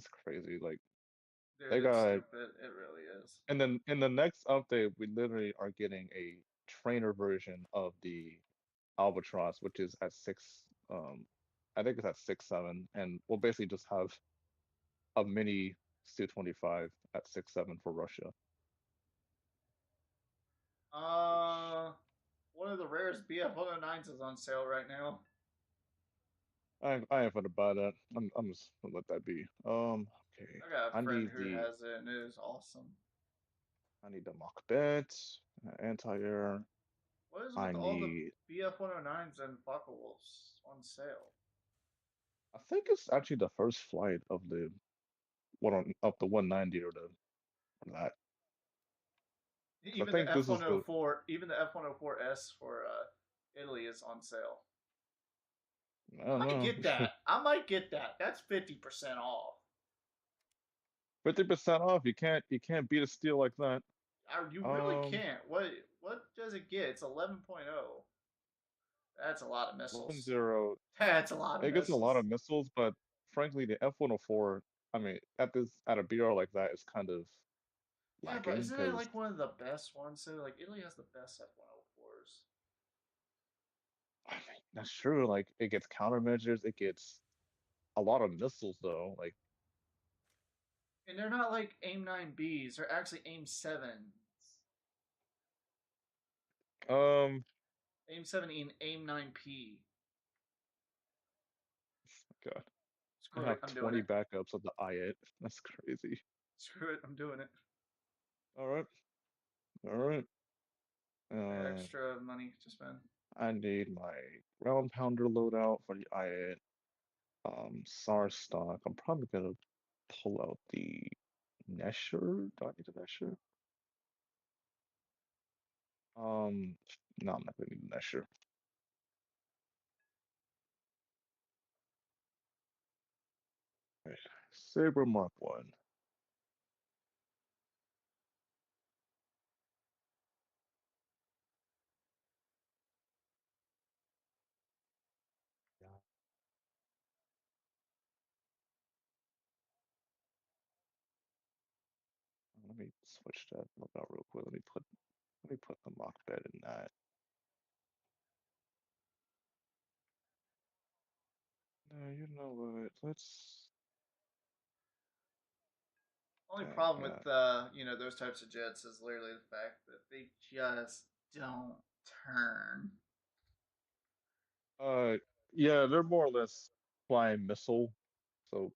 it's crazy. Like they Dude, it's got, stupid. It really is. and then in the next update, we literally are getting a trainer version of the Albatross, which is at six. I think it's at 6.7, and we'll basically just have a mini Su-25 at 6.7 for Russia. Which Uh, one of the rarest BF-109s is on sale right now. I ain't gonna buy that. I'm just gonna let that be. Okay. I got a I friend need who the has it, and it is awesome. I need the Machbet, anti-air. What is I with all the need. BF-109s and Focke-Wulfs on sale? I think it's actually the first flight of the one on up the 190 or that. 'Cause I Even the think this is the. F-104, even the F-104S for Italy is on sale. I I don't might know. get that. I might get that. That's 50% off. 50% off. You can't beat a steal like that. You really Um, can't. What does it get? It's 11.0. That's a lot of missiles. 11-0. That's a lot of It gets a lot of missiles. missiles, but frankly, the F-104. I mean, at a BR like that is kind of Yeah, but lacking isn't it because like one of the best ones? So like Italy has the best F-104s. I mean that's true. Like it gets countermeasures. It gets a lot of missiles though. Like And they're not like AIM 9Bs, they're actually AIM 7s. um, AIM 7 and AIM 9P. God, I Screw it, have I'm doing 20 it. backups of the I-8. That's crazy. Screw it, I'm doing it. All right, all right. I got Uh, extra money to spend. I need my ground pounder loadout for the I-8. SAR stock. I'm probably gonna pull out the Nesher. Do I need a Nesher? Um, no, I'm not gonna need a Nesher. Okay. Saber Mark One. Yeah. Let me switch that loadout real quick. Let me put the mock bed in that. No, you know what? Let's. Only Dang, problem yeah. with those types of jets is literally the fact that they just don't turn. Uh, yeah, they're more or less flying missile. So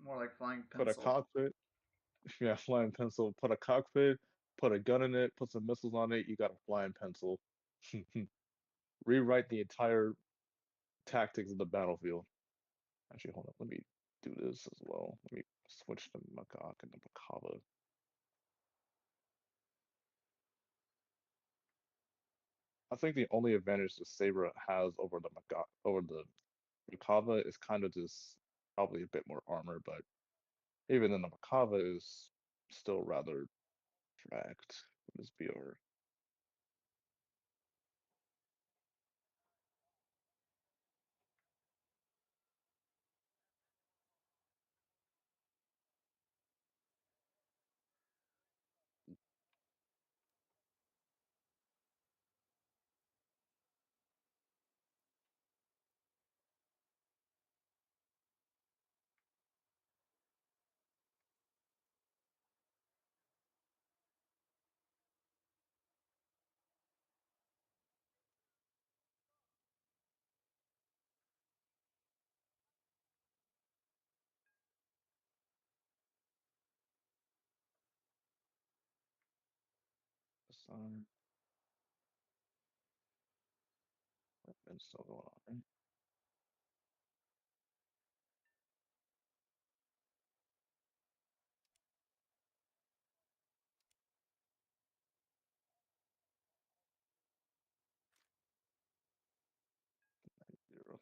More like flying put a pencil. cockpit. Yeah, flying pencil. Put a cockpit. Put a gun in it. Put some missiles on it. You got a flying pencil. Rewrite the entire tactics of the battlefield. Actually, hold on. Let me do this as well. Let me switch to Magok and the Makava. I think the only advantage the Saber has over the Makava is kind of just probably a bit more armor, but even then the Makava is still rather tracked with this BR. Disarm. Weapons still going on, right? 0.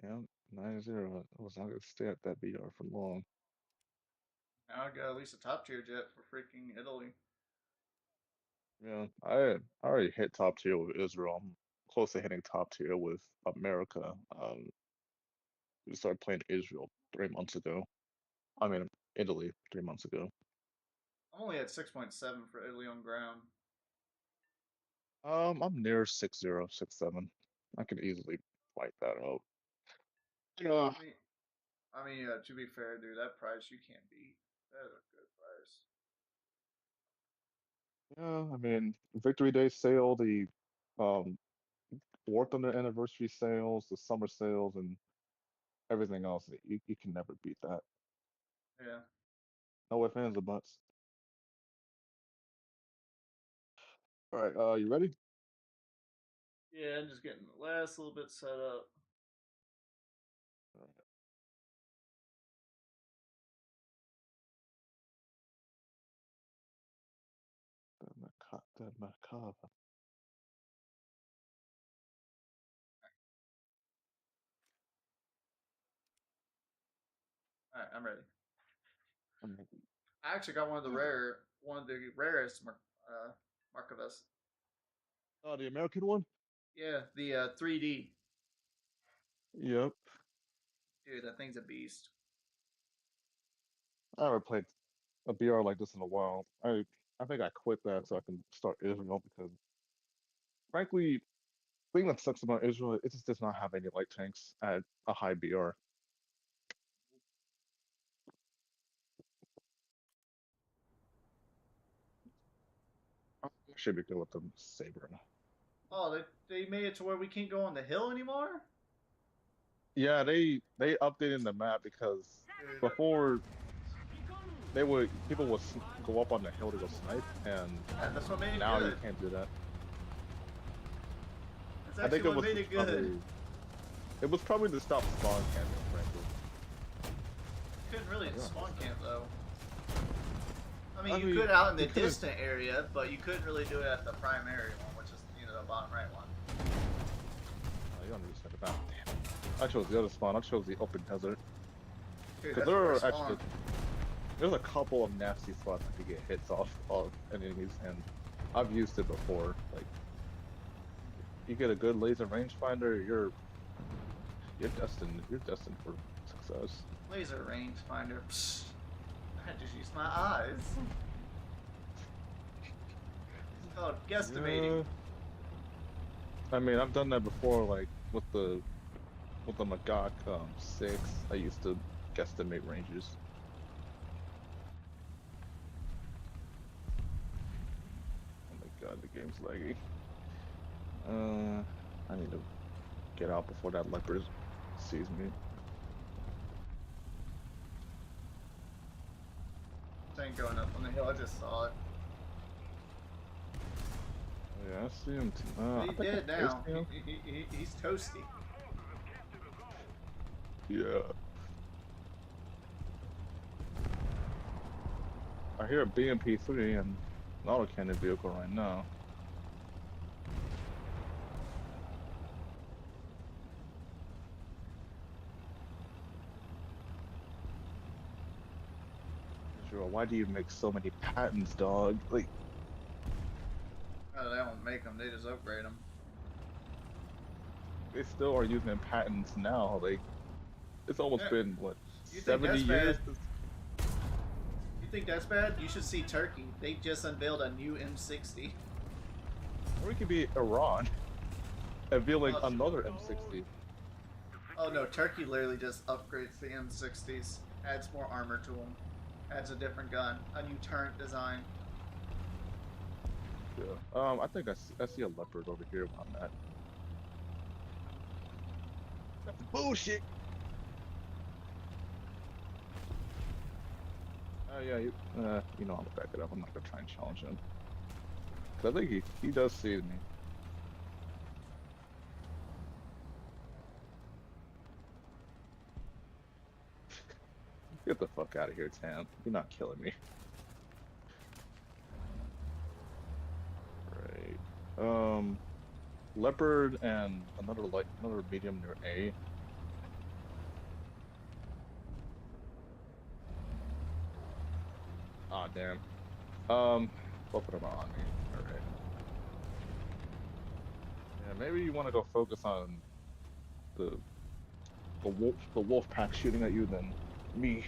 Yeah, 9-0. I was not gonna stay at that BR for long. Now I got at least a top tier jet for freaking Italy. Yeah, I already hit top tier with Israel. I'm close to hitting top tier with America. We started playing Israel 3 months ago. I mean, Italy 3 months ago. I'm only at 6.7 for Italy on ground. I'm near 6-0, 6-7. I can easily fight that out. Yeah, I mean, yeah, to be fair, dude, that price you can't beat. That is a good price. yeah. I mean, Victory Day sale, the um War Thunder anniversary sales, the summer sales, and everything else. You can never beat that. Yeah. No ifs, ands, or buts. All right, you ready? Yeah, I'm just getting the last little bit set up. All right. The macabre. All right, I'm ready. I mean, I actually got one of the rarest Markovas. oh, the American one? Yeah, the 3D. Yep. Dude, that thing's a beast. I haven't played a BR like this in a while. I think I quit that so I can start Israel because frankly, the thing that sucks about Israel, it just does not have any light tanks at a high BR. I should be good with the Saber. Oh, they made it to where we can't go on the hill anymore? Yeah, they updated the map because Dude, before people would go up on the hill to go snipe, and that's what made it now you good. can't do that. That's I think actually what made it good. it was probably to stop spawn camping, frankly. Couldn't really Yeah. spawn camp though. I mean, I you mean, could out in the you could've- distant area, but you couldn't really do it at the primary one, which is the bottom right one. Oh, you don't need to set it back. Damn. I chose the other spawn. I chose the open desert. Dude, Because that's there where are spawn. actually there's a couple of nasty spots that could get hits off of enemies, and I've used it before. Like, you get a good laser rangefinder, you're destined for success. Laser rangefinder. Psh, I just used my eyes. It's called guesstimating. Yeah. I mean, I've done that before, like with the Magok 6. I used to guesstimate ranges. Oh my god, the game's laggy. I need to get out before that leopard sees me. Thing going up on the hill. I just saw it. Oh, yeah, I see him. He dead now. Him. He's toasty. Yeah. I hear a BMP-3 and an autocannon vehicle right now. Sure, why do you make so many patents, dog? Like, Oh, they don't make them. They just upgrade them. they still are using patents now. Like, it's almost been what, You think 70 that's years? bad? You think that's bad? You should see Turkey. They just unveiled a new M60. Or it could be Iran unveiling another M60. Oh no, Turkey literally just upgrades the M60s, adds more armor to them, adds a different gun, a new turret design. Yeah. I think I see a leopard over here on that. That's bullshit. Yeah, you know I'm gonna back it up. I'm not gonna try and challenge him. 'Cause I think he does see me. Get the fuck out of here, Tam. You're not killing me. Right. Leopard and another medium near A. Ah, damn. Both of them are on me. Alright. Yeah, maybe you want to go focus on the the wolf pack shooting at you than me.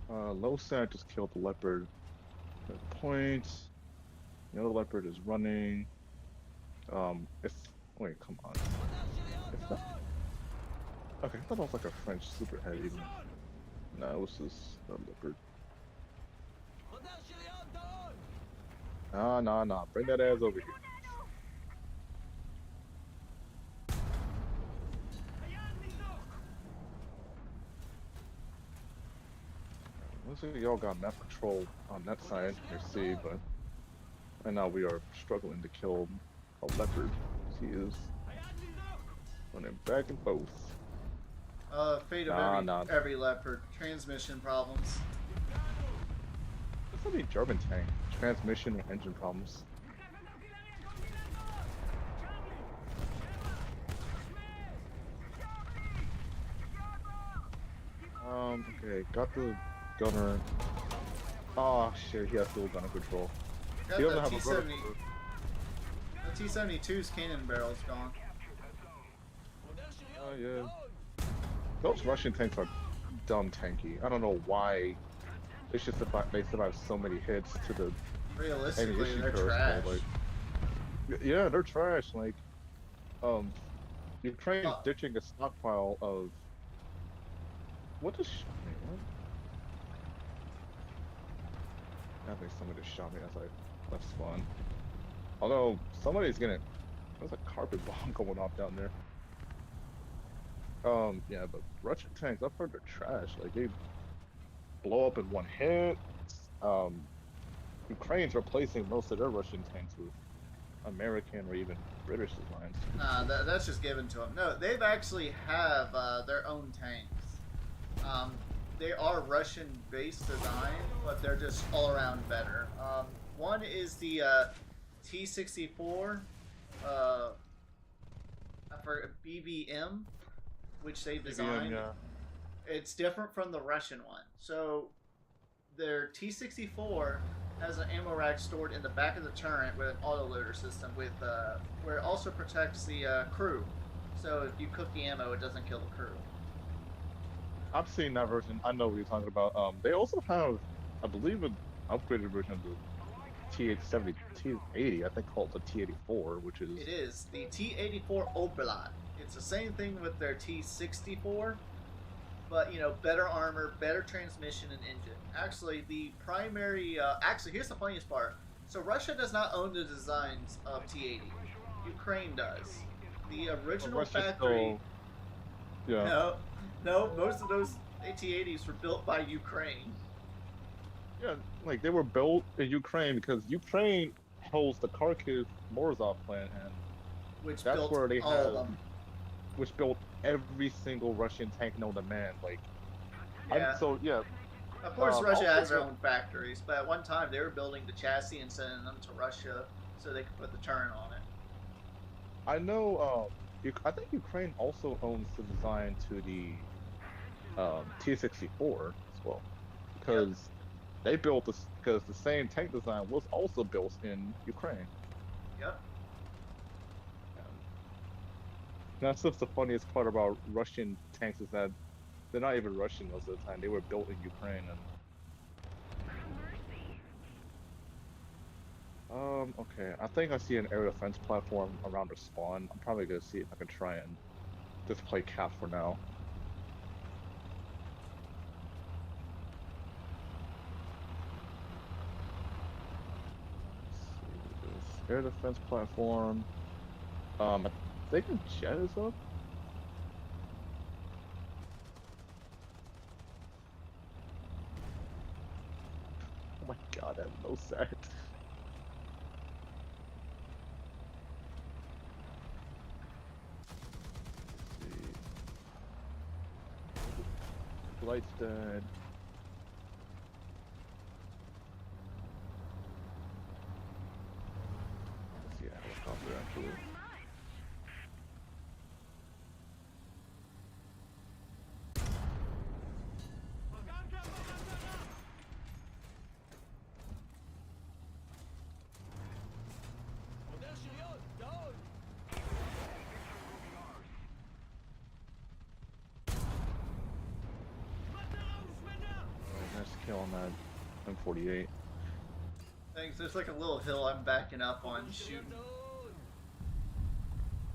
Losa just killed the leopard. Good point. The other leopard is running. If wait, come on. If that, okay, I thought it was like a French super heavy. No, it was just a leopard. Nah. Bring that ass over here. Looks like y'all got map control on that side, you see, but right now we are struggling to kill a leopard. He is running back and forth. Fate of every leopard. Transmission problems. This is a German tank. Transmission and engine problems. Okay, got the gunner. Oh shit, he has full gunner control. Got He the doesn't have a T-70. vertical. The T-72's cannon barrel's gone. Oh yeah. Those Russian tanks are dumb tanky. I don't know why. It's just about they survive so many hits to the Realistically, ammunition they're curve. trash. Yeah, they're trash. Like, Ukraine's Oh. ditching a stockpile of. What is? Wait, what? I think somebody just shot me as I left spawn. Although somebody's getting, there's a carpet bomb going off down there. Yeah, but Russian tanks, I've heard they're trash. Like they blow up in one hit. Ukraine's replacing most of their Russian tanks with American or even British designs. Nah, that's just given to them. No, they've actually have their own tanks. They are Russian-based design, but they're just all around better. One is the T-64, I forget, BBM, which they designed. Yeah. It's different from the Russian one. So their T-64 has an ammo rack stored in the back of the turret with an autoloader system, with where it also protects the crew. So if you cook the ammo, it doesn't kill the crew. I've seen that version. I know what you're talking about. They also have, I believe, an upgraded version of the T-870, T-80. I think called the T-84, which is. It is the T-84 Oberlat. It's the same thing with their T-64, but better armor, better transmission and engine. Actually, the primary. Actually, here's the funniest part. So Russia does not own the designs of T-80. Ukraine does. The original Russia's factory. still- yeah. No, most of those AT-80s were built by Ukraine. Yeah, like they were built in Ukraine because Ukraine holds the Kharkiv Morozov plant, and Which that's built where they all have, of them. which built every single Russian tank known to man. Like, Yeah. yeah, Of course, Russia has their also- own factories, but at one time they were building the chassis and sending them to Russia so they could put the turret on it. I know. I think Ukraine also owns the design to the T-64 as well, because they built this because the same tank design was also built in Ukraine. Yep. That's just the funniest part about Russian tanks is that they're not even Russian most of the time. They were built in Ukraine. And okay, I think I see an air defense platform around the spawn. I'm probably gonna see if I can try and just play cap for now. Let's see this air defense platform. I think the jet is up. Oh my god, I have no set. Light's dead. Let's see a helicopter actually. on that M48. Thanks. There's like a little hill I'm backing up on shooting.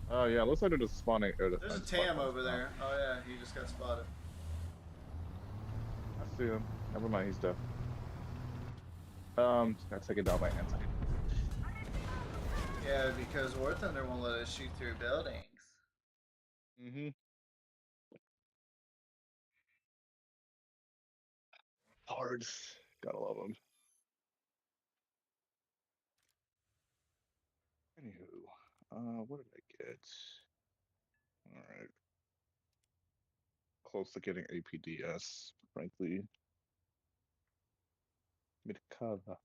Oh yeah, looks like they're just spawning air There's a defense TAM platforms over now. there. Oh yeah, he just got spotted. I see him. Never mind, he's dead. Gotta take it down by hand. Yeah, because War Thunder won't let us shoot through buildings. Mm-hmm. Cards. Gotta love them. Anywho, what did I get? Alright. Close to getting APDS, frankly. Mikava.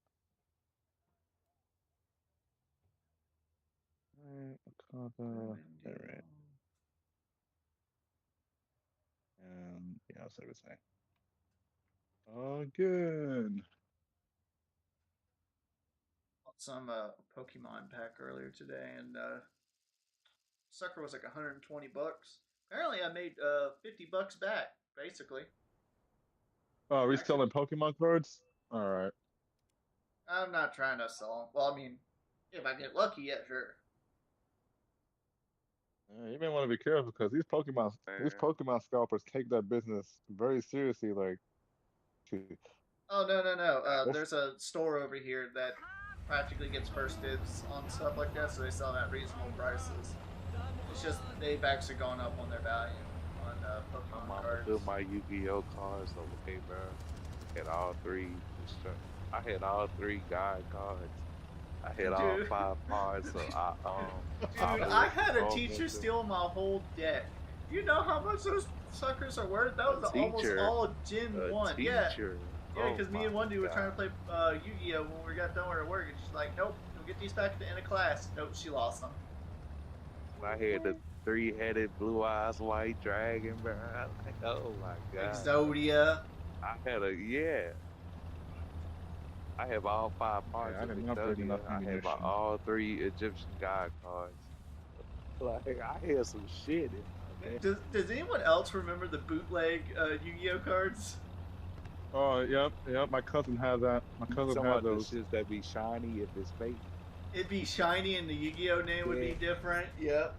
Alright, Mikava. Alright. And yeah, that's everything. Again. Bought some Pokemon pack earlier today, and sucker was like 120 bucks. Apparently, I made 50 bucks back, basically. Oh, are we Actually, selling Pokemon cards? Alright. I'm not trying to sell them. Well, I mean, if I get lucky, yeah, sure. You may want to be careful because these Man. Pokemon scalpers take that business very seriously. Like, Oh no, no, no. what's There's a store over here that practically gets first dibs on stuff like that, so they sell them at reasonable prices. It's just they've actually gone up on their value on I'm Pokemon about cards. to do my Yu-Gi-Oh cards okay, bro. Had all three. I had all three guide cards. I had all Dude. 5 cards. So Dude, I had a teacher steal my whole deck. You know how much those suckers are worth? That was almost teacher. all Gen 1. Yeah, Teacher. yeah, because me and one dude were God. trying to play Yu-Gi-Oh when we got done with our work, and she's like, "Nope, you'll get these back at the end of class." Nope, she lost them. I had the 3-headed blue eyes white dragon, bro. Like, oh my god. Exodia. I had I have all 5 parts I of did not bring Exodia. enough I have ammunition. all 3 Egyptian god cards. Like, I had some shit in my deck. Does anyone else remember the bootleg Yu-Gi-Oh cards? Oh, yep. My cousin had that. My cousin Some had of the those. shits that be shiny if it's fake. It'd be shiny, and the Yu-Gi-Oh name would be different. Yep.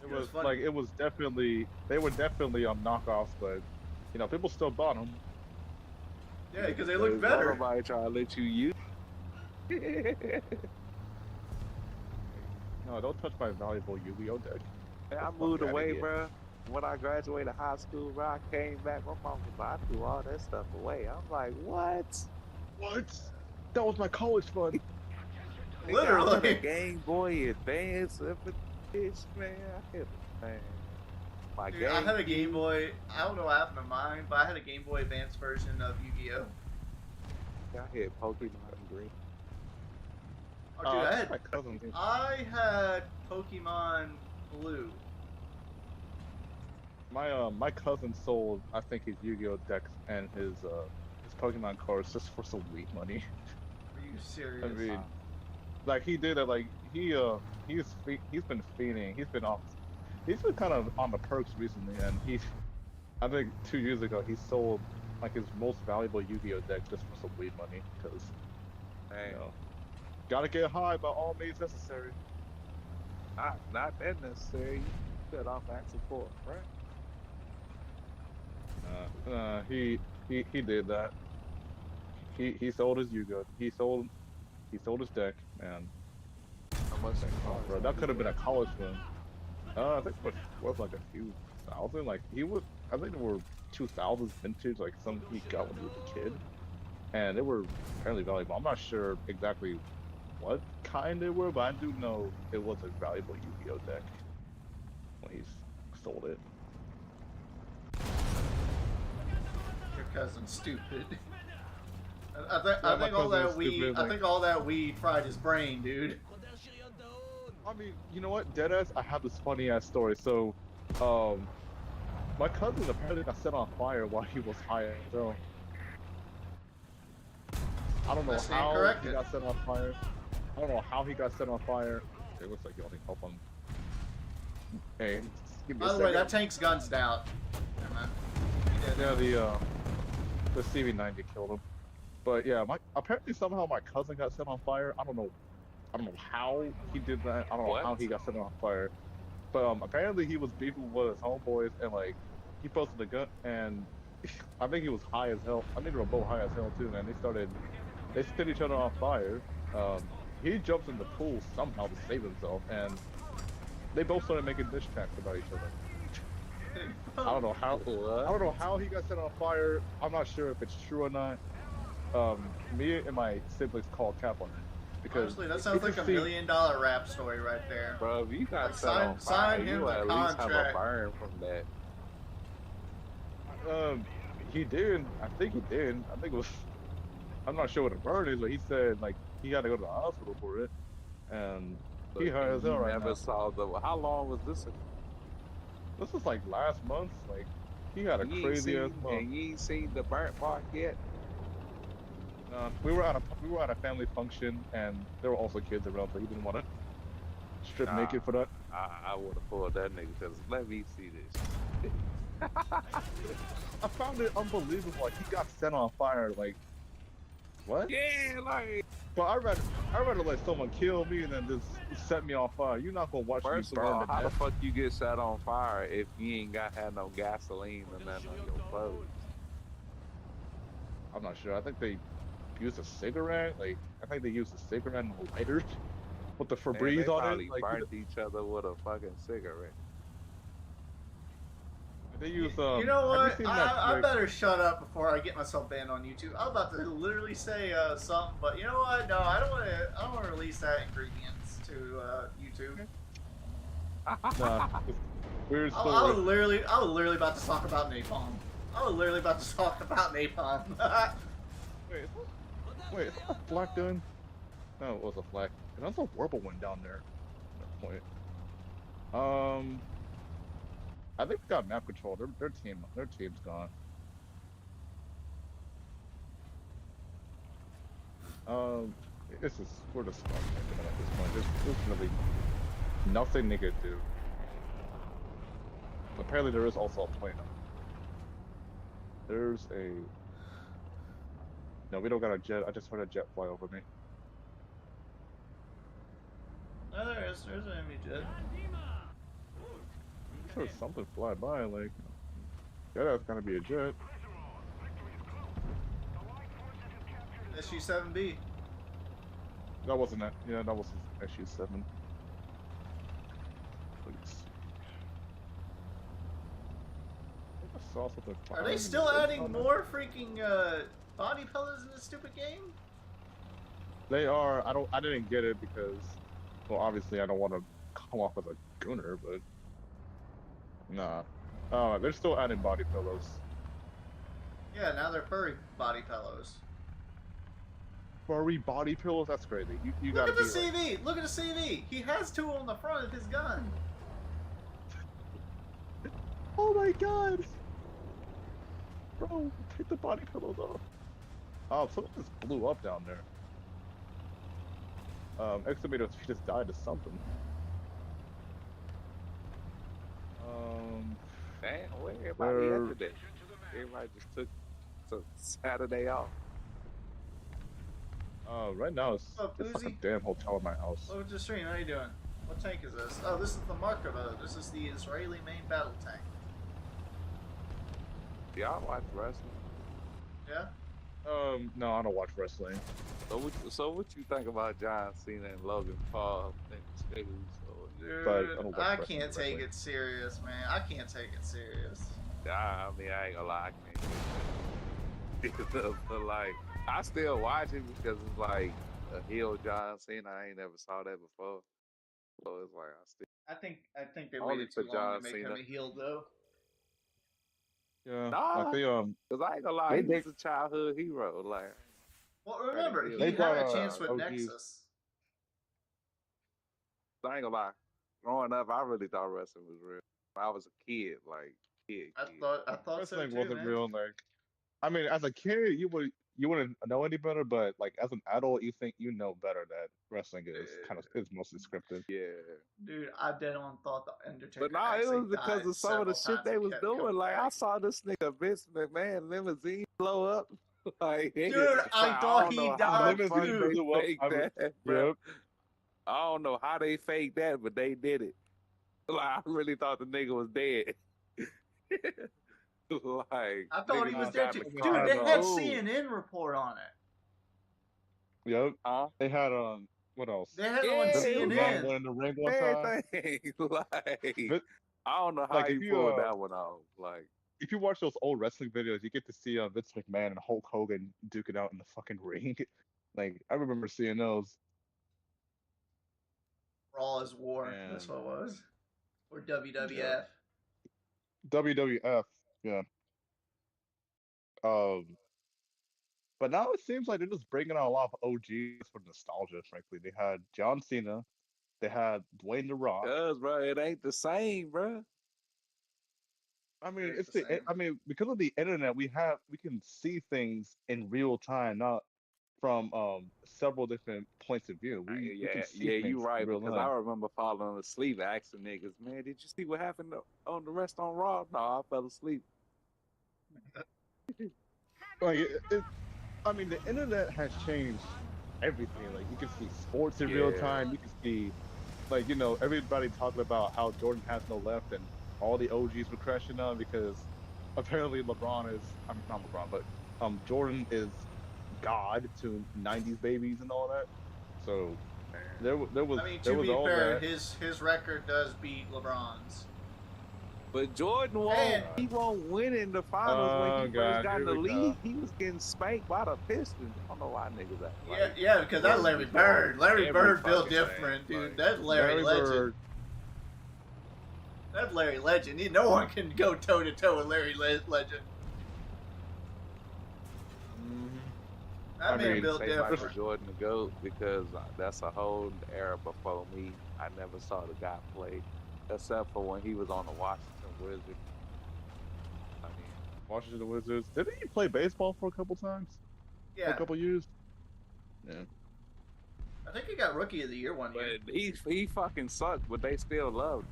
It was was funny. like it was definitely they were definitely knockoffs, but people still bought them. Yeah, because they look better. Nobody try to let you use. No, don't touch my valuable Yu-Gi-Oh deck. Man, I Fuck moved outta away, here. bro. When I graduated high school, bro, I came back. My mom was like, I threw all that stuff away. I'm like, what? What? That was my college fund. Nigga, I had a Literally. Game Boy Advance up at bitch, man. I had man. My Dude, game. I had a Game Boy. I don't know what happened to mine, but I had a Game Boy Advance version of Yu-Gi-Oh. I had Pokemon Green. Oh, dude, My cousin. I had Pokemon Blue. My cousin sold, I think, his Yu-Gi-Oh decks and his Pokemon cards just for some weed money. Are you serious? I mean, like he did it. Like he's been fiending. He's been kind of on the perks recently, and I think 2 years ago he sold like his most valuable Yu-Gi-Oh deck just for some weed money because Man, gotta get high by all means necessary. not that necessary. You cut off back support, right? He did that. He sold his Yu-Gi-Oh. He sold his deck, man. How much that cost? Bro, that could have been a college fund. I think it was worth like a few thousand. Like I think they were 2000s vintage. Like some he got when he was a kid, and they were apparently valuable. I'm not sure exactly what kind they were, but I do know it was a valuable Yu-Gi-Oh deck when he sold it. Your cousin's stupid. Yeah, I my think all that cousin's weed. stupid, I like- think all that weed fried his brain, dude. I mean, you know what, deadass, I have this funny ass story. So, my cousin apparently got set on fire while he was high. So, I don't know That's how incorrect. he got set on fire. I don't know how he got set on fire. It looks like y'all need help on. Hey, just give me By a the way, second. that tank's guns down. Never mind. He did. Yeah, the CV90 killed him. But yeah, my apparently somehow my cousin got set on fire. I don't know. I don't know how he did that. I don't know What? how he got set on fire. But apparently he was beefing with one of his homeboys, and like he posted a gun, and I think he was high as hell. I think they were both high as hell too, man. They set each other on fire. Um, he jumps in the pool somehow to save himself, and they both started making diss tracks about each other. I don't know how. What? I don't know how he got set on fire. I'm not sure if it's true or not. Me and my siblings call cap on it because Honestly, that it sounds like just a seemed- $1 million rap story right there. Bro, if you got Like, set on fire, sign him you the at least have a contract. burn from that. He did. I think he did. I think it was. I'm not sure what the burn is, but he said like he had to go to the hospital for it, and he But high as hell you right never now. saw the. How long was this? This was like last month. Like he had a You ain't crazy ass seen, month. and you ain't seen the burnt part yet. We were at a family function, and there were also kids around, so he didn't want to strip Nah, naked for that. I would have pulled that nigga because let me see this. I found it unbelievable. Like he got set on fire. Like what? Yeah, like But I'd rather let someone kill me than just set me on fire. You're not gonna watch first me of burn all, to how the death. fuck you get set on fire if you ain't got had no gasoline or nothing on your clothes? I'm not sure. I think they used a cigarette. Like I think they used a cigarette and a lighter with the Man, they Febreze on it. probably Like burnt each other with a fucking cigarette. they use You know Have you what? seen that? I Like, better shut up before I get myself banned on YouTube. I'm about to literally say something, but you know what? No, I don't want to. I don't want to release that ingredients to YouTube. nah, it's weird I story. was literally about to talk about napalm. I was literally about to talk about napalm. Wait, is that a flak gun? No, it was a flak. And that's a warble one down there. At that point. I think we got map control. Their team's gone. It's just we're just stuck at this point. There's really nothing they could do. Apparently, there is also a plane. There's a no. We don't got a jet. I just heard a jet fly over me. No, there's an enemy jet. I heard something fly by. Like yeah, that's gonna be a jet. SU-7B. That wasn't that. Yeah, that was SU-7. Please. I think I saw something. Are flying they in still the adding distance. more freaking body pillows in this stupid game? They are. I didn't get it because, well, obviously I don't want to come off as a gooner, but nah. They're still adding body pillows. Yeah, now they're furry body pillows. Furry body pillows? That's crazy. You Look gotta at the be like, CV! Look at the CV! He has two on the front of his gun. oh my god, bro, take the body pillows off. Oh, something just blew up down there. Excavator just died to something. Damn, where everybody at today? Everybody just took Saturday off. Right now it's What's up, like a Uzi? damn hotel in my house. Welcome to the stream. How you doing? What tank is this? Oh, this is the Markova. This is the Israeli main battle tank. Y'all watch wrestling? Yeah? No, I don't watch wrestling. So what you think about John Cena and Logan Paul and two? So Dude, But I don't watch I wrestling can't take directly. it serious, man. I can't take it serious. I mean, I ain't gonna lie, I can't. But like, I still watch it because it's like a heel John Cena. I ain't never saw that before, so it's like I think they Only waited for too long to John make Cena. him a heel, though. Yeah, Nah, like they cause I ain't gonna lie, he was a childhood hero. Like, Well, remember, They he had brought, a chance with OGs. Nexus. I ain't gonna lie. Growing up, I really thought wrestling was real. I was a kid, like kid. I thought so wrestling too, wasn't man. real. Like, I mean, as a kid, you would you wouldn't know any better, but like as an adult, you think you know better that wrestling is mostly scripted. Yeah. Dude, I dead on thought the But Undertaker nah, it actually was because died of some of the several shit times they and was kept doing. coming Like I back. saw this nigga Vince McMahon limousine blow up. Like, Dude, like I I thought don't he know how The the died fuck limousine too. they blew up. faked that, bro. Yep. I don't know how they faked that, but they did it. Like I really thought the nigga was dead. Like I thought he nigga was just Nah, dead got in too. the they car Dude, had and they had moved. CNN report on it. Yep. Huh? They had what else? They had it on Yeah, Vince it was McMahon CNN. on went in the ring one time. everything. Like Vin- I don't know how like you pulled that one off. Like if you watch those old wrestling videos, you get to see Vince McMahon and Hulk Hogan duke it out in the fucking ring. Like I remember seeing those. Raw is War. That's And what it was. Or yeah, WWF. WWF. Yeah. Um. But now it seems like they're just bringing out a lot of OGs for nostalgia. Frankly, they had John Cena. They had Dwayne the Rock. cuz bro, it ain't the same, bro. I It mean, ain't the same. I mean, because of the internet, we can see things in real time, not from several different points of view. We can Yeah, see yeah, you things in right. real Because I time. remember falling asleep asking niggas, man, did you see what happened on the rest on Raw? No, I fell asleep. Like I mean, the internet has changed everything. Like you can see sports in real Yeah. time. You can see, like everybody talking about how Jordan has no left, and all the OGs were crashing on because apparently LeBron is, I mean not LeBron, but Jordan is God to '90s babies and all that. So Man. I mean, there to was be all fair, that. his record does beat LeBron's. But Jordan And he won't win in the finals. When Oh he first God, got in here the we go. league, he was getting spanked by the Pistons. I don't know why niggas act yeah, like yeah, because that Jordan Larry be falling Bird. Larry every Bird built fucking thing. different, dude. Like, That Larry Larry Legend. Bird. That Larry Legend. No one can go toe to toe with Larry Legend. Mhm. That I man mean, built say Michael different. Jordan the GOAT because that's a whole era before me. I never saw the guy play except for when he was on the Washington Wizards. I mean, Washington Wizards. Didn't he play baseball for a couple times? For a Yeah, couple years? Yeah. I think he got Rookie of the Year one but year. he fucking sucked, but they still loved him.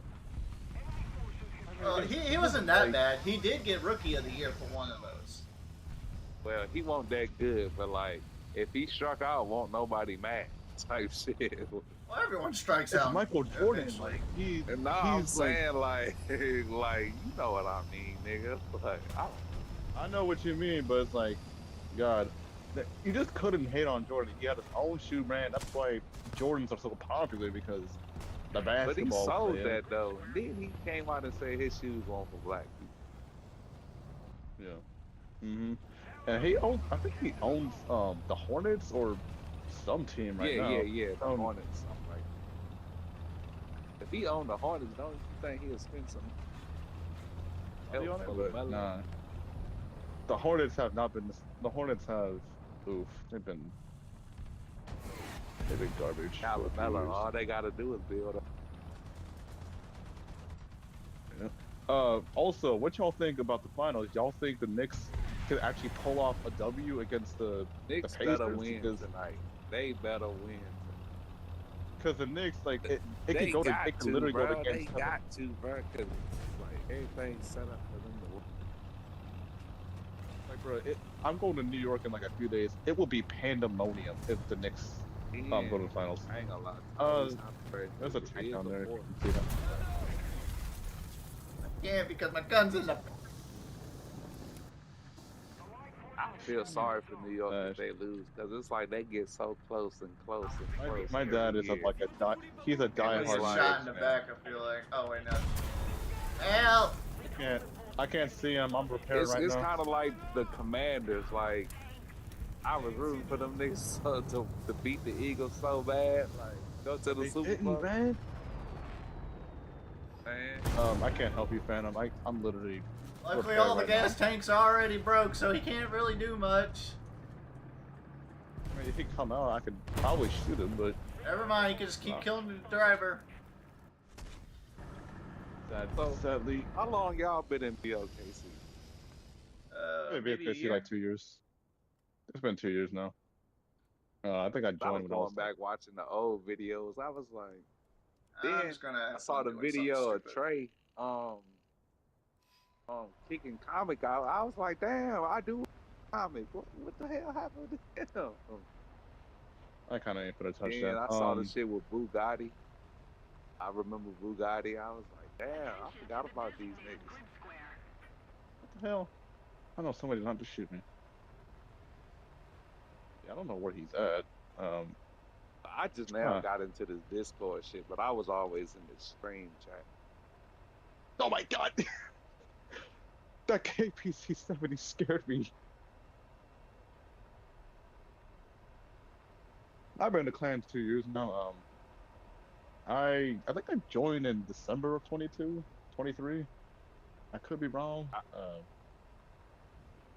He wasn't that bad. He did get Rookie of the Year for one of those. Well, he wasn't that good, but like if he struck out, won't nobody mad type shit. Well, everyone strikes It's out Michael Jordan. eventually. Like And now I'm he's like, saying like like you know what I mean, nigga. Like I don't I know what you mean, but it's like, God, you just couldn't hate on Jordan. He had his own shoe brand. That's why Jordans are so popular because the But he basketball sold player. that though. And then he came out and said his shoes weren't for black people. Yeah. And he owns. I think he owns the Hornets or some team right now. Yeah. The Um, Hornets, something like that. If he owned the Hornets, don't you think he'll spend some Are they help on it? for But LaMelo? nah. The Hornets have not been. The Hornets have. Oof. They've been garbage Now for a few LaMelo, years. all they gotta do is build up. Also, what y'all think about the finals? Y'all think the Knicks could actually pull off a W against the Knicks Pacers? better win Because tonight. They better win. the Knicks, like it They could go to, got it could to, literally go bro. They against. got to, bro, because like everything's set up for them to win. Like, bro, I'm going to New York in like a few days. It will be pandemonium if the Knicks go to the finals. I ain't gonna lie. There's a tank down there. If you can see that. Yeah, because my gun's in the. I feel sorry for New York if Uh, they lose because it's like they get so close and close and close. My every dad is year. he's a He diehard gets like- shot in the fan. back. I feel like. Oh wait, no. Help! I can't see him. I'm prepared It's, right it's now. kind of like the Commanders. Like I was rooting for them niggas to beat the Eagles so bad. Like go to the They Super didn't, Bowl, man. man. I can't help you, Phantom. I'm literally. Luckily, prepared all the right gas tanks are already broke, so he can't really do much. I mean, if he come out, I could probably shoot him, but Never mind, he can just keep killing the driver. sadly, How long y'all been in BOKC? maybe Maybe a it's year. like 2 years. It's been 2 years now. I think I I was joined when I was going like, back watching the old videos. I was like, I'm then just gonna I have saw fun the doing something video of stupid. Trey kicking comic out. I was like, damn, I do comic. What the hell happened to him? I kind of ain't for the Then touchdown. I saw the shit with Bugatti. I remember Bugatti. I was like, damn, I forgot about these niggas. What the hell? I know somebody not to shoot me. Yeah, I don't know where he's at. I just now Huh. got into this Discord shit, but I was always in the stream chat. Oh my god! That KPC 70 scared me. I've been in the clan 2 years now. I think I joined in December of 22, 23. I could be wrong.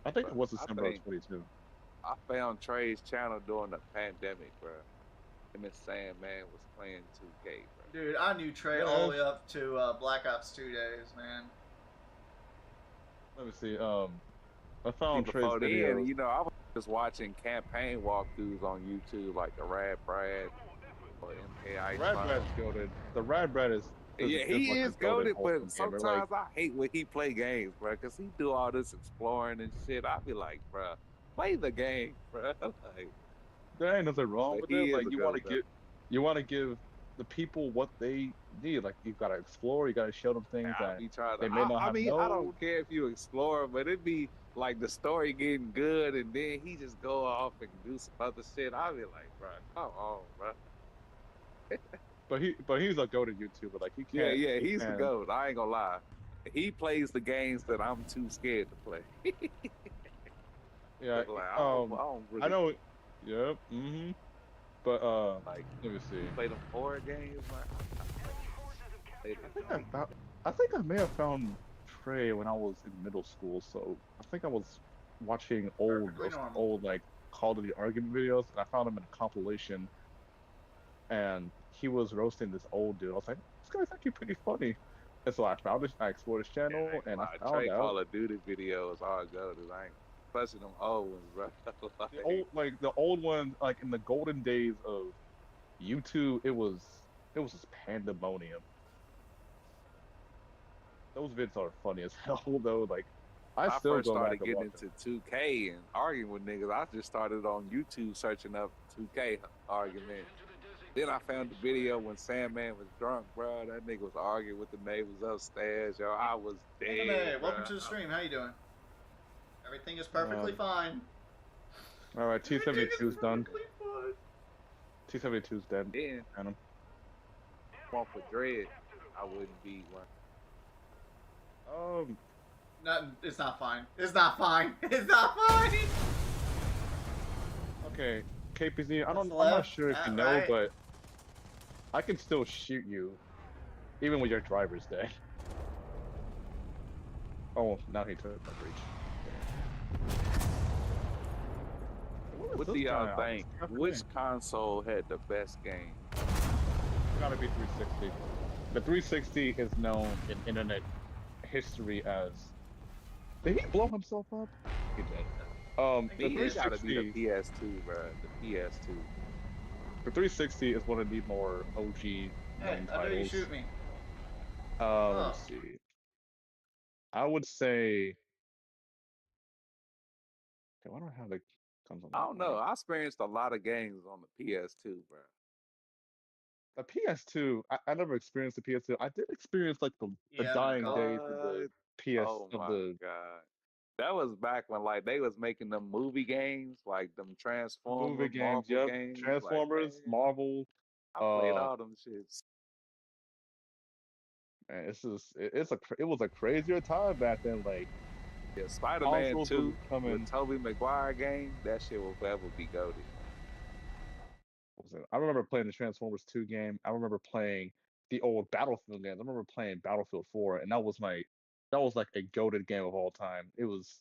I think it But was I December of think 22. I found Trey's channel during the pandemic, bro. Him and Sandman was playing 2K, bro. Dude, I knew Trey all the way up to Black Ops 2 days, man. Let me see. I found Trey's Before then, videos. you know, I was just watching campaign walkthroughs on YouTube, like the Rad Brad or MKI. Rad Brad's goated. The Rad Brad is Yeah, he like a is goated goaded, but wholesome gamer. sometimes I hate when he play games, bro, because he do all this exploring and shit. I be like, bro, play the game, bro. Like, There ain't nothing wrong but with he it. is Like a goat, though. you want to give the people what they need. Like you gotta explore. You gotta show them things I that be trying to. they may not I have mean, I don't known. care if you explore, but it be like the story getting good, and then he just go off and do some other shit. I be like, bro, come on, bro. But he's a go to YouTuber. Like Yeah, he he's the can. goat. I ain't gonna lie. He plays the games that I'm too scared to play. Yeah. Like, I don't I really know. Yep. Mm-hmm. But like. let me see. Play them horror games, man. I think I may have found Trey when I was in middle school. So I think I was watching Perfectly normal. old like Call of Duty argument videos, and I found him in a compilation, and he was roasting this old dude. I was like, this guy's actually pretty funny. And so I found this, I explored his Yeah, I channel, ain't and gonna I lie. found Trey out Call of Duty videos all go, dude. I ain't especially them old ones, bro. the old ones, like in the golden days of YouTube, it was just pandemonium. Those vids are funny as hell though. Like I I still first go back started and getting watch them. into 2K and arguing with niggas. I just started on YouTube searching up 2K argument. Then I found the video when Sandman was drunk, bro. That nigga was arguing with the neighbors upstairs, yo. I was dead, Anime, bro. welcome to the stream. How you doing? Everything is perfectly Um, fine. all right, Everything is 272's done. perfectly fine. 272's dead. Then, Got him. one for Dread, I wouldn't be one. Nothing. It's not fine. It's not fine. It's not fine. Okay, KPZ. I'm What's not left? sure if you know, Right. but I can still shoot you, even when your driver's dead. Oh, now he took my breach. What do y'all think? Which console had the best game? Gotta be 360. The 360 is known in internet history as. Did he blow himself up? He did. The It gotta be the 360. PS2, bro. The PS2. The 360 is one of the more OG Hey, known I know you titles. shoot me. Let me see. I would say. Okay, why don't I have the console? I don't know. I experienced a lot of games on the PS2, bro. The PS2, I never experienced the PS2. I did experience like the Yeah, dying no. days of the Oh my god. That was back when like they was making them movie games, like them Transformer, movie games. Marvel Yep, games. Like, Transformers, man, Marvel. I played all them shits. Man, it was a crazier time back then. Like Yeah, Spider-Man consoles were 2 with becoming. Tobey Maguire game, that shit will forever be goated. What was it? I remember playing the Transformers 2 game. I remember playing the old Battlefield games. I remember playing Battlefield 4, and that was like a goated game of all time. It was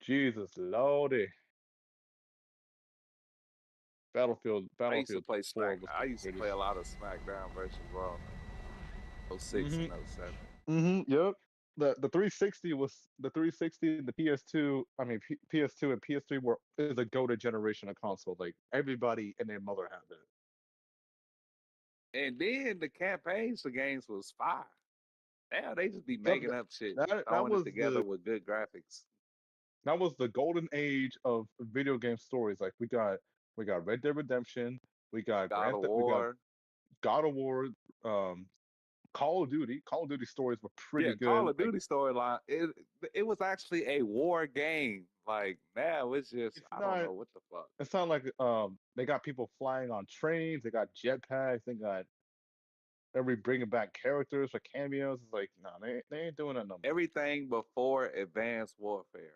Jesus Lordy. I used to Battlefield play 4 Smack. was I the used to play greatest. a lot of SmackDown versus Raw. 06 Mhm. and 07. Yep. the 360 was the 360 and the PS2. I mean PS2 and PS3 were is a go to generation of console. Like everybody and their mother had it. And then the campaigns for games was fire. Now they just be So making up shit, that throwing it was together with good graphics. the golden age of video game stories. Like we got Red Dead Redemption, God of We got War. God of War, um, Call of Duty. Call of Duty stories were Yeah, pretty Call good. of Like Duty storyline. It was actually a war game. Like now it's just it's I don't not know what the fuck. it's not like they got people flying on trains. They got jetpacks. They're bringing back characters for cameos. It's like no, they ain't doing that no more. Everything before Advanced Warfare.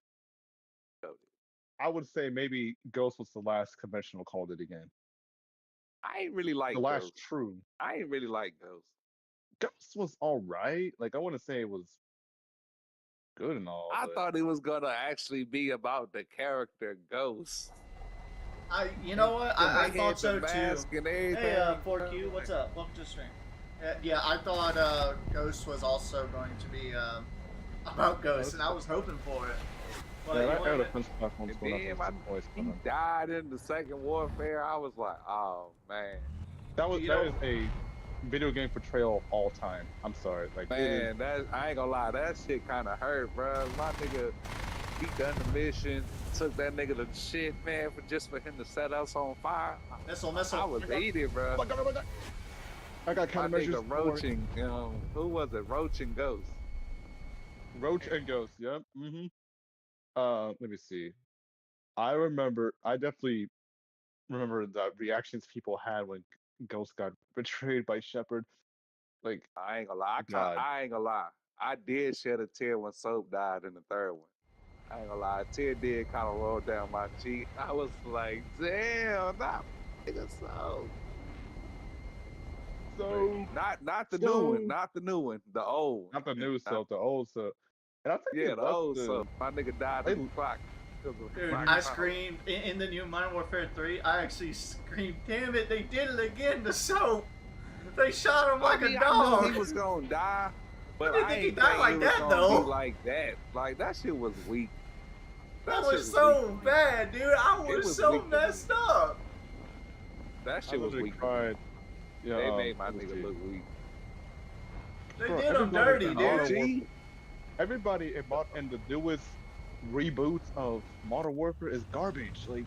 I would say maybe Ghost was the last conventional Call of Duty game. I ain't really The like last Ghost. true. I ain't really like Ghost. Ghost was all right. Like I wouldn't say it was good and all, I but thought it was gonna actually be about the character Ghost. You know what? When I they thought had so the too. mask and everything. Hey, 4Q, what's up? Welcome to the stream. Yeah, I thought Ghost was also going to be about Ghost, and I was hoping for it. But yeah, you that wanna era get- Prince platforms And going up then was always he coming. died in the second warfare. I was like, oh man. you That know, is a video game portrayal of all time. I'm sorry, like it is. Man, that I ain't gonna lie, that shit kind of hurt, bro. My nigga, he done the mission, took that nigga to shit, man, for him to set us on fire. missile. I was eating, bro. Oh my God. I got My countermeasures nigga for Roaching, who was it? Roach and Ghost. Roach and Ghost. Yep. Let me see. I definitely remember the reactions people had when Ghost got betrayed by Shepard. Like, I ain't gonna lie, God, I ain't gonna lie. I did shed a tear when Soap died in the third one. I ain't gonna lie, a tear did kind of roll down my cheek. I was like, damn, not nigga Soap. so Not the new one, so not the new one, the old not the one. new Not, Soap, the old Soap. And I think yeah, they the left old the Soap. My nigga died they in the clock. Dude, Mhm. I screamed in the new Modern Warfare 3. I actually screamed, "Damn it! They did it again!" The Soap. They shot him like a I dog. knew he was gonna die, but didn't I think he ain't died think like it was that, gonna though. be like that. Like that shit was weak. That shit was so weak to me. bad, dude. I It was was so weak to me. messed up. That I shit was literally weak. To me. cried. Yeah, They made my let me nigga see. look weak. They Bro, did him everybody dirty, in dude. Modern OG. Warfare, everybody in the newest reboots of Modern Warfare is garbage. Like,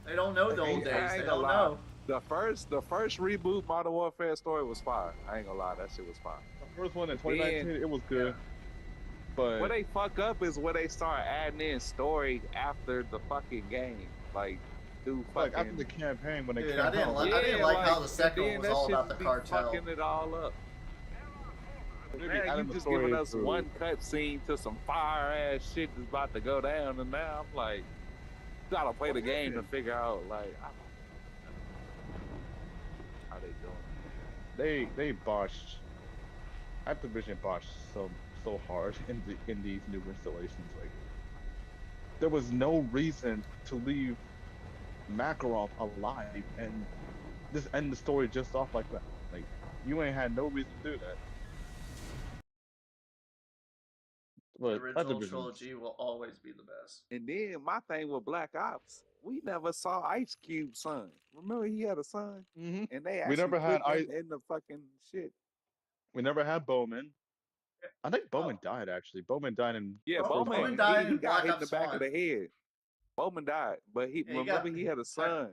They don't know the like old Yeah, days. I They ain't gonna don't lie. know. The first reboot Modern Warfare story was fire. I ain't gonna lie, that shit was fire. the first one in But then 2019, it was good, where but they fuck up is where they start adding in story after the fucking game. Like do like after the fucking campaign when it Dude, came I didn't out, like. like, I didn't yeah, like like how the and second one then was that all shit about the just be cartel. fucking it all up. they be Man, you adding the just giving story us through. one cutscene to some fire ass shit that's about to go down, and now I'm like, gotta play the game to figure out like how they doing. They botched. Activision botched so hard in these new installations. Like, there was no reason to leave Makarov alive and just end the story just off like that. Like, you ain't had no reason to do that. The But original Activision's trilogy will always be the best. And then my thing with Black Ops, we never saw Ice Cube's son. Remember he had a son, hmm and they we actually never had put him in the fucking shit. we never had Bowman. I think Oh, Bowman died actually. Bowman died in Yeah, the first Bowman Bowman, one. died he in got Black hit in the Ops back of 1. the head. Bowman died, but he Yeah, he remember got. he had a son.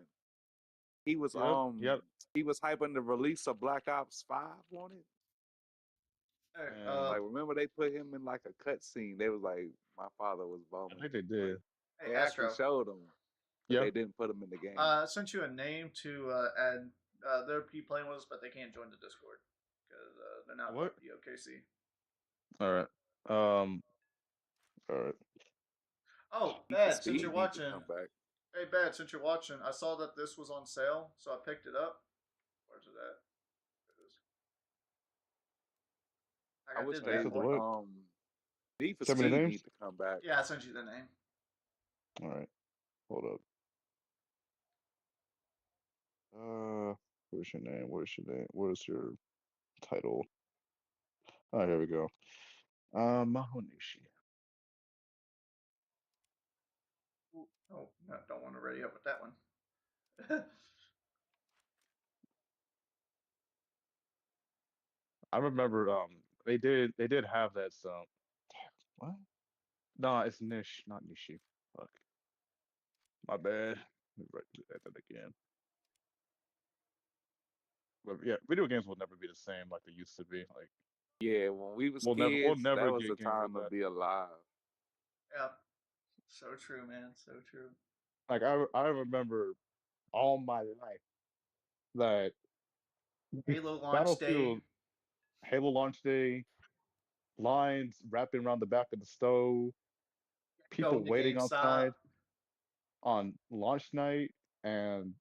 He was Yep, yep. he was hyping the release of Black Ops 5 on it. And Like remember they put him in like a cut scene. They was like, my father was I Bowman. think they Like did. Hey, they actually Astro. showed him, but Yeah. they didn't put him in the game. I sent you a name to add. They'll be playing with us, but they can't join the Discord because they're not part What? of the OKC. All right. All right. Oh, Need for Bad, since you're Speed need to watching. come back. Hey, Bad, since you're watching, I saw that this was on sale, so I picked it up. Where's it at? There it is. I I wish did You they that said the one. would what? Need for Send me the Speed names. need to come back. Yeah, I sent you the name. All right. Hold up. Where's your name? Where's your name? Where's your title? Oh, here we go. Mahonishi. Ooh, oh, no, don't want to ready up with that one. I remember they did have that what? No, it's Nish, not Nishi. Fuck. My bad. Let me do that again. But yeah, video games will never be the same like they used to be. Like Yeah, when we was we'll kids, that never was the get games like time to that. be alive. Yeah, so true, man. So true. Like I remember all my life that Halo launch day. Battlefield, Halo launch day, lines wrapping around the back of the stove, people Going to waiting GameStop. outside on launch night, and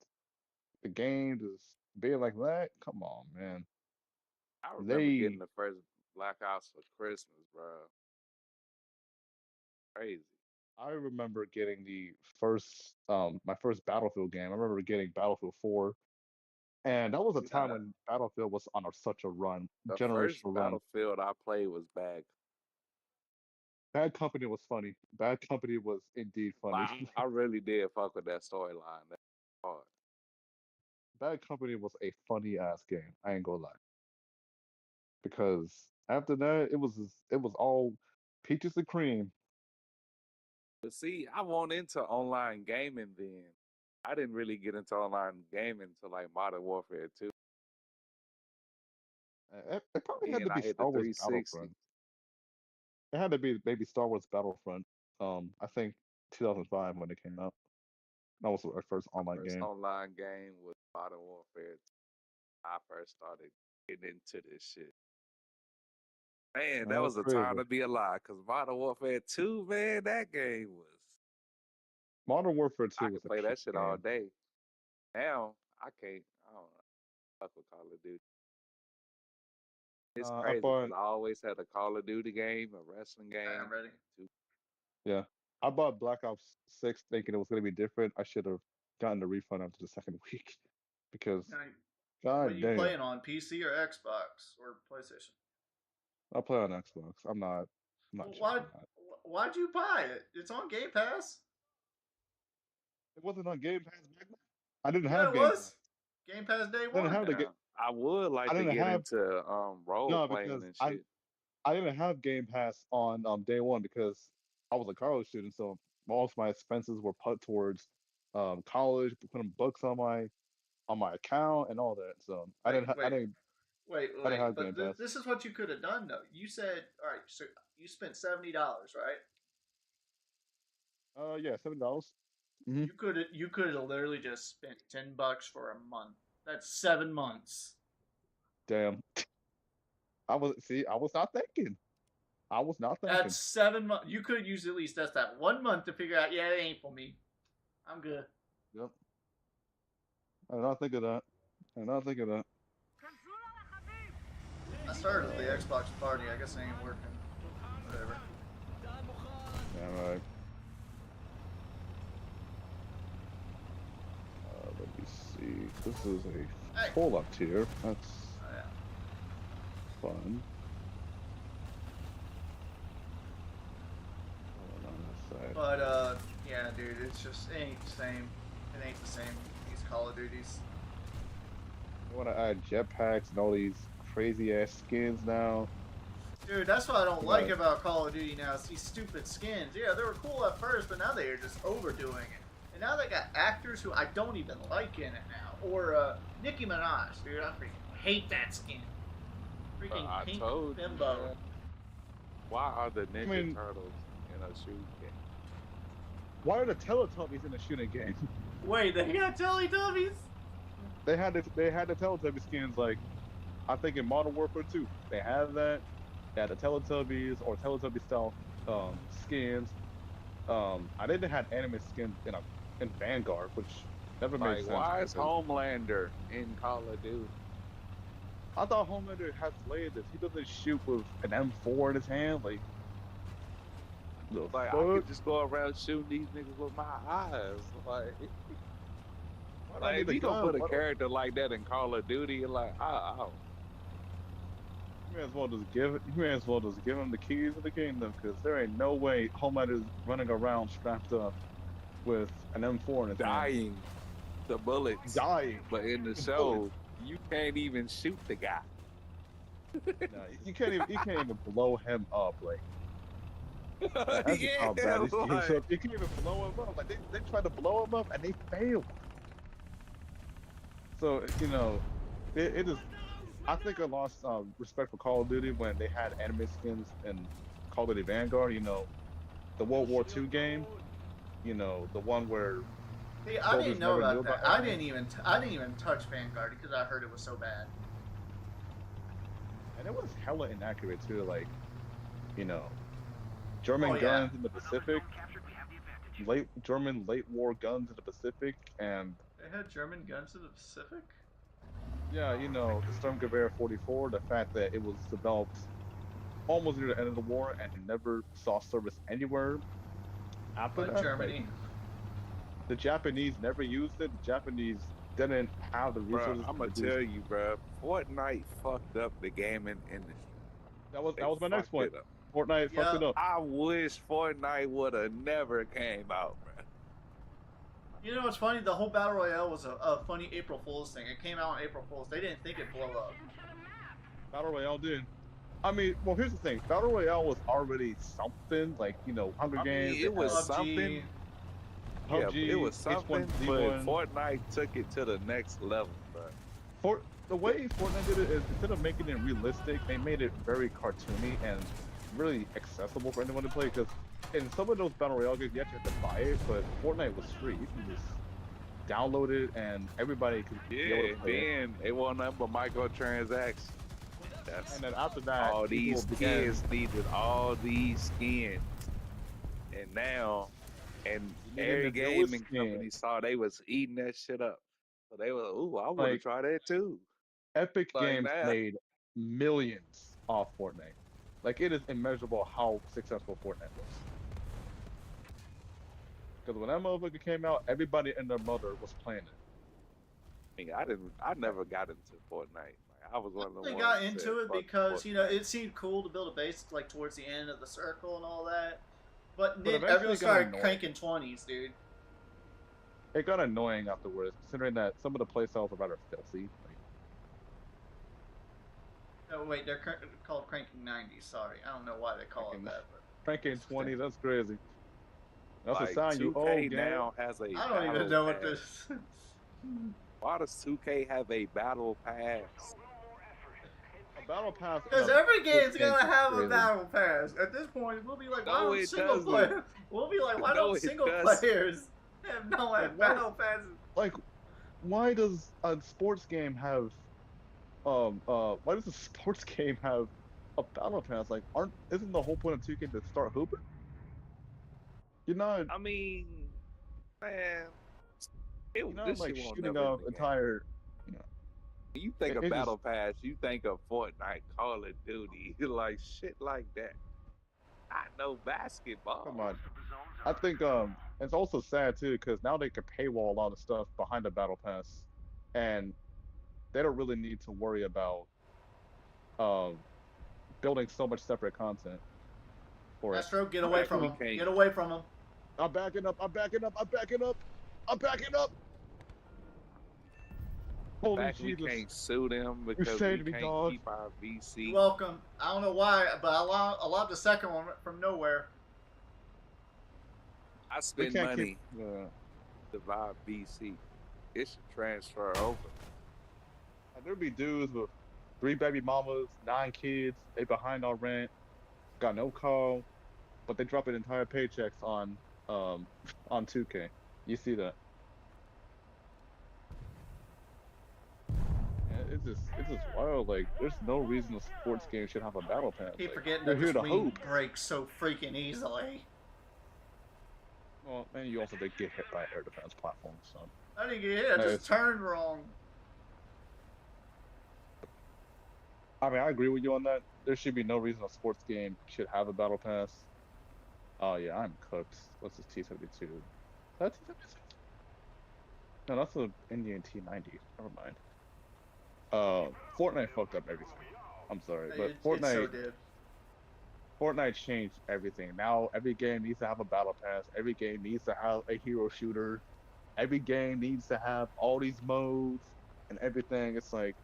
the game just being like that. Come on, man. I remember getting They the first Black Ops for Christmas, bro. Crazy. I remember getting the first my first Battlefield game. I remember getting Battlefield 4. And that was a time Uh, when Battlefield was on such a run, The first generational run. Battlefield I played was Bad. Bad Company was funny. Bad Company was indeed funny. I really did fuck with that storyline. That hard. Bad Company was a funny ass game. I ain't gonna lie. Because after that, it was all peaches and cream. But see, I went into online gaming then. I didn't really get into online gaming until like Modern Warfare 2. It probably had Then to I be hit the Star Wars 360. Battlefront. It had to be maybe Star Wars Battlefront. I think 2005 when it came out. That was our first online First game. online game was Modern Warfare 2. I first started getting into this shit. Man, that was a time Crazy. to be alive. Cause Modern Warfare 2, man, that game was. Modern Warfare 2 I was could a play peak that shit all game. day. Now I can't. I don't know. Fuck with Call of Duty. It's I crazy bought because I always had a Call of Duty game, a wrestling game. I'm ready. Yeah. I bought Black Ops 6 thinking it was going to be different. I should have gotten the refund after the second week because, Now, what god you damn, playing on, PC or Xbox or PlayStation? I play on Xbox. I'm not Well, checking that. why'd you buy it? It's on Game Pass. It wasn't on Game Pass back then. I didn't Yeah, have it Game Pass. was. Game Pass day I didn't one. have the game. Yeah, I would I like to didn't get have into role no playing because and I shit. I didn't have Game Pass on day one because I was a college student, so most of my expenses were put towards college, putting books on my account and all that. So Wait, I wait, didn't I didn't have Game But Pass. this is what you could have done though. You said, all right, so you spent $70, right? Yeah, $7. Hmm. You could have literally just spent $10 for a month. That's 7 months. Damn. I was not thinking. I was not That's thinking. 7 months. You could use at least just that 1 month to figure out. Yeah, it ain't for me. I'm good. Yep. I did not think of that. I did not think of that. I started with the Xbox party. I guess it ain't working. Whatever. Yeah, right. Let me see. This is a Hey. full up tier. That's Oh, yeah. fun. Hold on a sec. But yeah, dude, it ain't the same. It ain't the same. These Call of Duties. I want to add jetpacks and all these crazy ass skins now. Dude, that's what I don't You like gotta- about Call of Duty now. Is these stupid skins. Yeah, they were cool at first, but now they are just overdoing it. And now they got actors who I don't even like in it now. Or Nicki Minaj, dude. I freaking hate that skin. Freaking I pink told you, bimbo. man. Why are the Ninja mean- Turtles in a shooting game? Why are the Teletubbies in a shooting game? Wait, they got Teletubbies? They had the Teletubby skins like I think in Modern Warfare 2. They had that. They had the Teletubbies or Teletubby style skins. I didn't have anime skins in Vanguard, which never made Like, sense. why is because Homelander in Call of Duty? I thought Homelander has lasers. He doesn't shoot with an M4 in his hand. Like, the Like, I fuck? could just go around shooting these niggas with my eyes. Like, Why do I need if the you gonna gun? put a Why do- character like that in Call of Duty, you're like, oh. You may as well just give him the keys of the kingdom, because there ain't no way Homelander is running around strapped up with an M4 in his hand, Dying the bullets. dying. But in the The show, bullets. you can't even shoot the guy. No, you can't even blow him up. Like that's just Yeah, how bad he's like, up. You can't even blow him up. Like they tried to blow him up and they failed. So it is. I think I lost respect for Call of Duty when they had anime skins in Call of Duty Vanguard. The World War II game. The one where See, I soldiers didn't know never knew about that. about I anime. didn't even touch Vanguard because I heard it was so bad. And it was hella inaccurate too. Like, you know, German Oh, yeah. guns in the Pacific, German late war guns in the Pacific, and They had German guns in the Pacific? yeah, the Sturmgewehr 44. The fact that it was developed almost near the end of the war and never saw service anywhere after But that. Germany. Like, the Japanese never used it. The Japanese didn't have the bro, resources I'm to gonna produce. tell you, bro. Fortnite fucked up the gaming industry. That was They my next fucked point. it up. Fortnite fucked Yeah. it up. I wish Fortnite would have never came out, bro. You know what's funny? The whole Battle Royale was a funny April Fool's thing. It came out on April Fool's. They didn't think it'd blow up. Battle Royale did. I mean, well, here's the thing. Battle Royale was already something, like, Hunger I Games. mean, it was PUBG. something. Yeah, PUBG, it was something, H1Z1. but Fortnite took it to the next level, bro. The way Fortnite did it is instead of making it realistic, they made it very cartoony and really accessible for anyone to play. Because in some of those Battle Royale games, you actually have to buy it, but Fortnite was free. You can just download it and everybody could be able Yeah, to play it. then it wasn't nothing but microtransactions. That's And then after that, all people these began- kids needed all these skins, and now, and You needed every the newest gaming skin. company saw they was eating that shit up, so they was, ooh, I want to Like, try that too. Epic Like Games that. made millions off Fortnite. Like, it is immeasurable how successful Fortnite was. Because when that motherfucker came out, everybody and their mother was playing it. I mean, I never got into Fortnite. Like, I was one of the They ones got that into said, it "Fuck because Fortnite." it seemed cool to build a base like towards the end of the circle and all that. But then eventually everyone it got started annoying. cranking 20s, dude. It got annoying afterwards, considering that some of the playstyles are rather filthy. Like, Oh wait, they're called cranking 90s. Sorry, I don't know why they call it Cranking- that. But cranking 20, that's crazy. That's Like, a sign you 2K old, gang. now has a I don't battle even know what pass. this. Why does 2K have a battle pass? A battle pass. Because in a every game's game gonna is have a crazy. battle pass. At this point, we'll be like, why No, don't it single doesn't. player? We'll be like, why No, don't it single doesn't. players have no Like, battle passes? Like, why does a sports game have why does a sports game have a battle pass? Like, isn't the whole point of 2K to start hooping? You're not I mean, man, you're not this like shit won't shooting never off in the game. entire, you know. You think of It battle just pass, you think of Fortnite, Call of Duty, like shit like that. I know basketball. come on. I think it's also sad too because now they can paywall a lot of stuff behind the battle pass, and they don't really need to worry about um building so much separate content for it. Astro, get away from We him. can't- Get away from him. I'm backing up. I'm backing up. I'm backing up. I'm backing up. The Holy fact we Jesus! can't sue them because we saved me, can't dog. keep our VC. You're welcome. I don't know why, but I love the second one from nowhere. I We spend can't money keep. to buy VC. It should transfer over. There'd be dudes with 3 baby mamas, 9 kids. They behind on rent, got no call, but they dropping entire paychecks on 2K. You see that? Yeah, it's just wild. Like, there's no reason a sports game should have a battle pass. Keep Like, forgetting you're that here the to screen hoop. breaks so freaking easily. Well, and you also did get hit by air defense platforms, so. I didn't get hit. I just turned wrong. I mean, I agree with you on that. There should be no reason a sports game should have a battle pass. Oh yeah, I'm cooked. What's this T-72? That's T-72? No, that's an Indian T-90. Never mind. Fortnite fucked up everything. I'm sorry, It, but it so Fortnite did. Fortnite changed everything. Now every game needs to have a battle pass. Every game needs to have a hero shooter. Every game needs to have all these modes and everything. It's like,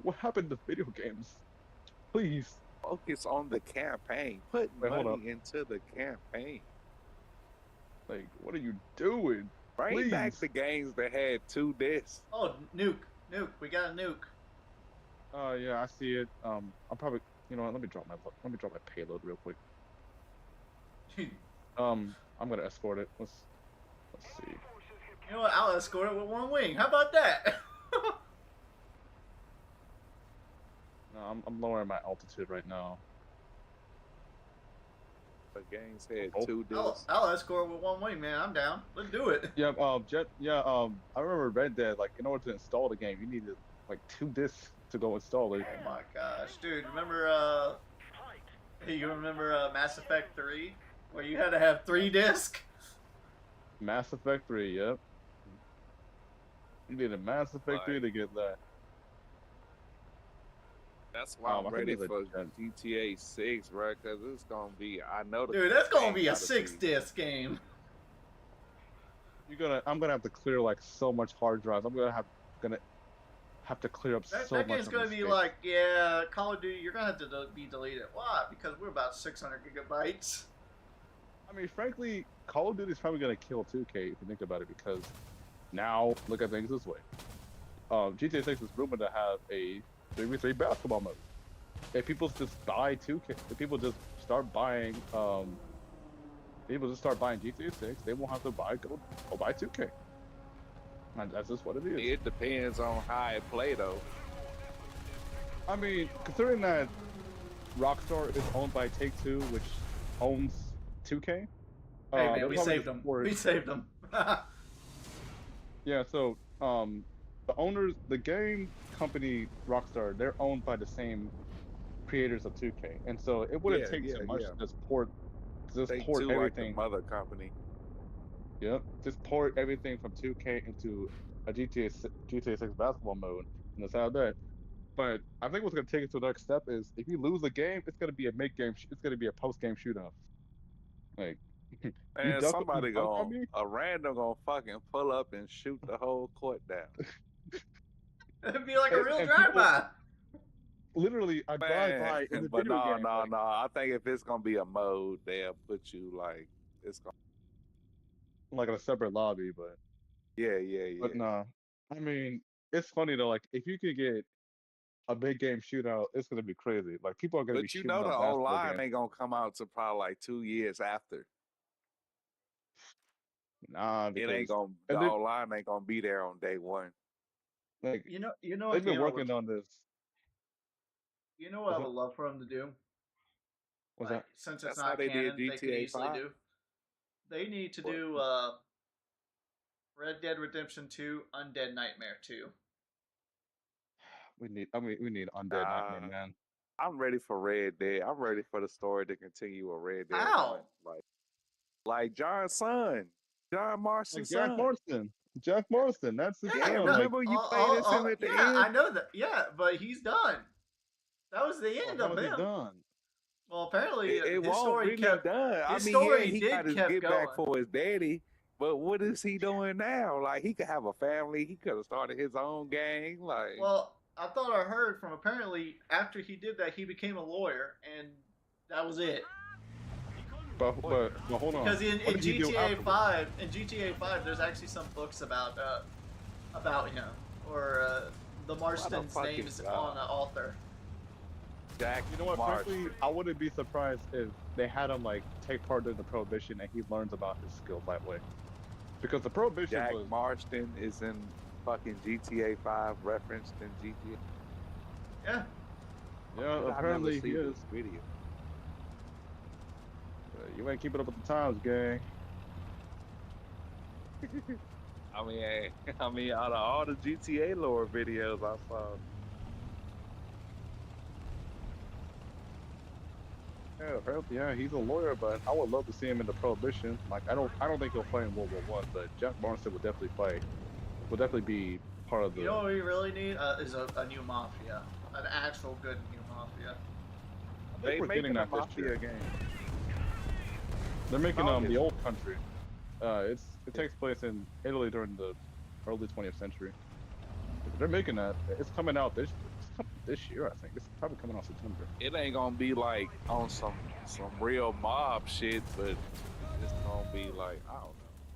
what happened to video games? Please. Focus on the campaign. Put Wait, hold up. money into the campaign. Like, what are you doing? Bring back Please. the games that had 2 discs. Oh, nuke. We got a nuke. Yeah, I see it. I'm probably, you know what? Let me drop my payload real quick. I'm gonna escort it. Let's see. You know what? I'll escort it with one wing. How about that? No, I'm lowering my altitude right now. The games had Oh. 2 discs. I'll escort with one wing, man. I'm down. Let's do it. Yeah, I remember Red Dead, like, in order to install the game, you needed like 2 discs to go install it. Oh my gosh, dude! Remember? You remember Mass Effect 3, where you had to have 3 discs? Mass Effect 3, yep. You needed Mass Effect 3 to get that. That's why I I'm think ready it's for legit. GTA 6, right? Because it's going to be, I know the Dude, that's gonna campaign be a gotta 6-disc game. I'm gonna have to clear like so much hard drives. I'm gonna have to clear up That, so that much. game's of gonna my be space. like, yeah, Call of Duty, you're gonna have to be deleted. Why? Because we're about 600 gigabytes. I mean, frankly, Call of Duty is probably gonna kill 2K if you think about it, because now look at things this way. GTA 6 is rumored to have a 3v3 basketball mode. If people just buy 2K, if people just start buying GTA 6, they won't have to go buy 2K. And that's just what it is. It depends on how it play, though. I mean, considering that Rockstar is owned by Take-Two, which owns 2K. Hey they'll man, we probably saved them. support- We saved them. Yeah, so the game company Rockstar, they're owned by the same creators of 2K, and so it wouldn't take too much to just port Take 2 like the everything. mother company. Yep, just port everything from 2K into a GTA 6 basketball mode, and that's how that. But I think what's gonna take it to the next step is if you lose the game, it's gonna be it's gonna be a post-game shootout. Like, you And dunk somebody on me? a random gonna fucking pull up and shoot the whole court down. It'd be like a real And drive-by. Literally, I drive by Man, in the but video no, game. no, like, no. I think if it's gonna be a mode, they'll put you like it's gonna. like in a separate lobby, but Yeah. nah. I mean, it's funny though. Like, if you could get a big game shootout, it's gonna be crazy. Like, people are gonna be But you shooting know up the basketball online games. ain't gonna come out to probably like 2 years after. Nah, It ain't because gonna the online ain't gonna be there on day 1. like You know what they've been game I would, working on this. you know what I What's would love for them to do? What's Like, that? since it's That's not how they did canon, they could GTA easily 5. do. They need to What? do Red Dead Redemption 2, Undead Nightmare 2. We need Undead Nightmare, man. I'm ready for Red Dead. I'm ready for the story to continue with Red Dead How? 1. Like John's son, John Like Marston's Jack son. Marston. Jack Marston. That's his Yeah, son. Like, remember you played as him at the yeah, end? I know that. Yeah, but he's done. That was the end how of is he him. done? Well, apparently It his won't story really kept. done. I his mean, story he did got his kept get back going. for his daddy, but what is he doing now? Like he could have a family. He could have started his own gang. Like Well, I thought I heard from apparently after he did that, he became a lawyer, and that was it. But hold on. Because in What did he do GTA afterwards? 5, there's actually some books about him, or the Marston's fuck name is is on the author. Jack, You know what? Marston. Frankly, I wouldn't be surprised if they had him like take part in the Prohibition and he learns about his skills that way. Because the Prohibition Jack was Marston is in fucking GTA 5 referenced in GTA. Yeah. yeah, I've apparently never he seen is. this video. You ain't keeping up with the times, gang. I mean, out of all the GTA lore videos I saw, Yeah, apparently, yeah, he's a lawyer, but I would love to see him in the Prohibition. Like, I don't think he'll fight in World War I, but Jack Marston would definitely fight. Would definitely be part of the. You know what we really need is a new mafia. an actual good new Mafia. I They think we're making getting a that this Mafia year. game. They're making August. the old country. It takes place in Italy during the early 20th century. They're making that. It's coming out this year, I think. It's probably coming out September. It ain't gonna be like on some real mob shit, but it's gonna be like I don't know.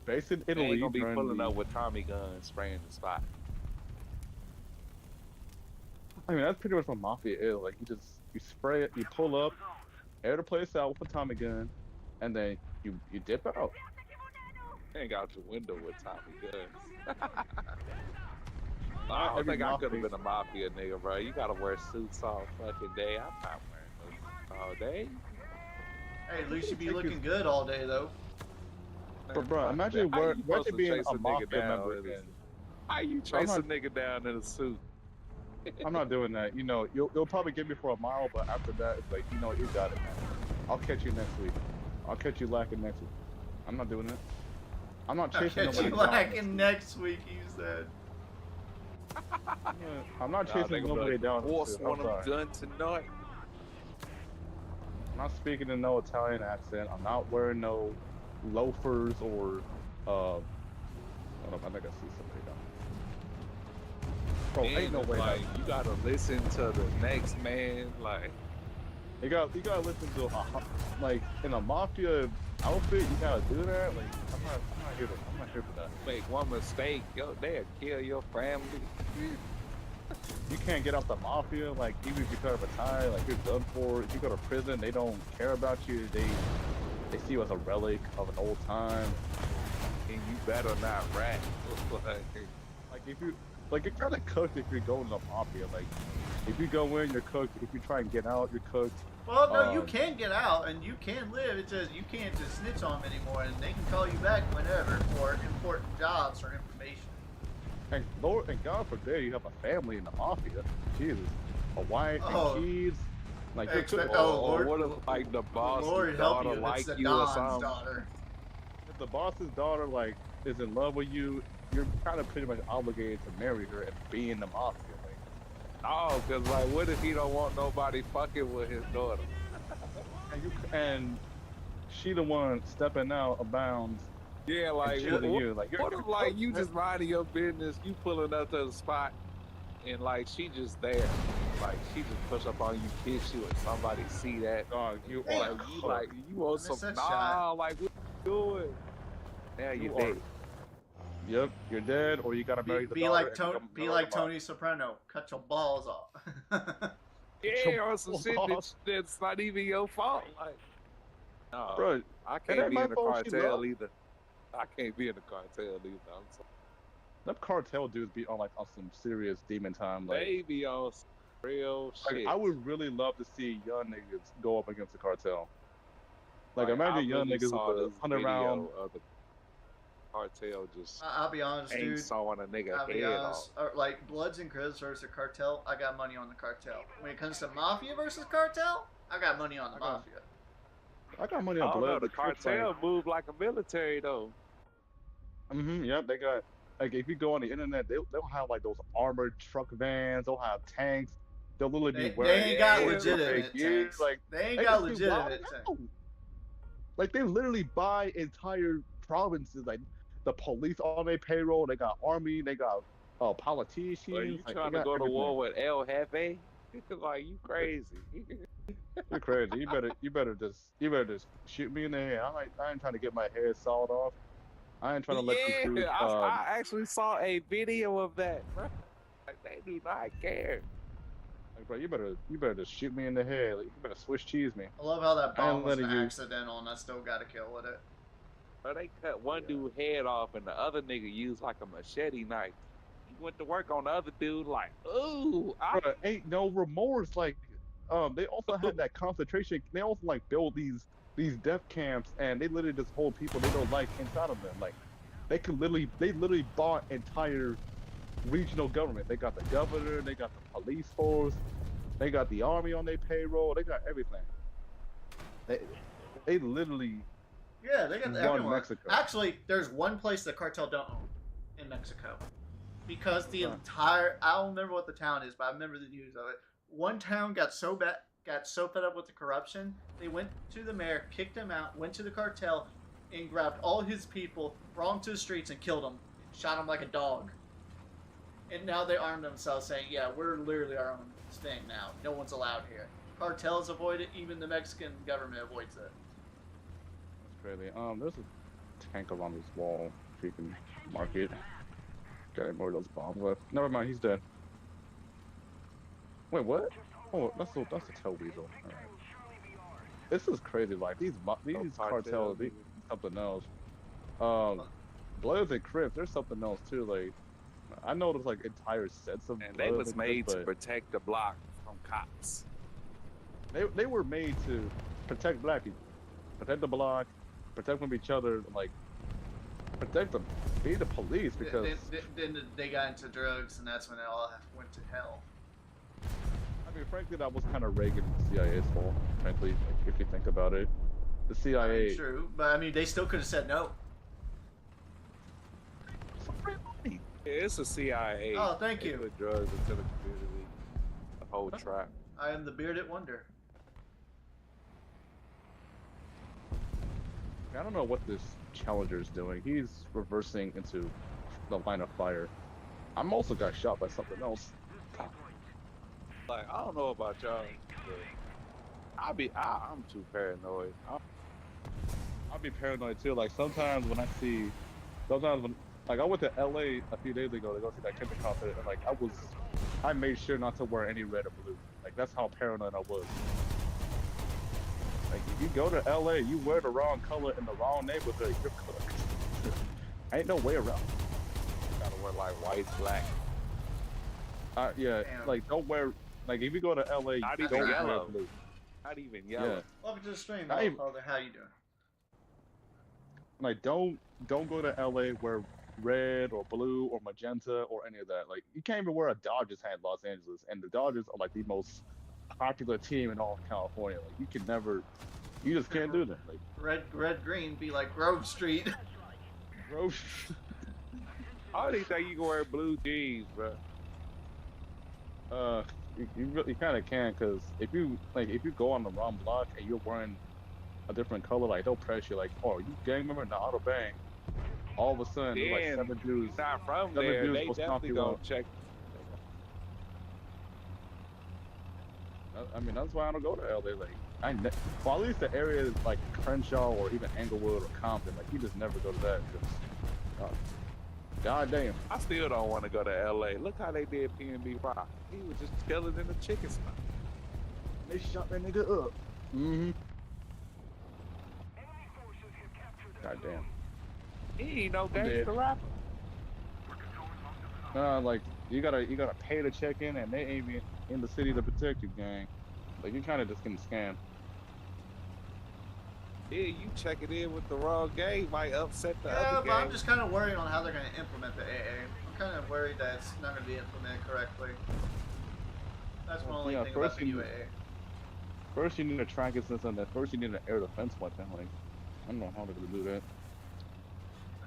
Based in They Italy ain't gonna be during pulling the, up with Tommy guns spraying the spot. I mean, that's pretty much what Mafia is. Like, you spray it, you pull up, air the place out with a Tommy gun, and then you dip out. Hang out your window with Tommy guns. I Not don't every think I could have mafia- been a mafia nigga, bro. You gotta wear suits all fucking day. I'm not wearing no all day. Hey, at least you be Take looking his- good all day though. But bro, fuck imagine that. How you imagine supposed to being chase a nigga Mafia down member in a- again. How you I'm chase a not- nigga down in a suit? I'm not doing that. You know, you'll probably get me for a mile, but after that, it's like, you know, you got it, man. I'll catch you next week. I'll catch you lacking next week. I'm not doing it. I'm not I'll chasing catch nobody you down. lacking next week, you said. I'm not Nah, chasing nigga, nobody like, down. Force I'm one of sorry. them done tonight. I'm not speaking in no Italian accent. I'm not wearing no loafers or hold up, I think I see somebody down. Bro, And ain't no it's way. like you gotta listen to the next man. Like You gotta listen to like in a mafia outfit. You gotta do that. Like I'm not here for that. make one mistake, yo, they'll kill your family. You can't get out the mafia. Like even if you got retired, like you're done for. If you go to prison, they don't care about you. They see you as a relic of an old time. And you better not rat. Like if you like you're kind of cooked if you're going to the mafia. Like if you go in, you're cooked. If you try and get out, you're cooked. Well, no, you can get out and you can live. It's just you can't just snitch on them anymore, and they can call you back whenever for important jobs or information. And Lord and God forbid you have a family in the mafia. Jesus, a wife Oh. and kids. Like you're Expect- cooked. oh, or Lord- what if like the boss Lord help daughter you, like it's the you or Don's something? daughter. If the boss's daughter like is in love with you, you're kind of pretty much obligated to marry her and be in the mafia. Like, Oh, cause like, what if he don't want nobody fucking with his daughter? and she the one stepping out of bounds Yeah, and like choosing what, you. Like what if like you just minding your business, you pulling up to the spot, and like she just there, like she just push up on you, kiss you, and somebody see that, dog, you Damn. are like you like you want Miss some that nah, shot. like what you doing? Now You you are dead. Yep, you're dead, or you gotta marry the Be daughter. like and Tony. become Be member like of the mafia. Tony Soprano. Cut your balls off. Yeah, or some shit boss. that's not even your fault. Like, no, Bro, I ain't can't that be my in the fault she cartel left? either. I can't be in the cartel either. I'm sorry. them cartel dudes be on some serious demon time. Like, They be on some real like shit. I would really love to see young niggas go up against the cartel. Like I imagine young really niggas saw with a this 100 video round. of the cartel just I'll be honest, ain't dude. sawing a nigga I'll be head honest. off. Like Bloods and Crips versus the cartel, I got money on the cartel. When it comes to mafia versus cartel, I got money on the I got- mafia. I got money I on don't know, blood. the cartel move like a military though. Yep, they got like if you go on the internet, they'll have like those armored truck vans. They'll have tanks. They'll literally They, be they wearing. ain't got yeah, legitimate gear, tanks. like, They ain't They got just be wilding legitimate tanks. out. Like they literally buy entire provinces. Like the police on their payroll. They got army. They got politicians. Are you like, they trying to got go to everything. war with El Jefe? Like you crazy. You're crazy. You better just shoot me in the head. I ain't trying to get my head sawed off. I ain't trying to let Yeah, this dude. I actually saw a video of that, bro. Like they do not care. Like, bro, you better just shoot me in the head. Like, you better Swiss cheese me. I love how that I ain't bomb was an letting you- accidental, and I still got a kill with it. Bro, they cut one dude head off, and the other nigga used like a machete knife. He went to work on the other dude, like, ooh, Bro, ain't no remorse. Like, they also had that concentration. They also like build these death camps, and they literally just hold people they don't like inside of them. Like, they literally bought entire regional government. They got the governor, they got the police force, they got the army on their payroll, they got everything. They literally Yeah, they got Run everywhere. Mexico. Actually, there's one place the cartel don't own in Mexico, because the Huh. entire—I don't remember what the town is, but I remember the news of it. one town got so fed up with the corruption, they went to the mayor, kicked him out, went to the cartel, and grabbed all his people, brought them to the streets, and killed them, shot them like a dog. And now they armed themselves, saying, "Yeah, we're literally our own thing now. No one's allowed here. Cartels avoid it. Even the Mexican government avoids it." That's crazy. There's a tank around this wall. If you can mark it. Got more of those bombs left. Never mind, he's dead. Wait, what? Oh, that's the tail weasel. All right. This is crazy. Like these cartels, these something else. Bloods and Crips, there's something else too. Like I know there's like entire sets of. And they was made to protect the block from cops. They were made to protect black people, protect the block, protect from each other, like protect them, be the police because. Then they got into drugs, and that's when it all went to hell. I mean, frankly, that was kind of Reagan and the CIA's fault. Frankly, like, if you think about it, the CIA. I mean, true, but I mean, they still could have said no. It's a CIA. Oh, thank you. Put drugs into the community. The whole trap. I am the bearded wonder. I don't know what this Challenger is doing. He's reversing into the line of fire. I'm also got shot by something else. Like, I don't know about y'all, but I'm too paranoid. I'll be paranoid too. Like sometimes when like I went to LA a few days ago to go see that Kendrick concert, and like I made sure not to wear any red or blue. Like that's how paranoid I was. Like if you go to LA, you wear the wrong color in the wrong neighborhood, you're cooked. Ain't no way around. You gotta wear like white, black. Yeah, Damn. like don't wear. Like if you go to LA, Not don't even wear yellow. blue. Not even yellow. Yeah. Welcome to the stream, Not even- Father. How you doing? Like don't go to LA where red or blue or magenta or any of that. Like you can't even wear a Dodgers hat in Los Angeles, and the Dodgers are like the most popular team in all of California. Like you just can't do that. Like Red, green be like Grove Street. bro, I don't even think you can wear blue jeans, bro. you really kind of can, because if you go on the wrong block and you're wearing a different color, like they'll press you like, oh, you gang member, nah, I'll bang. All of a sudden, there's like Then, 7 dudes. Not from Seven there. dudes They will stomp definitely you gonna out. check. I mean, that's why I don't go to LA. Like, well, at least the areas like Crenshaw or even Englewood or Compton, like you just never go to that. God damn. I still don't want to go to LA. Look how they did PNB Rock. He was just chilling in the chicken spot. They shot that nigga up. Mm-hmm. God damn. He ain't no I'm dead. gangster rapper. Like you gotta pay to check in, and they ain't even in the city to protect you, gang. Like you kind of just getting scammed. Yeah, you checking in with the wrong gang might upset the Yeah, other but gang. I'm just kind of worried on how they're going to implement the AA. I'm kind of worried that it's not going to be implemented correctly. That's my only Yeah, thing about first the you- UAA. First, you need a tracking system, then first you need an air defense weapon. Like, I don't know how they're gonna do that.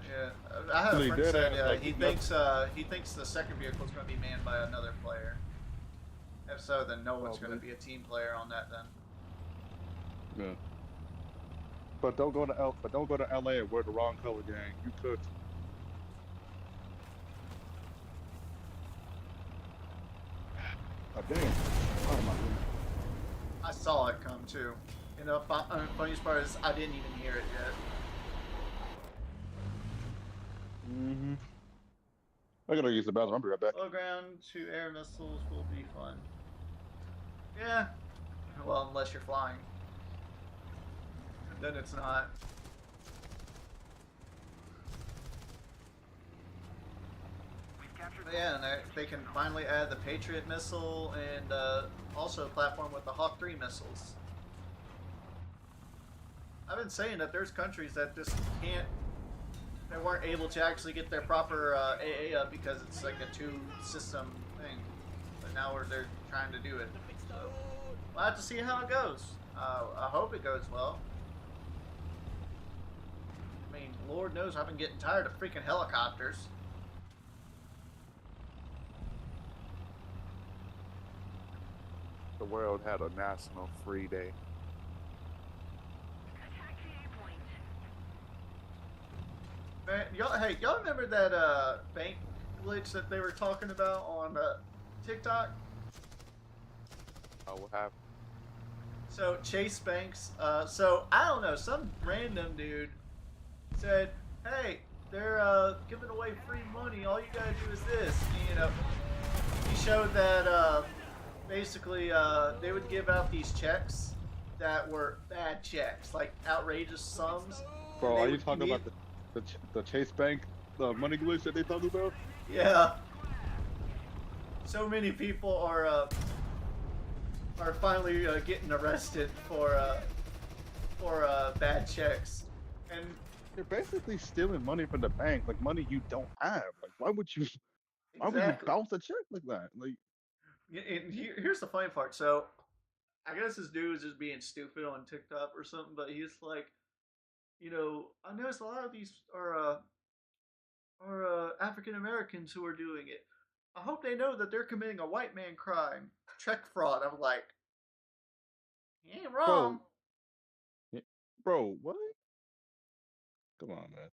Yeah, I had a They friend did said have, like, he thinks the second vehicle is going to be manned by another player. If so, then no one's going to Probably. be a team player on that then. Yeah. But don't go to LA and wear the wrong color, gang. You cooked. Oh, damn. Oh, my goodness. I saw it come too. You know, funniest part is I didn't even hear it yet. Mm-hmm. I gotta use the bathroom. I'll be right back. Low ground to air missiles will be fun. Yeah. Well, unless you're flying. Then it's not. But yeah, and they can finally add the Patriot missile and also a platform with the Hawk 3 missiles. I've been saying that there's countries that just can't, they weren't able to actually get their proper AA up because it's like a two-system thing. But now they're trying to do it. So we'll have to see how it goes. I hope it goes well. I mean, Lord knows I've been getting tired of freaking helicopters. the world had a national free day. Man, y'all remember that bank glitch that they were talking about on TikTok? Oh, what happened? So Chase Banks, so I don't know, some random dude said, "Hey, they're giving away free money. All you gotta do is this." And, you know, he showed that basically they would give out these checks that were bad checks, like outrageous sums. Bro, and they are you would talking about the Chase Bank, the money glitch that they talking about? Yeah. So many people are finally getting arrested for bad checks, and You're basically stealing money from the bank, like money you don't have. Like, why would you exactly. bounce a check like that? Like, And here's the funny part. So I guess this dude was just being stupid on TikTok or something, but he's like, you know, I noticed a lot of these are African Americans who are doing it. I hope they know that they're committing a white man crime, check fraud. I'm like, he ain't wrong. bro, bro, what? Come on, man.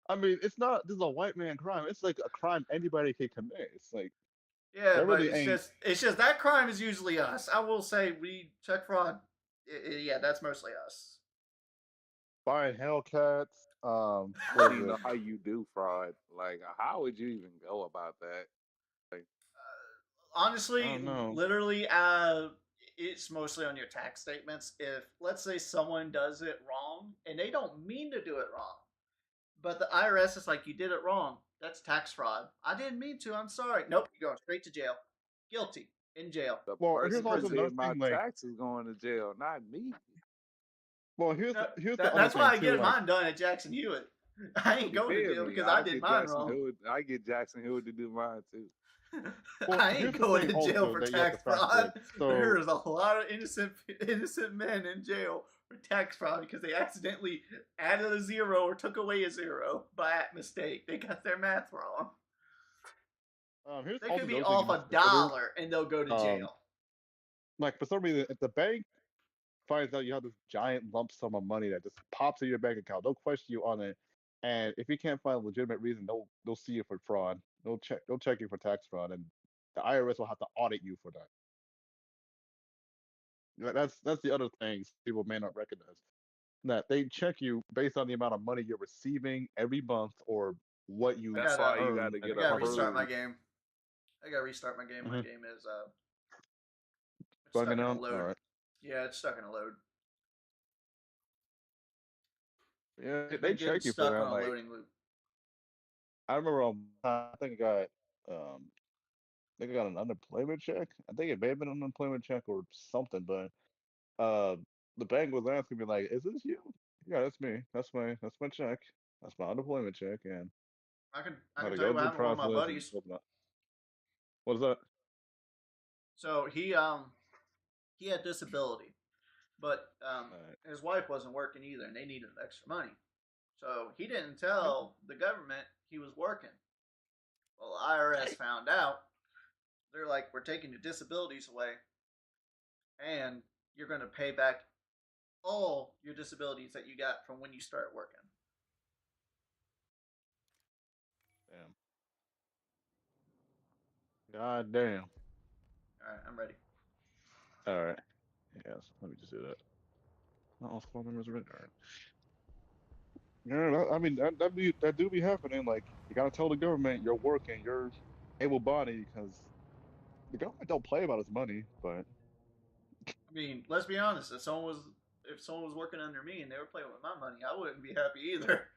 I mean, it's not this is a white man crime. It's like a crime anybody can commit. It's like Yeah, that but really ain't it's just that crime is usually us. I will say we check fraud. Yeah, that's mostly us. buying Hellcats. I What don't is even it? know how you do fraud. Like, how would you even go about that? Like, I Honestly, don't know. literally, it's mostly on your tax statements. If let's say someone does it wrong and they don't mean to do it wrong, but the IRS is like, you did it wrong. That's tax fraud. I didn't mean to. I'm sorry. Nope, you're going straight to jail. Guilty in jail. the Well, here's person who also Prison. another did my thing. Like, taxes going to jail, not me. well, here's the other That's why thing I too. get Like, mine done at Jackson Hewitt. I ain't You going to feel jail me? because I did mine wrong. I get Jackson Hood to do mine too. well, I here's ain't the going thing to jail also for that you have to tax factor fraud. in. So, There is a lot of innocent men in jail for tax fraud because they accidentally added a zero or took away a zero by mistake. They got their math wrong. here's They also could be another thing you off have a to consider. dollar and they'll go to Um, jail. like for some reason, if the bank finds out you have this giant lump sum of money that just pops in your bank account, they'll question you on it. And if you can't find a legitimate reason, they'll see you for fraud. They'll check you for tax fraud, and the IRS will have to audit you for that. That's the other things people may not recognize. That they check you based on the amount of money you're receiving every month or what you That's why you earn got to as get I gotta restart approved. my game. I gotta restart my game. My Mhm. game is it's stuck Bugging in a out. All load. right. Yeah, it's stuck in a load. Yeah, It's they been getting check you for stuck that. on a Like loading loop. I remember, I think um, I think I got an unemployment check. I think it may have been an unemployment check or something, but uh, the bank was asking me like, "Is this you?" Yeah, that's me. That's my check. That's my unemployment check, and I I had can to tell you go what through the happened with one of my process and buddies. whatnot. What is that? So he had disability, but Alright. his wife wasn't working either, and they needed extra money. So he didn't Yep. tell the government he was working. Well, the IRS found out. They're like, "We're taking your disabilities away, and you're going to pay back all your disabilities that you got from when you started working." Damn. God damn. All right, I'm ready. All right. Yes. Let me just do that. All phone numbers written. All right. Yeah, I mean that do be happening. Like you gotta tell the government you're working, you're able-bodied, because the government don't play about his money. But I mean, let's be honest. If someone was working under me and they were playing with my money, I wouldn't be happy either.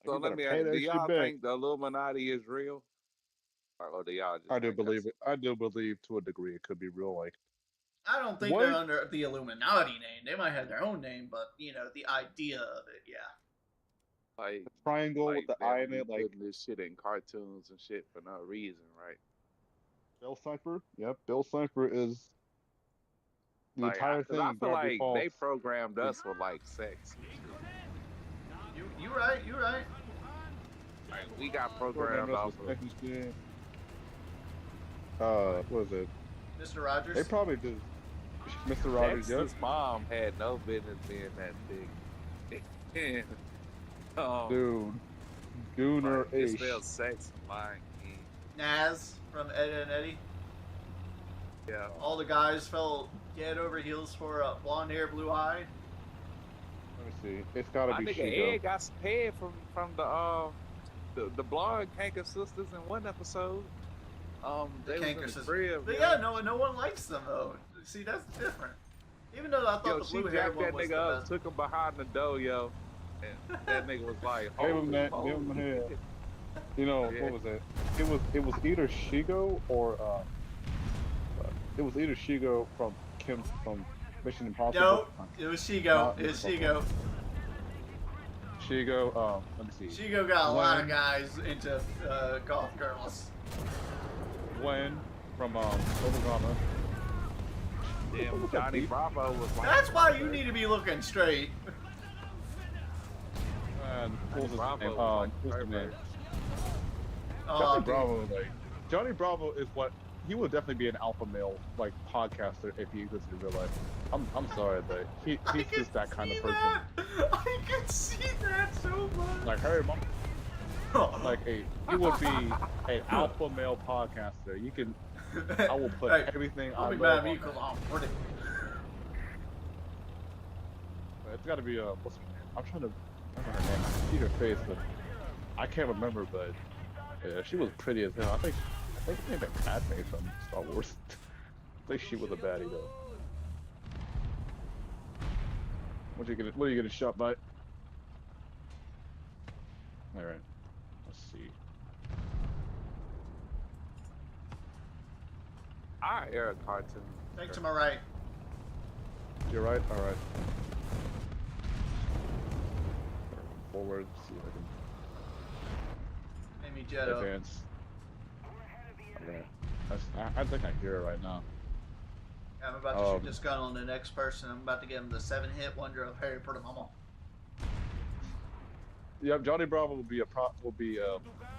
So you let better me pay ask: do that shit y'all back. think the Illuminati is real, or do y'all I just do think believe that's it. I do believe to a degree it could be real. Like I don't think they're what under the Illuminati name. They might have their own name, but the idea of it, yeah. like triangle with like the they eye don't in be it, like putting this shit in cartoons and shit for no reason, right? Bill Cipher. Yep, Bill Cipher is the Like, entire cause thing I is feel Gravity like Falls. they programmed us for like sex and shit. You right, you right. Like we got Programmed programmed us off with of sex and shit. What is it? Mr. They Rogers. probably just Mr. Rogers, yep. Dexter's mom had no business being that big. And, Dude, Gooner like, it Ish. spelled sex in Lion King. Naz from Ed and Eddie. Yeah. All the guys fell head over heels for blonde hair, blue eye. Let me see. It's gotta My be nigga Shigo. Ed got some head from the blonde Kanker sisters in one episode. They was in Kanker the sisters. crib. But yeah. yeah, no one likes them though. See, that's different. Even though I thought Yo, the she blue hair jacked one that was the nigga up, best. took him behind the door, yo. And that nigga was like, Give him holy that. moly. Give him the head. You know Yeah. what was it? It was either Shigo or it was either Shigo from Mission Impossible. No, it was Shigo. It was Shigo. Shigo. Let me see. Shigo got a lot of When- guys into golf girls. When from Obama. Damn, Johnny Bravo was like, That's why you need to be looking straight. And what was his Bravo name? was like What's his name? pervert. Oh, Johnny dude. Bravo, like Johnny Bravo is what he would definitely be an alpha male like podcaster if he existed in real life. I'm sorry, but he's I could just that kind of see person. that. I could see that so much. Like hey, mom, like he would be an alpha male podcaster. You can, I will put Hey, everything I'll I be love mad at on me that. because I'm pretty. It's got to be what's her name? I'm trying to remember her name. I see her face, but I can't remember. But yeah, she was pretty as hell. I think maybe Padme from Star Wars. I think she was a baddie though. What are you getting shot by? All right. Let's see. I air a cartoon. Take to my right. You're right. All right. Forward. See if I Amy can Jetto. advance. Yeah. I think I hear it right now. I'm about to shoot this gun on the next person. I'm about to give him the 7-hit wonder of Harry Potter Mama. Yep, Johnny Bravo will be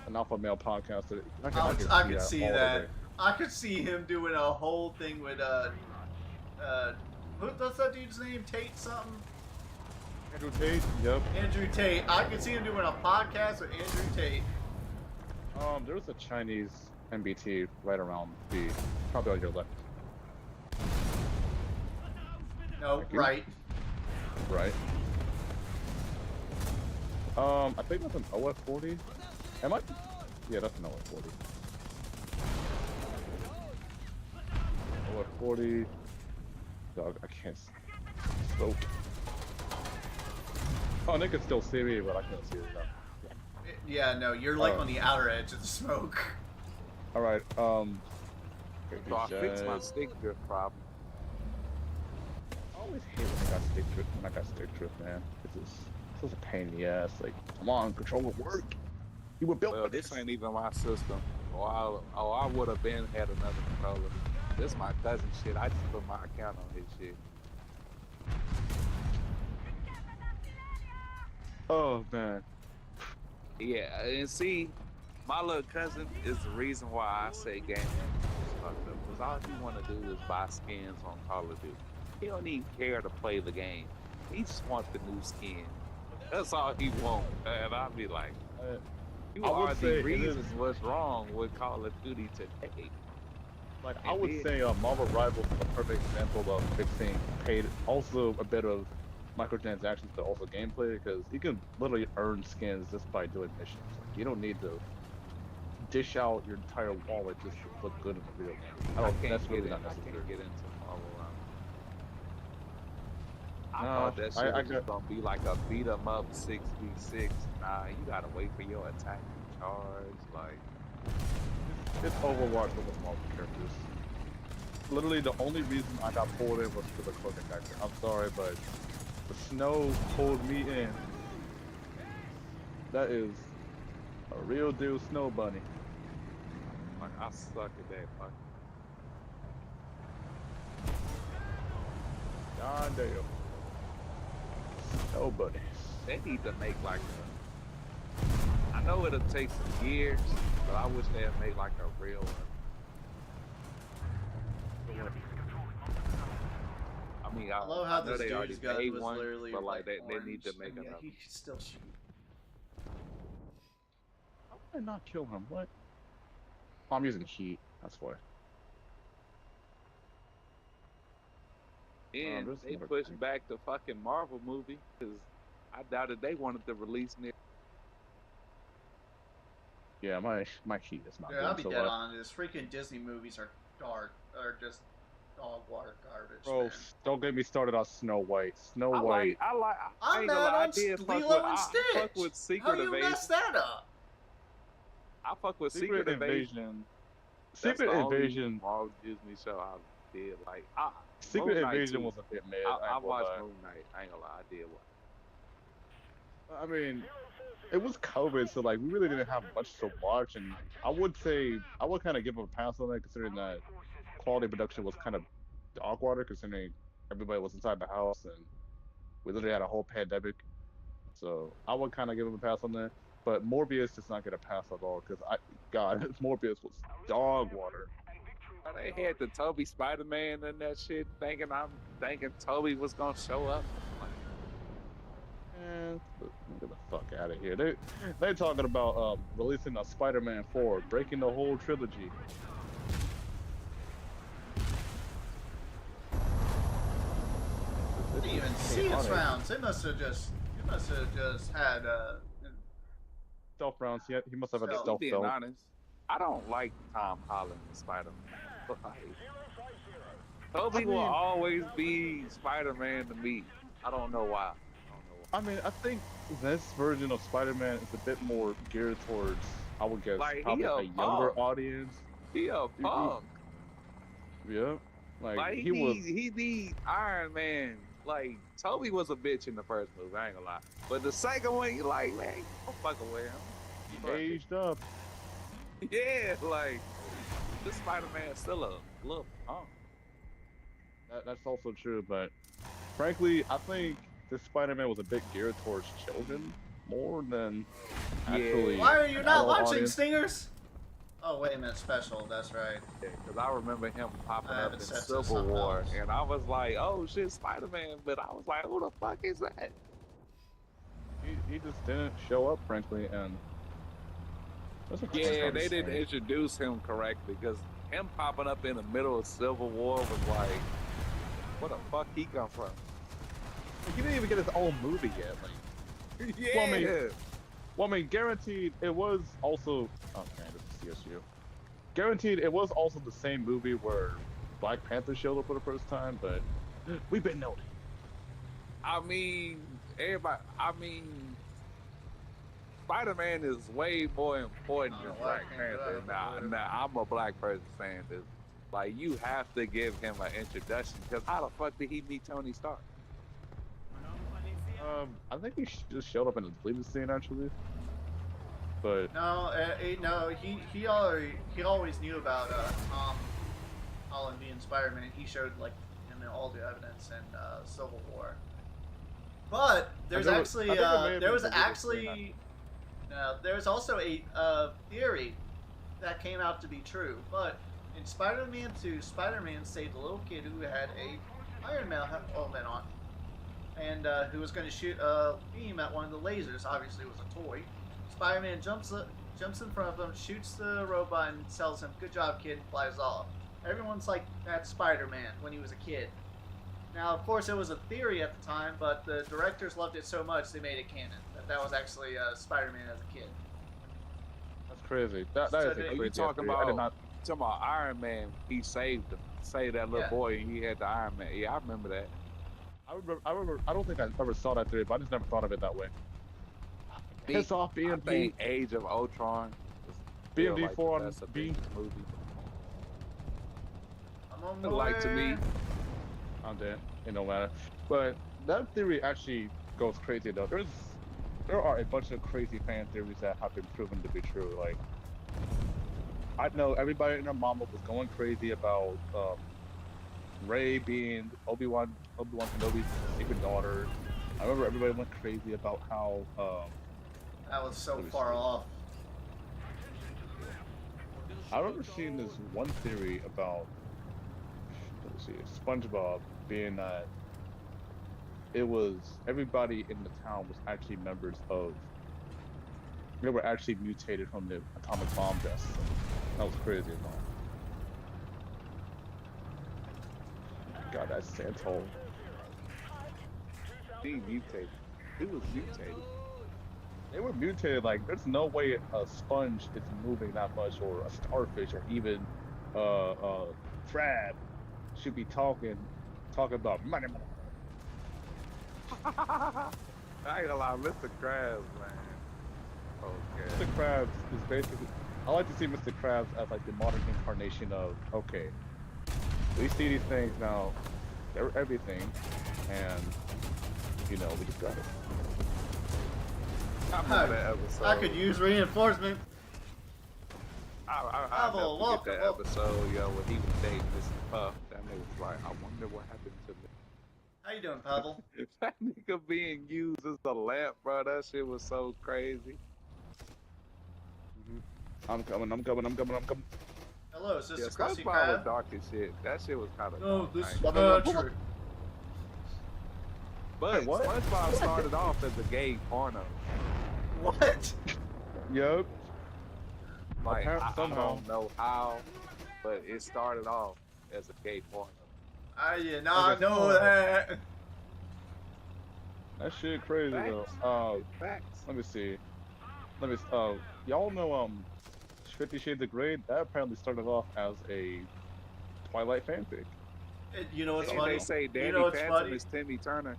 an alpha male podcaster. I could see all the that. way. I could see him doing a whole thing with what's that dude's name? Tate something? Andrew Tate. Yep. Andrew Tate. I could see him doing a podcast with Andrew Tate. There was a Chinese MBT right around probably on your left. No, Thank you. right. Right. I think that's an OF40. Am I? Yeah, that's an OF40. OF40. Dog, I can't. Smoke. Oh, they can still see me, but I can't see it now. Yeah, no, you're like Oh. on the outer edge of the smoke. All right. So I fixed my stick drift problem. I always hate when I got stick drift, man. It's such a pain in the ass. Like, come on, controller work. You were built Well, for this ain't even my system. I would have been had another controller. This my cousin shit. I just put my account on his shit. Oh man. Yeah, and see, my little cousin is the reason why I say gaming is fucked up. Because all he want to do is buy skins on Call of Duty. He don't even care to play the game. He just want the new skin. That's all he want. And I'll be like, you I would are say the it reason is- what's wrong with Call of Duty today. Like I It would is. say Marvel Rivals is a perfect example of fixing paid, also a bit of microtransactions, but also gameplay, because you can literally earn skins just by doing missions. Like, you don't need to dish out your entire wallet just to look good in the video game. That's really not I necessary. can't get into Marvel Rivals. I No, thought that shit I was just gonna be like a beat 'em up 6v6. Nah, you gotta wait for your attack to charge. Like, It's Overwatch with Marvel characters. Literally, the only reason I got pulled in was for the cloaking factor. I'm sorry, but the snow pulled me in. That is a real deal snow bunny. I suck at that. Fuck. God damn. Snow bunnies. They need to make like a. I know it'll take some years, but I wish they'd make like a real one. mean, I love how I know this they already dude's gun made was one, literally but like like they need to orange, make and yet another. he can still shoot. How did I not kill him? What? Oh, I'm using heat. That's why. And There's they another pushed tank. back the fucking Marvel movie because I doubted they wanted to release it. Yeah, my heat is not Yeah, I'll doing be so dead well. on this. Freaking Disney movies are just dog water garbage, Bro, man. don't get me started on Snow White. Snow I White. I I'm ain't gonna mad lie, I on did fuck with Lilo and I fuck Stitch. with How Secret you messed Invasion. that up? I fuck with Secret Secret Invasion. Invasion. That's the Secret only Invasion. Marvel Disney show I did. Like Secret Moon Knight Invasion too. was a bit mid. I I ain't gonna watched lie. Moon Knight. I ain't gonna lie, I did watch. I mean, it was COVID, so like we really didn't have much to watch, and I would say I would kind of give them a pass on that, considering that quality production was kind of dog water, considering everybody was inside the house and we literally had a whole pandemic. So I would kind of give them a pass on that. But Morbius does not get a pass at all because God, Morbius was dog water. They had the Toby Spider-Man and that shit, thinking Toby was gonna show up. Like, Man, get the fuck out of here. They're talking about releasing a Spider-Man 4, breaking the whole trilogy. I didn't even see its rounds. It must have just had Stealth rounds. He must have had a Stealth. stealth being belt. honest, I don't like Tom Holland as Spider-Man. Like, Toby will always be Spider-Man to me. I don't know why. I mean, I think this version of Spider-Man is a bit more geared towards, I would guess, Like, probably he a a younger punk. audience. He a punk. Yeah. Like he was. he need Iron Man. Like Toby was a bitch in the first movie. I ain't gonna lie. But the second one, you like, man, don't fucking with him. He aged up. Yeah, like this Spider-Man still a little punk. That's also true, but frankly, I think this Spider-Man was a bit geared towards children more than actually. Why are you an not adult watching audience. Stingers? Oh wait a minute, special. That's right. Because I remember him popping I up haven't in said Civil something War, else. and I was like, "Oh shit, Spider-Man!" But I was like, "Who the fuck is that?" He just didn't show up, frankly, and. Yeah, they didn't introduce him correctly because him popping up in the middle of Civil War was like, "Where the fuck he come from?" He didn't even get his own movie yet. Like, Yeah. well, I mean, guaranteed it was also. Oh man, this is CSU. Guaranteed it was also the same movie where Black Panther showed up for the first time, but we've been noted. I mean, everybody. I mean, Spider-Man is way more important than Black Panther. Now, I'm a black person saying this. Like, you have to give him an introduction because how the fuck did he meet Tony Stark? I think he just showed up in the deleted scene actually. But No, he always knew about Tom Holland being Spider-Man. He showed like him all the evidence in Civil War. But there's there actually was- I think it may have there been was deleted actually there was also a theory that came out to be true. But in Spider-Man 2, Spider-Man saved a little kid who had a Iron Man helmet on, and who was going to shoot a beam at one of the lasers. Obviously, it was a toy. Spider-Man jumps in front of him, shoots the robot, and tells him, "Good job, kid," and flies off. Everyone's like, "That's Spider-Man" when he was a kid. Now, of course, it was a theory at the time, but the directors loved it so much they made it canon that was actually Spider-Man as a kid. that's crazy. That So is a did- crazy You talking theory. I did about not. talking about Iron Man? He saved him. Saved that little Yeah. boy, and he had the Iron Man. Yeah, I remember that. I remember. I don't think I ever saw that theory, but I just never thought of it that way. Piss off, I BMD. think Age of Ultron. BMD like 4 the on best B. Avengers movie. I'm on But my like to way. me, I'm dead. It don't matter. But that theory actually goes crazy though. There are a bunch of crazy fan theories that have been proven to be true. Like I know everybody and their mama was going crazy about Rey being Obi-Wan Kenobi's secret daughter. I remember everybody went crazy about how That was so Let me far see. off. I remember seeing this one theory about, let's see, SpongeBob being that it was everybody in the town was actually members of. They were actually mutated from the atomic bomb deaths. That was crazy as well. God, that Santo. He mutated. He was mutated. They were mutated. Like, there's no way a sponge is moving that much, or a starfish, or even crab should be talking about money. I ain't gonna lie, Mr. Krabs, man. Okay. Mr. Krabs is basically. I like to see Mr. Krabs as like the modern incarnation of, okay, we see these things now, they're everything, and you know, we just got it. I remember that episode. I could use reinforcement. I Pavel, never forget that welcome. episode, yo, when he was dating Mr. Puff. That nigga was like, I wonder what happened to me. How you doing, Pavel? That nigga being used as a lamp, bro. That shit was so crazy. I'm coming. Hello, is this Yeah, a Krusty SpongeBob was Krab? dark as shit. That shit was kind of No, this is Blah, blah, blah, country. But Wait, what? SpongeBob started off as a gay porno. What? Yup. Like, I Somehow. don't know how, but it started off as a gay porno. I did not Okay. know that. That shit crazy Facts. though. Facts. Let me see. Y'all know 50 Shades of Grey? That apparently started off as a Twilight fanfic. You know what's And funny? they say Danny You know what's Phantom funny? is Timmy Turner.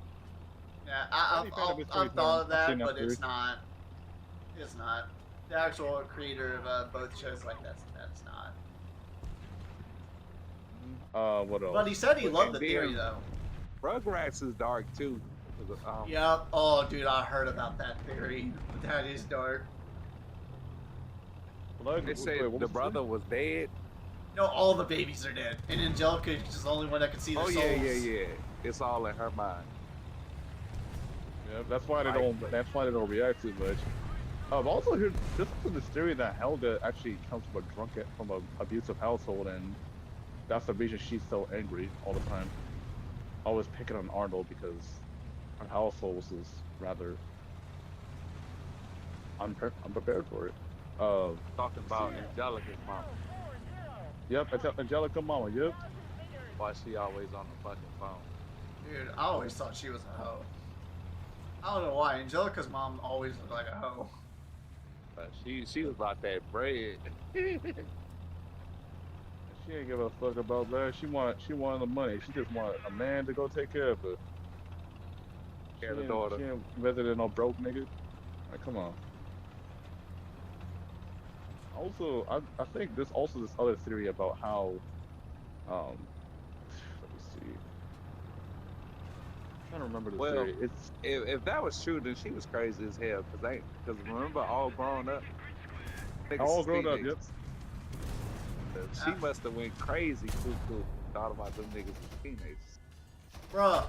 Yeah, Danny Phantom is I've pretty thought of fun. I've seen that, that but it's theory. not. It's not. The actual creator of both shows, like that's not. What else? But he said he But loved the then- theory though. Rugrats is dark too. Yep. Oh, dude, I heard about that theory. That is dark. Like, They say wait, what the was brother was dead. No, all the babies are dead, and Angelica is just the only one that can see their Oh souls. yeah. It's all in her mind. Yeah, that's why they Right. don't. That's why they don't react too much. I've also heard this is this theory that Helga actually comes from an abusive household, and that's the reason she's so angry all the time. Always picking on Arnold because her household was just rather unprepared for it. Talking about Angelica's mom. Yep, Angelica Mama. Yep. Why she always on the fucking phone? Dude, I always thought she was a hoe. I don't know why. Angelica's mom always looked like a hoe. But she was about that bread. She ain't give a fuck about that. She wanted the money. She just wanted a man to go take care of her. Care of the She daughter. ain't visiting no broke nigga. Like, come on. Also, I think there's also this other theory about how, let me see. I'm trying to remember the Well, theory. It's If that was true, then she was crazy as hell. Cause remember, all grown up. Niggas all is grown up. Yep. teenagers. She must have went crazy cuckoo. Thought about them niggas as teenagers. Bruh,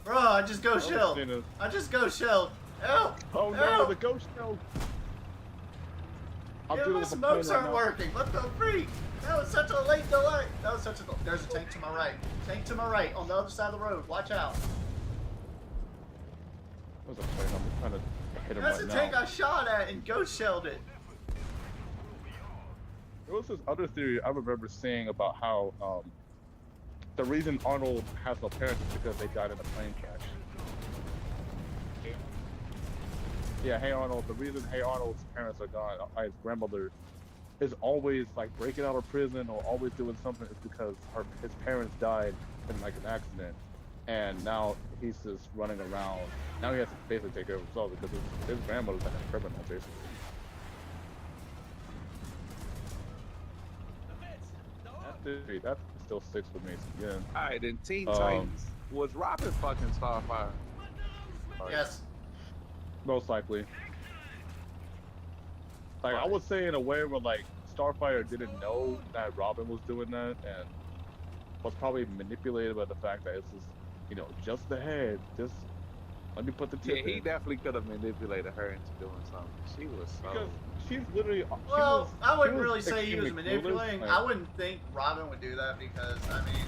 I just go shelled. Christina. I just go shelled. Help! Oh no, Help! the ghost show. I'm Yeah, dealing my with a smokes plane right aren't now. working. What the freak? That was such a late delay. That was such a. There's a tank to my right. Tank to my right on the other side of the road. Watch out. There's a plane. I'm trying to hit him That's right the now. tank I shot at and ghost shelled it. There was this other theory I remember seeing about how the reason Arnold has no parents is because they died in a plane crash. Yeah, Hey Arnold. The reason Hey Arnold's parents are gone, his grandmother, is always like breaking out of prison or always doing something, is because his parents died in like an accident, and now he's just running around. Now he has to basically take care of himself because his grandmother's like a criminal, basically. That still sticks with me. Yeah. Alright, then Teen Um, Titans. Was Robin fucking Starfire? Yes. Most likely. Like, I would say in a way where, like, Starfire didn't know that Robin was doing that and was probably manipulated by the fact that it's just, you know, just the head. Just let me put the tip Yeah, he in. definitely could have manipulated her into doing something. She was so. Because she's literally. Well, I wouldn't she really say he was extremely clueless, manipulating. like- I wouldn't think Robin would do that because, I mean,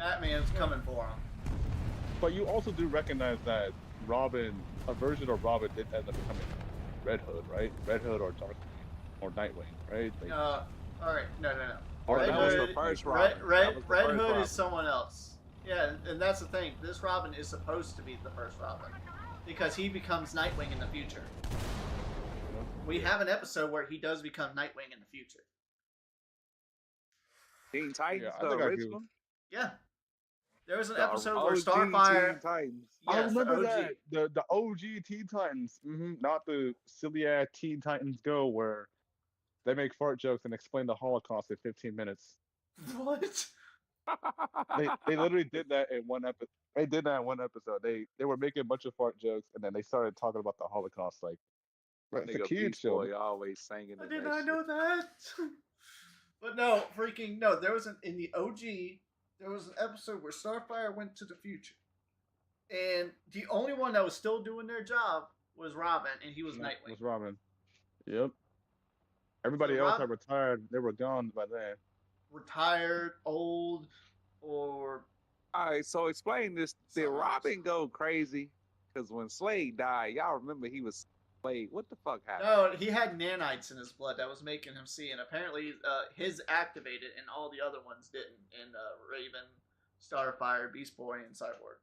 Batman's coming for him. But you also do recognize that Robin, a version of Robin, did end up becoming Red Hood, right? Red Hood or Dark or Nightwing, right? Like, All right, no. Or Red that was Hood- the first Red, Robin. Red, That was the Red first Hood Robin. is someone else. Yeah, and that's the thing. This Robin is supposed to be the first Robin because he becomes Nightwing in the future. We have an episode where he does become Nightwing in the future. Teen Titans, Yeah, I the think I agree original. Yeah. There was an The episode where OG Starfire. Teen Titans. I Yes, remember the OG. that the OG Teen Titans, not the silly ass Teen Titans Go where they make fart jokes and explain the Holocaust in 15 minutes. What? They literally did that in one episode. They did that in one episode. They were making a bunch of fart jokes and then they started talking about the Holocaust. Like, That it's a nigga kid Beast show. Boy always singing. I in did that not shit. know that. But no, freaking no. There was in the OG. There was an episode where Starfire went to the future, and the only one that was still doing their job was Robin, and he was Yeah, Nightwing. was Robin. Yep. Everybody So else Rob- had retired. They were gone by then. Retired, old, or All right, so explain this. Did Something else. Robin go crazy? Because when Slade died, y'all remember he was Slade. What the fuck happened? no, he had nanites in his blood that was making him see, and apparently his activated, and all the other ones didn't. In Raven, Starfire, Beast Boy, and Cyborg,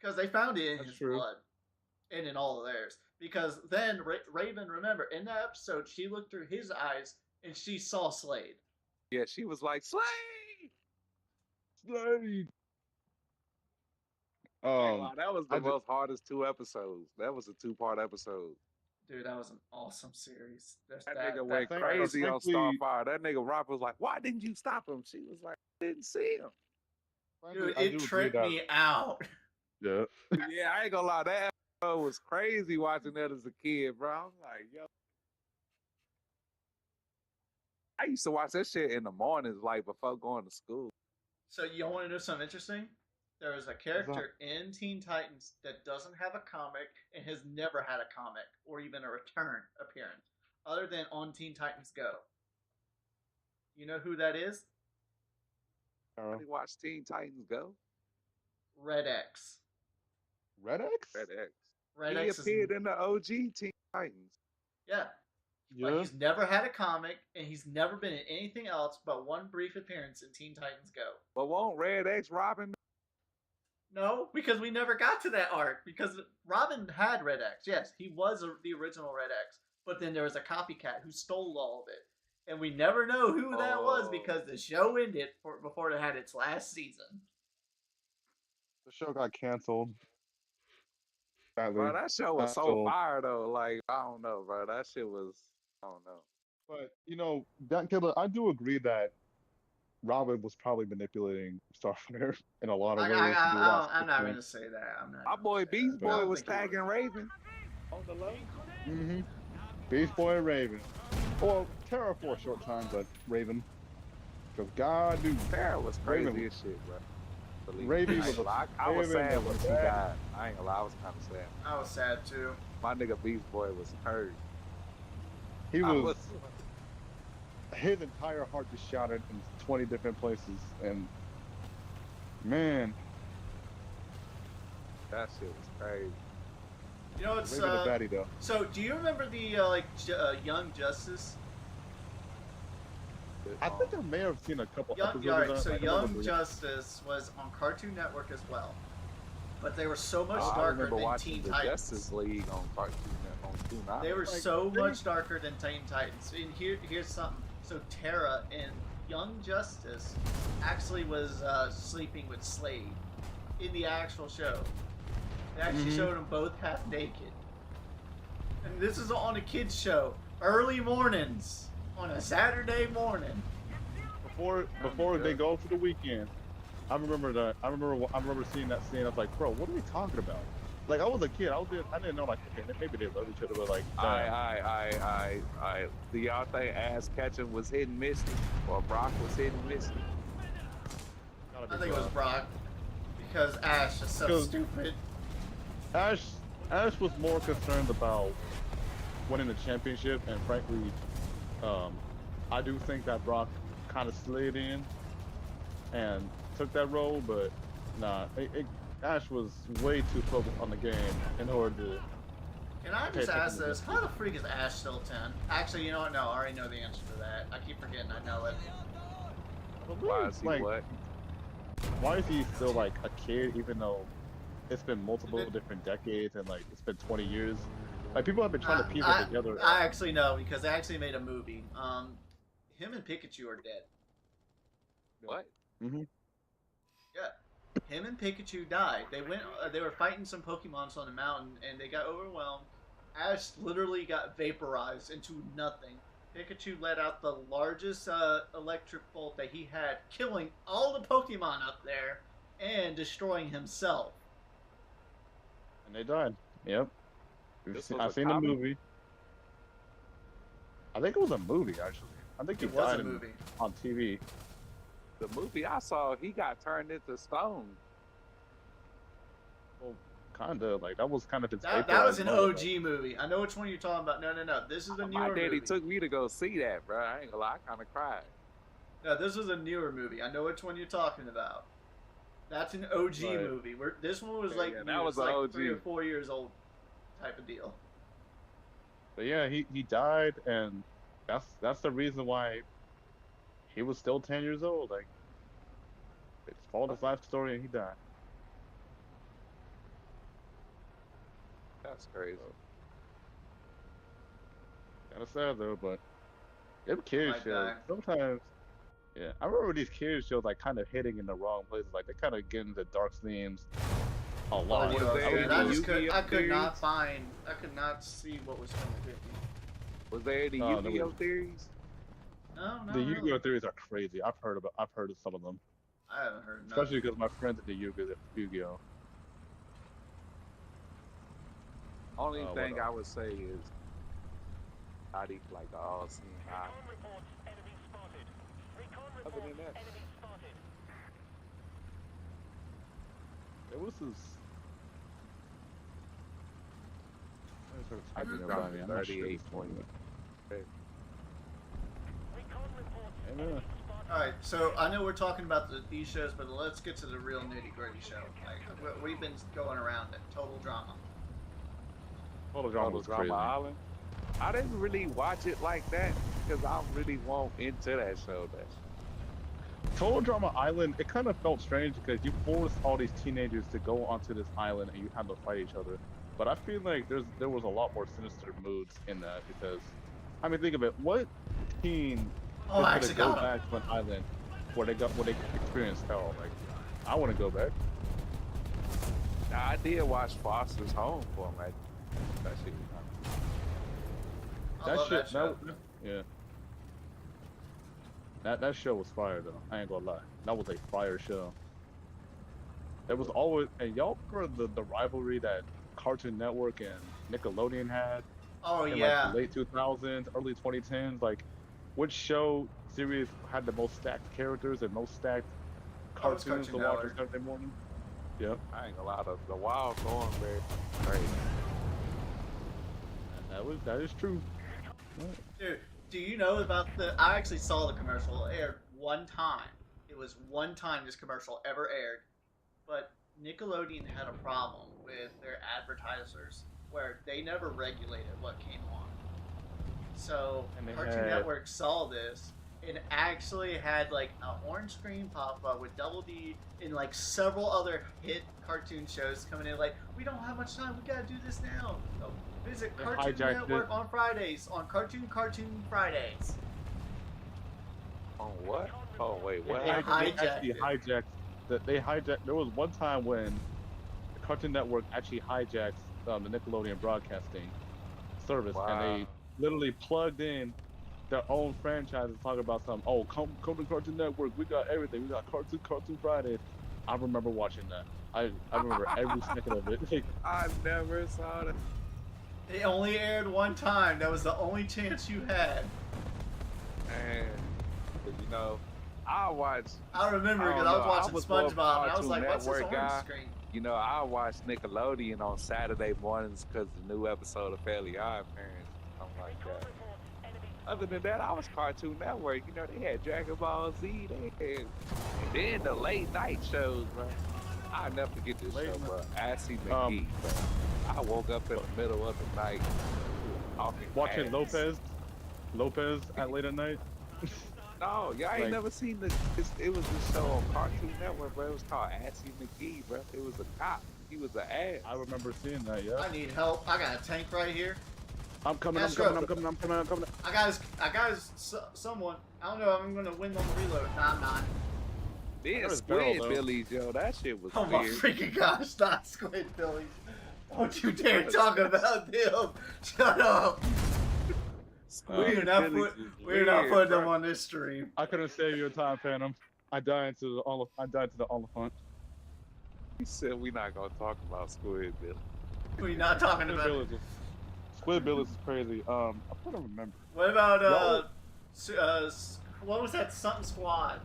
because they found it in That's his true. blood, and in all of theirs. Because then Raven, remember in that episode, she looked through his eyes and she saw Slade. Yeah, she was like Slade. Slade. Wow, that was the I ju- most hardest 2 episodes. That was a 2-part episode. Dude, that was an awesome series. There's That that nigga went thing- crazy on frankly- Starfire. That nigga Robin was like, "Why didn't you stop him?" She was like, "Didn't see him." Dude, I do it agree tripped that- me out. Yeah. Yeah, I ain't gonna lie. That episode was crazy watching that as a kid, bro. I was like, yo. I used to watch that shit in the mornings, like before going to school. So you want to know something interesting? There is a character in Teen Titans that doesn't have a comic and has never had a comic or even a return appearance, other than on Teen Titans Go. You know who that is? When you watch Teen Titans Go, Red X. Red X? Red X. Red He X is appeared in the OG Teen Titans. yeah. But Yeah. he's never had a comic and he's never been in anything else but one brief appearance in Teen Titans Go. But won't Red X Robin? No, because we never got to that arc. Because Robin had Red X. Yes, he was the original Red X. But then there was a copycat who stole all of it. And we never know who that was Oh. because the show ended before it had its last season. The show got canceled. Sadly. Bro, that show was so So- fire though. Like, I don't know, bro. That shit was, I don't know. But Dan Killer, I do agree that Robin was probably manipulating Starfire in a lot of ways. I'm not going to say that. I'm not. My gonna boy say Beast that. I Boy don't was think he tagging Raven on the low. Mm-hmm. Beast Boy and Raven. Well, Terra for a short time, but Raven. Because God, dude, Sarah was crazy Raven- as shit, bro. Believe Raven me. I, was ain't a- gonna lie. I was Raven sad was when she bad. died. I ain't gonna lie, I was kind of sad. I was sad too. My nigga Beast Boy was hurt. he I was, his entire heart just shattered in 20 different places. And, man, That shit was crazy. You know, it's Raven a baddie, though. so. Do you remember the Young Justice? I think I may have seen a couple Young, episodes alright, of that. so I don't Young remember. Justice was on Cartoon Network as well, but they were so much I darker remember than watching Teen the Titans. Justice League on Cartoon Network on Toon. They were Like, so they- much darker than Teen Titans. And here's something. So Terra in Young Justice actually was sleeping with Slade in the actual show. They actually Mhm. showed them both half naked. And this is on a kids show, early mornings on a Saturday morning. Before they go for the weekend, I remember that. I remember seeing that scene. I was like, bro, what are we talking about? Like, I was a kid. I didn't know, like, okay, maybe they love each other, but like, damn. I. Do y'all think Ass Ketchum was hitting Misty or Brock was hitting Misty? Gotta be I think it was Brock. Brock because Ash is so Because- stupid. Ash was more concerned about winning the championship, and frankly, I do think that Brock kind of slid in and took that role, but nah, Ash was way too focused on the game in order to. Can I Okay, just ask technically, this? How the freak is Ash still 10? Actually, you know what? No, I already know the answer to that. I keep forgetting I know it. Why is he Like, what? why is he still like a kid, even though it's been multiple It- different decades and like it's been 20 years? Like people have been trying to piece it together. I actually know because they actually made a movie. Him and Pikachu are dead. What? Mm-hmm. Yeah, him and Pikachu died. They went. They were fighting some Pokemons on the mountain, and they got overwhelmed. Ash literally got vaporized into nothing. Pikachu let out the largest electric bolt that he had, killing all the Pokemon up there and destroying himself. And they died. Yep. This was I've a seen the comic? movie. I think it was a movie actually. I think he It was died a movie. on TV. The movie I saw, he got turned into stone. Well, kind of like that was kind of his. That was an OG movie. I know which one you're talking about. No. This is the My newer daddy movie. took me to go see that, bro. I ain't gonna lie, I kind of cried. No, this is a newer movie. I know which one you're talking about. That's an OG Right. movie. This one was Yeah, like, yeah, it that was was like an OG. 3 or 4 years old, type of deal. But yeah, he died, and that's the reason why he was still 10 years old. Like, it's followed his life story, and he died. That's crazy. Kind of sad though, but them kids Might shows die. sometimes. Yeah, I remember these kids shows like kind of hitting in the wrong places. Like they kind of get into dark themes a lot. was Yu-Gi-Oh! there And any I just could, Yu-Gi-Oh I could not theories? I could not see what was from the 50s. Was there any Oh, there Yu-Gi-Oh was- theories? No, not The Yu-Gi-Oh really. theories are crazy. I've heard of some of them, I haven't heard especially nothing. because my friends at the Yu-Gi-Oh. Only what thing I else? would say is, I need like the all-seeing eye. Other than that, It was this. I just dropped it 38 points. Amen. All right, so I know we're talking about these shows, but let's get to the real nitty gritty show. Like we've been going around it. Total drama. Total Drama Total was Drama crazy. Island. I didn't really watch it like that because I really won't into that show. Total Drama Island, it kind of felt strange because you forced all these teenagers to go onto this island and you had to fight each other. But I feel like there was a lot more sinister moods in that because, I mean, think of it. What teen Oh, I is actually gonna go got him. back to an island where they experienced hell? Like, I want to go back. Now, I did watch Foster's Home for him. That shit. I love that show. Yeah. That show was fire though. I ain't gonna lie. That was a fire show. There was always, and y'all remember the rivalry that Cartoon Network and Nickelodeon had Oh in yeah. like the late 2000s, early 2010s. Like, which show series had the most stacked characters and most stacked Oh, it was cartoons to Cartoon watch on Network. Saturday morning? Yep. I ain't gonna lie, the Wild Thornberry, crazy. And that is true. Dude, do you know about I actually saw the commercial. It aired one time. It was one time this commercial ever aired. But Nickelodeon had a problem with their advertisers where they never regulated what came on. So And they Cartoon had- Network saw this and actually had like an orange screen pop up with Double D and like several other hit cartoon shows coming in. Like, we don't have much time. We gotta do this now. So visit They Cartoon hijacked Network it. on Fridays on Cartoon Fridays. On what? Oh, wait, what? They happened? hijacked hijacked. They hijacked. There was one time when the Cartoon Network actually hijacked the Nickelodeon broadcasting service, and Wow. they literally plugged in their own franchises talking about something. Oh, come to Cartoon Network. We got everything. We got Cartoon Fridays. I remember watching that. I remember every second of it. Like, I never saw that. It only aired one time. That was the only chance you had. Man, but you know, I watch. I remember I because don't I was know, I watching was more of a SpongeBob and I was Cartoon like, what's this Network orange guy. screen? You know, I watch Nickelodeon on Saturday mornings because the new episode of Fairly Odd Parents, something like that. Other than that, I was Cartoon Network. You know, they had Dragon Ball Z. They had, and then the late night shows, bro. I'll never forget this Late show, night- bro. Assy McGee, bro. I woke up in the middle of the night talking Watching ass. Lopez at late at night. No, y'all ain't Like- never seen it was this show on Cartoon Network, bro. It was called Assy McGee, bro. It was a cop. He was an ass. I remember seeing that. Yeah. I need help. I got a tank right here. I'm coming. I got someone. I don't know. I'm gonna win on the reload. Nah, I'm not. Then That was Barrel, Squid though. Billies, yo, that shit was Oh my weird. freaking gosh! Not Squid Billy. Don't you dare talk about them. Shut up. Squid We're not Billies put- was We're not weird, putting bro. them on this stream. I couldn't save your time, Phantom. I died to the Oliphant. He said we not gonna talk about Squid Billy. We're not talking Squid about. Billies Squid Billies is crazy. I'm trying to remember. What about No. what was that something squad?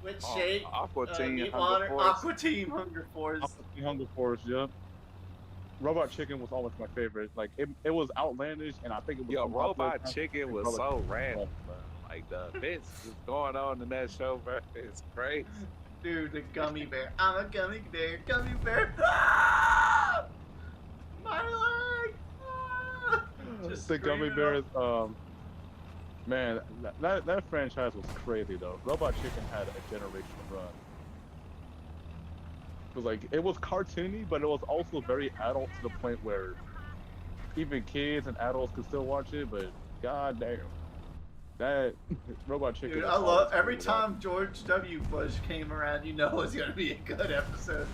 Which Oh, shade? Aqua Teen, Deep Hunger Water, Force. Aqua Team, Hunger Force. Hunger Force, yeah. Robot Chicken was always my favorite. Like it was outlandish, and I think it was. Yo, from popular Robot time. Chicken was so random, bro. Like the events was going on in that show, bro. It's crazy. Dude, the gummy bear. I'm a gummy bear. Gummy bear. Ah! My leg. Ah! Just The Gummy screaming Bears. Man, that franchise was crazy though. Robot Chicken had a generational run. It was like it was cartoony, but it was also very adult to the point where even kids and adults could still watch it. But god damn, that Robot Chicken. Dude, was I love always every cool to watch. time George W. Bush came around, you know it's gonna be a good episode.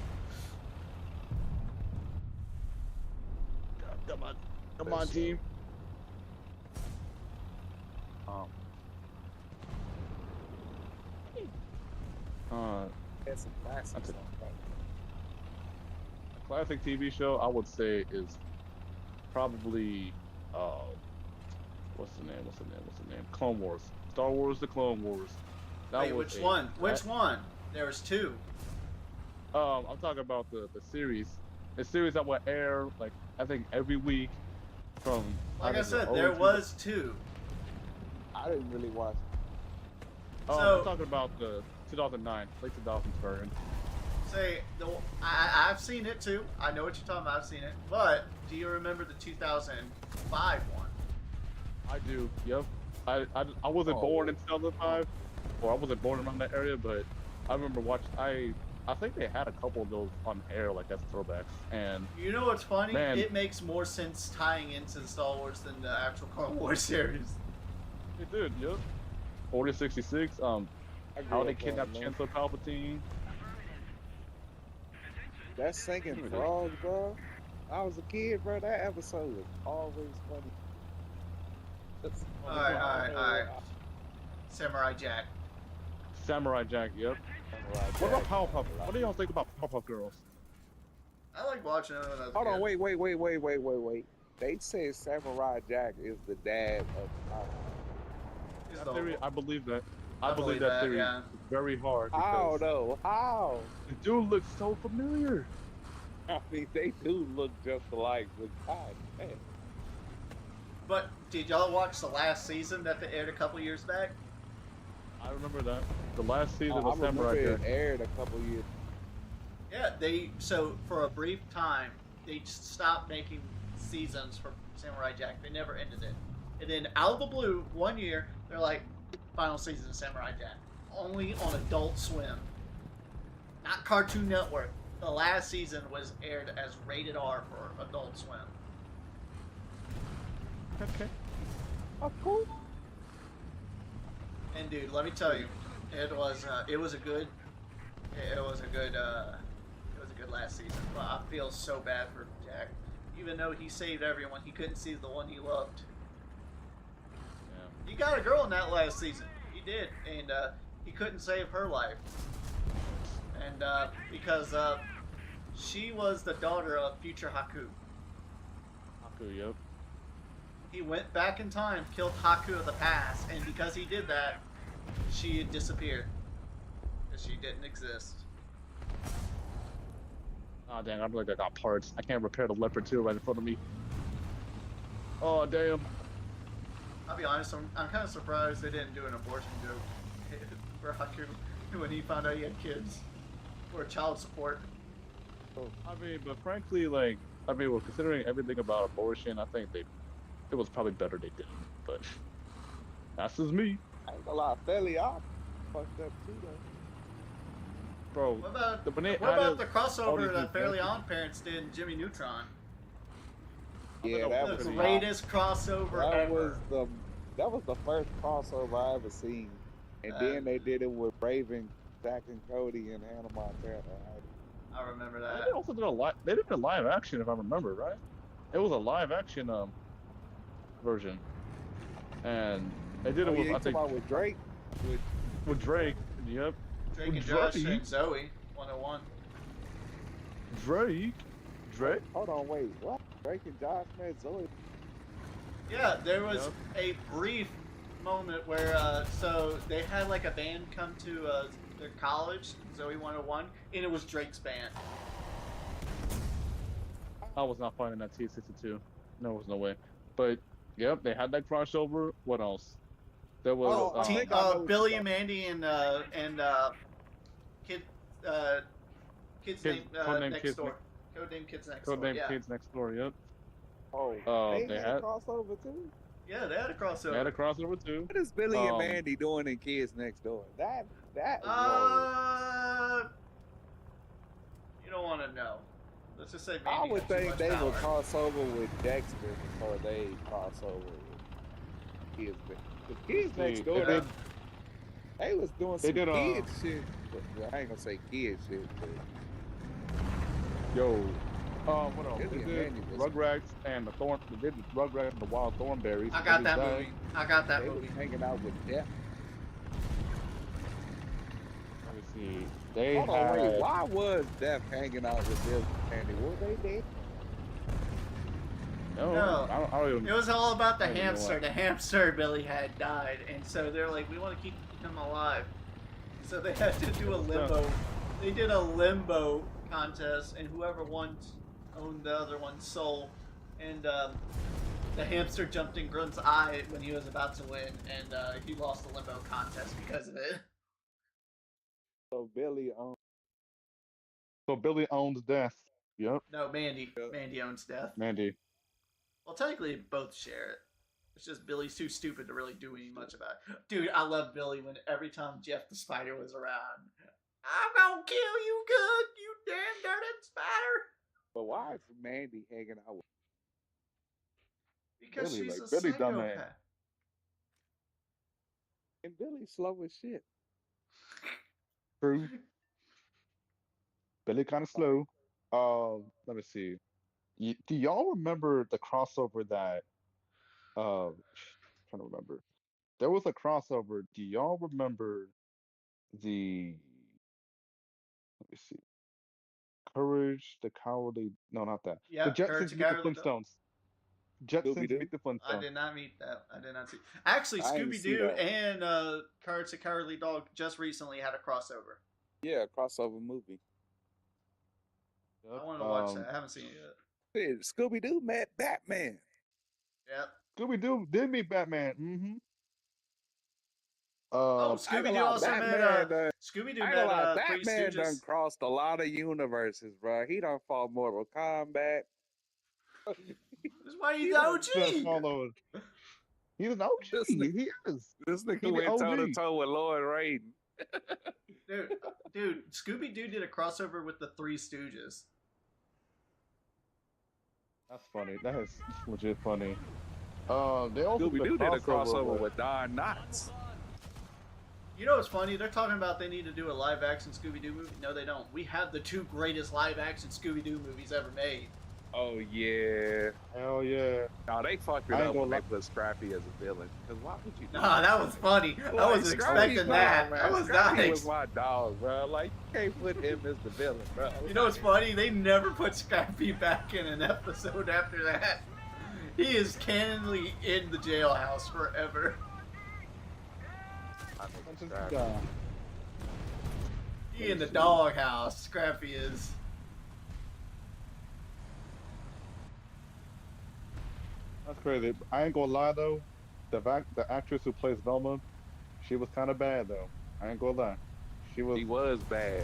Come on, team. That's some classic That's a- stuff, bro. A classic TV show I would say is probably what's the name? Clone Wars. Star Wars: The Clone Wars. That Wait, was which one? Which one? There was two. I'm talking about the series. The series that would air like I think every week from. Like I either the said, there OG was two. I didn't really watch. So- I'm talking about the 2009, late 2000s version. Say, I've seen it too. I know what you're talking about. I've seen it. But do you remember the 2005 one? I do. Yep. I wasn't Oh. born in 2005, or I wasn't born around that area, but I remember watching. I think they had a couple of those on air, like as throwbacks, and You know what's funny? Man. It makes more sense tying into the Star Wars than the actual Clone Wars series. it did. Yep. Order 66. I grew How they up kidnapped on Chancellor Palpatine. that singing frog, bro. I was a kid, bro. That episode was always funny. Alright. Samurai Jack. Samurai Jack. Yep. What about Powerpuff? What do y'all think about Powerpuff Girls? I like watching it when I was a Hold on, kid. wait. They said Samurai Jack is the dad of He's That the- theory, I believe that. I I believe believe that that, theory yeah. is very hard. How because though? How? The dude looks so familiar. I mean, they do look just alike, but God damn. But did y'all watch the last season that they aired a couple years back? I remember that. The last season I of Samurai remember Jack. it aired a couple years. Yeah, so for a brief time they just stopped making seasons for Samurai Jack. They never ended it. And then out of the blue, one year, they're like, final season of Samurai Jack. Only on Adult Swim. Not Cartoon Network. The last season was aired as rated R for Adult Swim. Okay. Oh, cool. And dude, let me tell you, it was a good it was a good last season. But I feel so bad for Jack. Even though he saved everyone, he couldn't see the one he loved. Yeah. He got a girl in that last season. He did, and he couldn't save her life. And because she was the daughter of future Haku. Haku, yep. He went back in time, killed Haku of the past, and because he did that, she had disappeared. Because she didn't exist. Oh dang, I feel like I got parts. I can't repair the Leopard 2 right in front of me. Oh damn. I'll be honest, I'm kind of surprised they didn't do an abortion joke for Haku when he found out he had kids or child support. I mean, but frankly, like, I mean, well, considering everything about abortion, I think it was probably better they didn't. But that's just me, I ain't gonna lie, fairly off. Fucked up too though. bro. What about The banana- what about the all crossover these that new Fairly characters. Odd Parents did in Jimmy Neutron? Yeah, know, that The was pretty greatest crossover that ever. was the first crossover I ever seen. And then they did it with Raven, Zack and Cody, and Hannah Montana. I remember And that. they also did a lot. They did a live action, if I remember right. It was a live action version, and they did it Oh, with yeah, you I talking think about with Drake? with Drake. Yep, Drake and Drake. Josh and Zoe 101. Drake. Hold on, wait, what? Drake and Josh met Zoe? Yeah, there was a brief moment where so they had like a band come to their college, Zoe 101, and it was Drake's band. I was not finding that T62. No, was no way. But yep, they had that crossover. What else? There was Oh, I think I know what Billy you're and Mandy and kid kids Kids- named Codename next Kids door. Codename Kids Next Door. Codename Yeah. Kids Next Door. Yep. Oh, They they had had- a crossover too? Yeah, they had a crossover. They had a crossover too. What is Billy and Um, Mandy doing in Kids Next Door? That You don't want to know. Let's just say Mandy I would had too think much they power. would cross over with Dexter before they cross over with Kids Next. The Kids See, Next Door, yeah. they was doing They some did, kid shit. But I ain't gonna say kid shit, but Yo, what else? Billy They and did Mandy was- Rugrats and the Thorn. They did Rugrats and the Wild Thornberries. I got They that did movie. I got that they was movie. hanging out with Death. Let me see. They Hold on, had. wait. Why was Death hanging out with Billy and Mandy? Were they dead? No. I don't even. It was all about the I don't even know hamster. why. The hamster Billy had died, and so they're like, we want to keep him alive. So they had to do a limbo. They did a limbo contest, and whoever won owned the other one's soul. And the hamster jumped in Grunt's eye when he was about to win, and he lost the limbo contest because of it. So Billy So Billy owns Death. Yep. No, Mandy. Yeah. Mandy owns Death. Mandy. Well, technically, both share it. It's just Billy's too stupid to really do any much about it. Dude, I love Billy when every time Jeff the Spider was around. I'm gonna kill you good, you damn dirty spider! But why is Mandy hanging out with Because Billy, she's like, a Billy dumb psychopath. man. and Billy slow as shit? True. Billy kind of slow. Let me see. Do y'all remember the crossover that? Trying to remember. There was a crossover. Do y'all remember the? Let me see. Courage the Cowardly. No, not that. Yeah, The Courage Jetsons the meet the Cowardly Dog. Flintstones. Jetsons Scooby-Doo? meet the I Flintstones. did not meet that. I did not see. Actually, I didn't Scooby see Doo that. and Courage the Cowardly Dog just recently had a crossover. Yeah, crossover movie. I want to watch Um, that. I haven't seen it yet. Hey, Scooby Doo met Batman. Yep. Scooby Doo did meet Batman. Mm-hmm. Oh, I ain't Scooby gonna Doo lie, also Batman met. done- Scooby Doo I ain't met gonna lie, Three Batman done Stooges. crossed a lot of universes, bro. He done fought Mortal Kombat. That's why he's He the done OG. Just followed. He's an OG. This He is. This nigga He the went toe to OG. toe with Lloyd Raiden. Dude, Scooby Doo did a crossover with the Three Stooges. That's funny. That is legit funny. They also Scooby Doo did a crossover with with Don Knotts. You know what's funny? They're talking about they need to do a live action Scooby Doo movie. No, they don't. We have the two greatest live action Scooby Doo movies ever made. Oh yeah. Hell yeah. No, they fucked it I ain't up gonna when they lie. put Scrappy as a villain. Cause why would you? do Nah, that was funny. I Like, was Scrappy, expecting bro, that. man. I was Scrappy not. was my dog, bro. Like you can't put him as the villain, bro. You know what's funny? They never put Scrappy back in an episode after that. He is canonly in the jailhouse forever. I think That's just, Scrappy. He in the doghouse. Scrappy is. That's crazy. I ain't gonna lie though. the actress who plays Velma, she was kind of bad though. I ain't gonna lie. She was He was bad.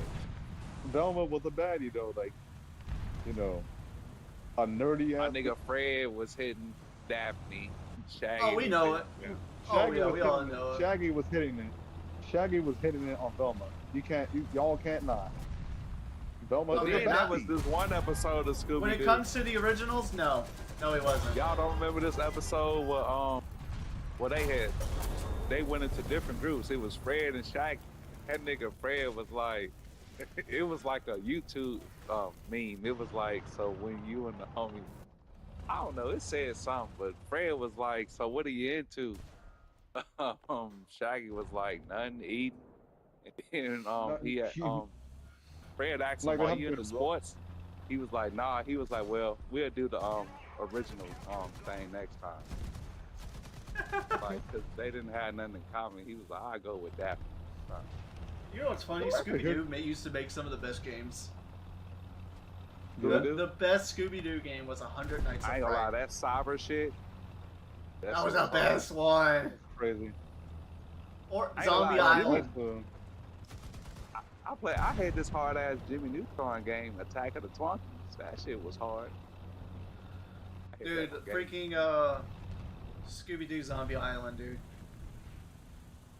Velma was a baddie though, like you know, a nerdy My ass. nigga Fred was hitting Daphne. Shaggy. Oh, we was know hitting it. him. Oh Shaggy yeah, was we all hitting it. know it. Shaggy was hitting it. Shaggy was hitting it on Velma. Y'all can't lie. Velma Oh, is yeah, a Then there that- was baddie. this one episode of Scooby When it Doo. comes to the originals, no, he wasn't. Y'all don't remember this episode where they went into different groups. It was Fred and Shaggy. That nigga Fred was like, it was like a YouTube meme. It was like, so when you and the homie, I don't know, it said something, but Fred was like, so what are you into? Shaggy was like, nothing, eating. And Nothing. Fred asked him, Like are I'm you into good, bro. sports? He was like, nah. He was like, well, we'll do the original thing next time. Like, cause they didn't have nothing in common. He was like, I go with that. You know what's funny? Well, I could Scooby Doo used to make some of the best games. Scooby-Doo? The best Scooby Doo game was 100 Nights of I ain't gonna lie, Fright. that cyber shit. That was shit the best one. Crazy. Or I ain't gonna Zombie lie, Island. I had this hard ass Jimmy Neutron game, Attack of the Twonkies. That shit was hard. I hate Dude, that game. freaking Scooby Doo Zombie Island, dude.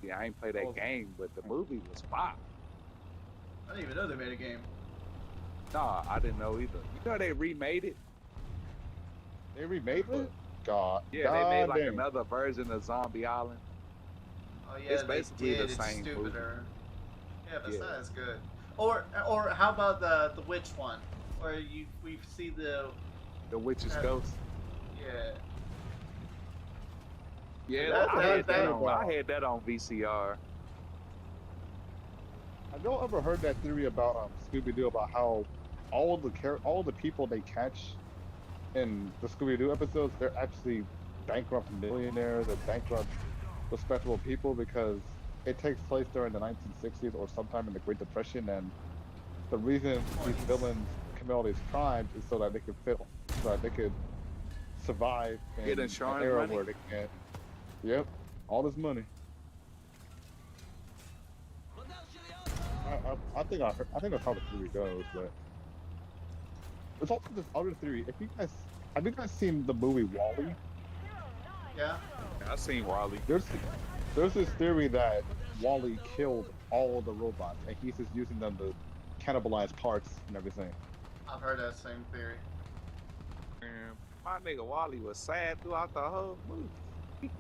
Yeah, I ain't played that Oh. game, but the movie was fire. I didn't even know they made a game. Nah, I didn't know either. You know they remade it? They remade it. God. Yeah, they made like damn. another version of Zombie Island. Oh yeah, It's they basically did. the It's same movie. stupider. Yeah, but it's Yeah. not as good. Or how about the witch one, where we see the The Witch's Uh, Ghost. yeah. Yeah, that- I, had that- I had that on VCR. Have y'all ever heard that theory about Scooby Doo about how all the people they catch in the Scooby Doo episodes, they're actually bankrupt millionaires or bankrupt respectable people because it takes place during the 1960s or sometime in the Great Depression, and the reason these villains commit all these crimes is so that they could survive in Get an insurance era money? where they can't. Yep, all this money. I think that's how the theory goes, but there's also this other theory. Have you guys seen the movie WALL-E? Yeah. I seen Wally. There's this theory that WALL-E killed all the robots, and he's just using them to cannibalize parts and everything. I've heard that same theory. And my nigga Wally was sad throughout the whole movie.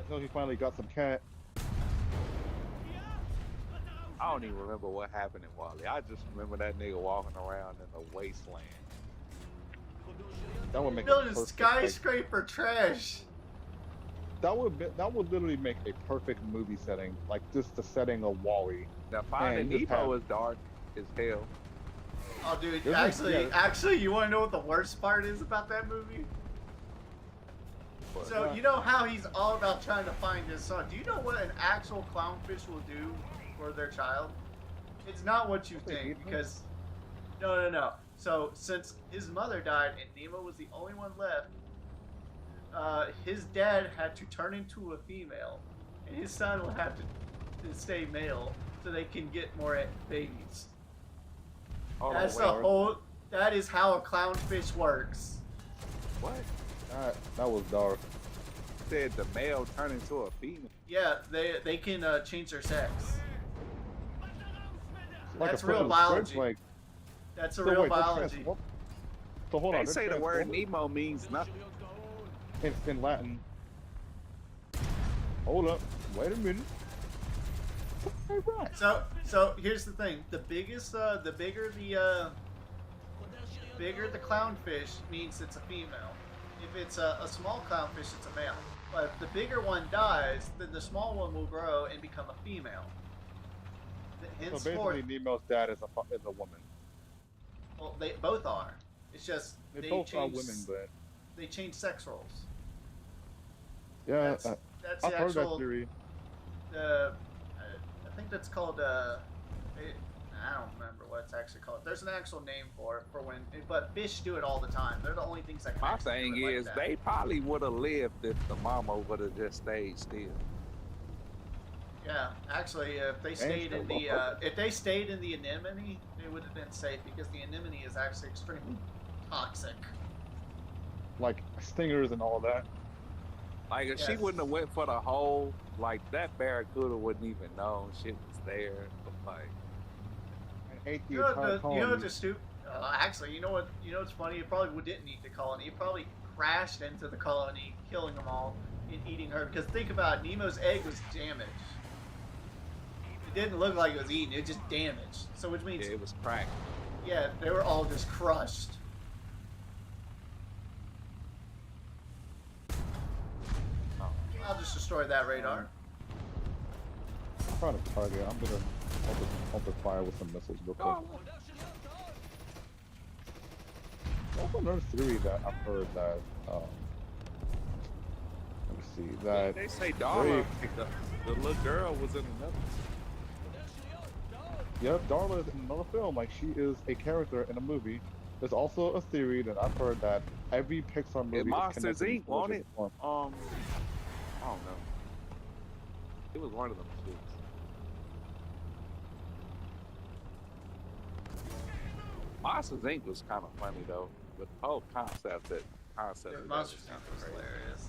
Until he finally got some cat. I don't even remember what happened in Wally. I just remember that nigga walking around in the wasteland. That would make Building a perfect, skyscraper trash. that would literally make a perfect movie setting, like just the setting of WALL-E. Now Finding Man, just Nemo have- is dark as hell. Oh, dude. There's Actually, you want to know what the worst part is about that movie? But So you know how he's all about trying to find his son. Do you know what an actual clownfish will do for their child? It's not what you They think, eat them? because no. So since his mother died and Nemo was the only one left, his dad had to turn into a female, and his son will have to stay male so they can get more babies. hold on, That's wait, the whole. That is how a clownfish works. what? That was dark. Said the male turned into a female. Yeah, they can change their sex. Like That's a real fucking biology. Like, That's a so real wait, they're biology. so hold on. They they're say the word transformers? Nemo means nothing. in Latin. Hold up. Wait a minute. Hey, right. So here's the thing: the bigger the clownfish means it's a female. If it's a small clownfish, it's a male. But if the bigger one dies, then the small one will grow and become a female. So Henceforth, basically, Nemo's dad is a woman. well, they both are. It's just They both are change, women, but they change sex roles. yeah, That's I've the heard that actual. theory. I think that's called. I don't remember what it's actually called. There's an actual name for it for when, but fish do it all the time. They're the only things that can My actually thing do it is, like that. they probably would have lived if the mama would have just stayed still. Yeah, actually, if they stayed in the anemone, they would have been safe because the anemone is actually extremely toxic. Like stingers and all that. Like if she Yes. wouldn't have went for the hole, like that barracuda wouldn't even know shit was there. Like I hate the You know, entire the, you know colony. what's stupid? Actually, you know what? You know what's funny? It probably didn't eat the colony. It probably crashed into the colony, killing them all and eating her. Because think about it, Nemo's egg was damaged. It didn't look like it was eaten. It was just damaged. So which means, yeah, it was cracked. yeah, they were all just crushed. Oh, I'll just destroy that radar. I'm trying to target. I'm gonna open fire with some missiles real quick. oh, Also, another theory that I've heard that let me see that they say Darla, Ray- the little girl, was in another. Yep, Darla is in another film. Like she is a character in a movie. There's also a theory that I've heard that every Pixar movie is Monsters, connected in Inc., some way, won't shape, it? or form. I don't know. It was one of them shits. Monsters Inc. was kind of funny though, but the whole concept of that Monsters was Inc. kinda was crazy. hilarious.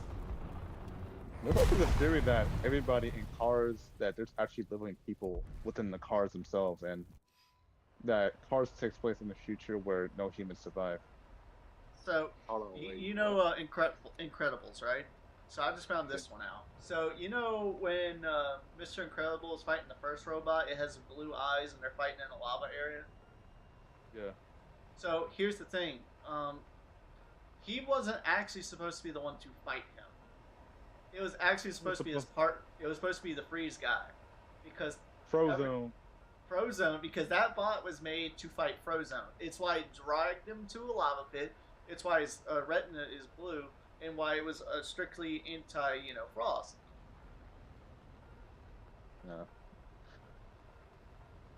There's also the theory that everybody in cars, that there's actually living people within the cars themselves, and that Cars takes place in the future where no humans survive. So, Hold on, wait, you what? know Incredibles, right? So I just found this one out. So you know when Mr. Incredible is fighting the first robot, it has blue eyes and they're fighting in a lava area. Yeah. So here's the thing. He wasn't actually supposed to be the one to fight him. It was actually supposed to be his part. It was supposed to be the Freeze guy, because Frozone. Frozone, because that bot was made to fight Frozone. It's why it dragged him to a lava pit. It's why his retina is blue, and why it was strictly anti, Frost. Yeah.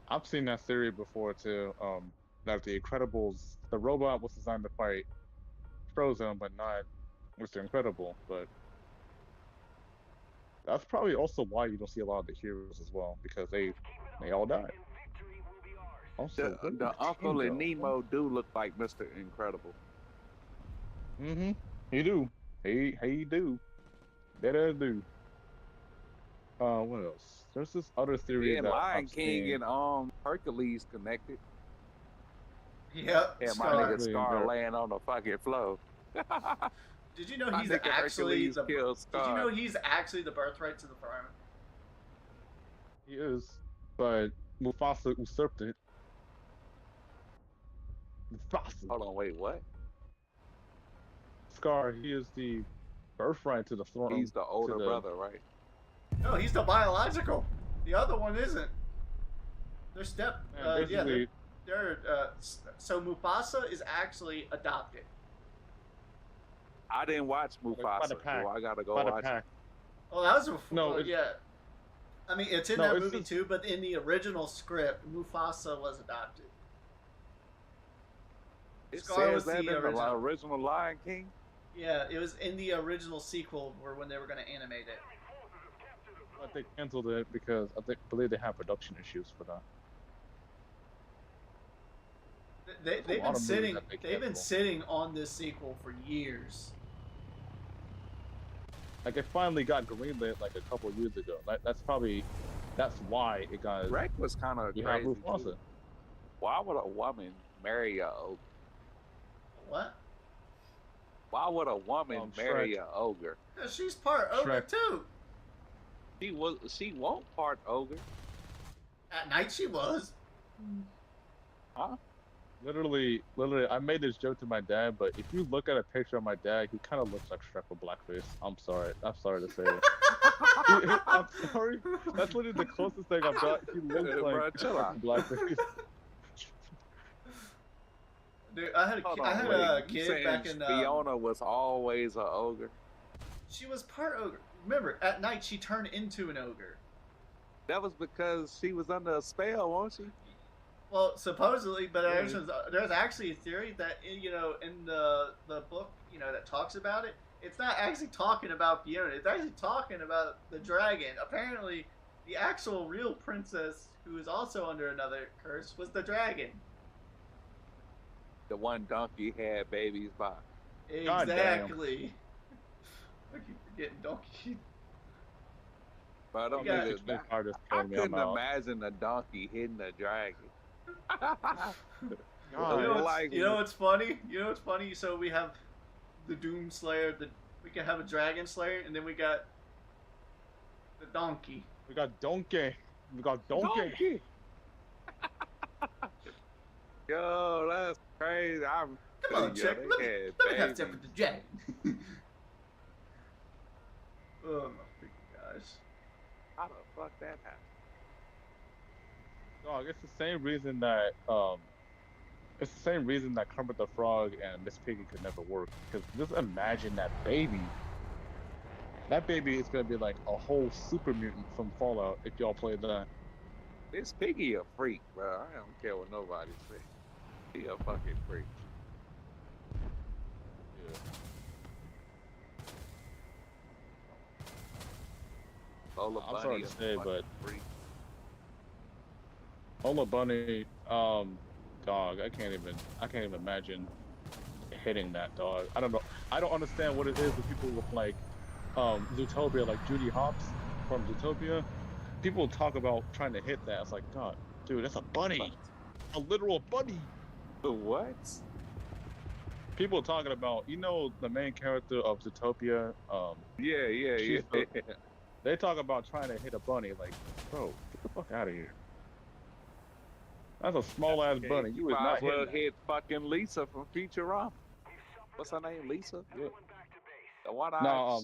I've seen that theory before too. That the Incredibles, the robot was designed to fight Frozone, but not Mr. Incredible. But that's probably also why you don't see a lot of the heroes as well, because they all died. Also, where did The team uncle and go? Nemo do look like Mr. Incredible. Mm-hmm. He do. He do. That does do. What else? There's this other theory Yeah, that Lion I've King seen. and Hercules connected. Yep. Yeah, my Scar. nigga Exactly, Scar they're- laying on the fucking floor. Did you know My he's nigga actually Hercules the? killed Did you Scar. know he's actually the birthright to the throne? He is, but Mufasa usurped it. Mufasa. Hold on, wait, what? Scar, he is the birthright to the throne. He's the older the- brother, right? No, he's the biological. The other one isn't. They're Man, yeah, basically, so Mufasa is actually adopted. I didn't watch by the Mufasa, pack. so I gotta go by the watch it. pack. Oh, that was before. No, it's- yeah. I mean, it's in No, that it's movie just- too, but in the original script, Mufasa was adopted. It Scar was says that in the the original. original Lion King. Yeah, it was in the original sequel where when they were going to animate it. But they canceled it because believe they have production issues for that. They've a been lot of movies sitting. that they They've been cancel. sitting on this sequel for years. Like it finally got greenlit like a couple of years ago. That's why it got. Shrek was kind of You have crazy. Mufasa. Too. Why would a woman marry a ogre? What? Why would a woman marry Shrek. a ogre? Yeah, she's part ogre Shrek. too. She won't part ogre. At night she was. Huh? Literally, I made this joke to my dad, but if you look at a picture of my dad, he kind of looks like Shrek with blackface. I'm sorry to say it. I'm sorry. That's literally the closest thing I've got. He looks Bruh, like chill out. Shrek with blackface. Dude, I had Hold a on, kid you kid saying back in. Fiona was always a ogre. She was part ogre. Remember, at night she turned into an ogre. That was because she was under a spell, wasn't she? Well, supposedly, but there's actually a theory that in the book that talks about it. It's not actually talking about Fiona. It's actually talking about the dragon. Apparently, the actual real princess, who is also under another curse, was the dragon. The one donkey had babies by. God damn. Exactly. I keep forgetting donkey. But I don't got- think that, Part is I killing me. I'm couldn't out. imagine a donkey hitting a dragon. God. You know what's funny? You know what's funny? So we have the Doom Slayer. We can have a Dragon Slayer, and then we got the donkey. We got Donkey. We got Donkey. Yo, that's crazy. Come on, chick. Let me have sex with the dragon. Oh my freaking gosh. How the fuck that happened? Dog, it's the same reason that Kermit the Frog and Miss Piggy could never work. Because just imagine that baby. That baby is gonna be like a whole super mutant from Fallout if y'all play that. This Piggy a freak, bro. I don't care what nobody say. He a fucking freak. Yeah. Lola I'm Bunny sorry a to say, fucking but freak. Lola Bunny, dog, I can't even imagine hitting that dog. I don't know. I don't understand what it is with people with like Zootopia, like Judy Hopps from Zootopia. People talk about trying to hit that. It's like, God, dude, that's a bunny. A literal bunny. The what? People talking about, the main character of Zootopia, Yeah. she's they talk about trying to hit a bunny. Like, bro, get the fuck out of here. That's a small ass bunny. You is might not as well hitting that. hit fucking Lisa from Futurama. What's her name? Lisa? Yeah. The one eye. No,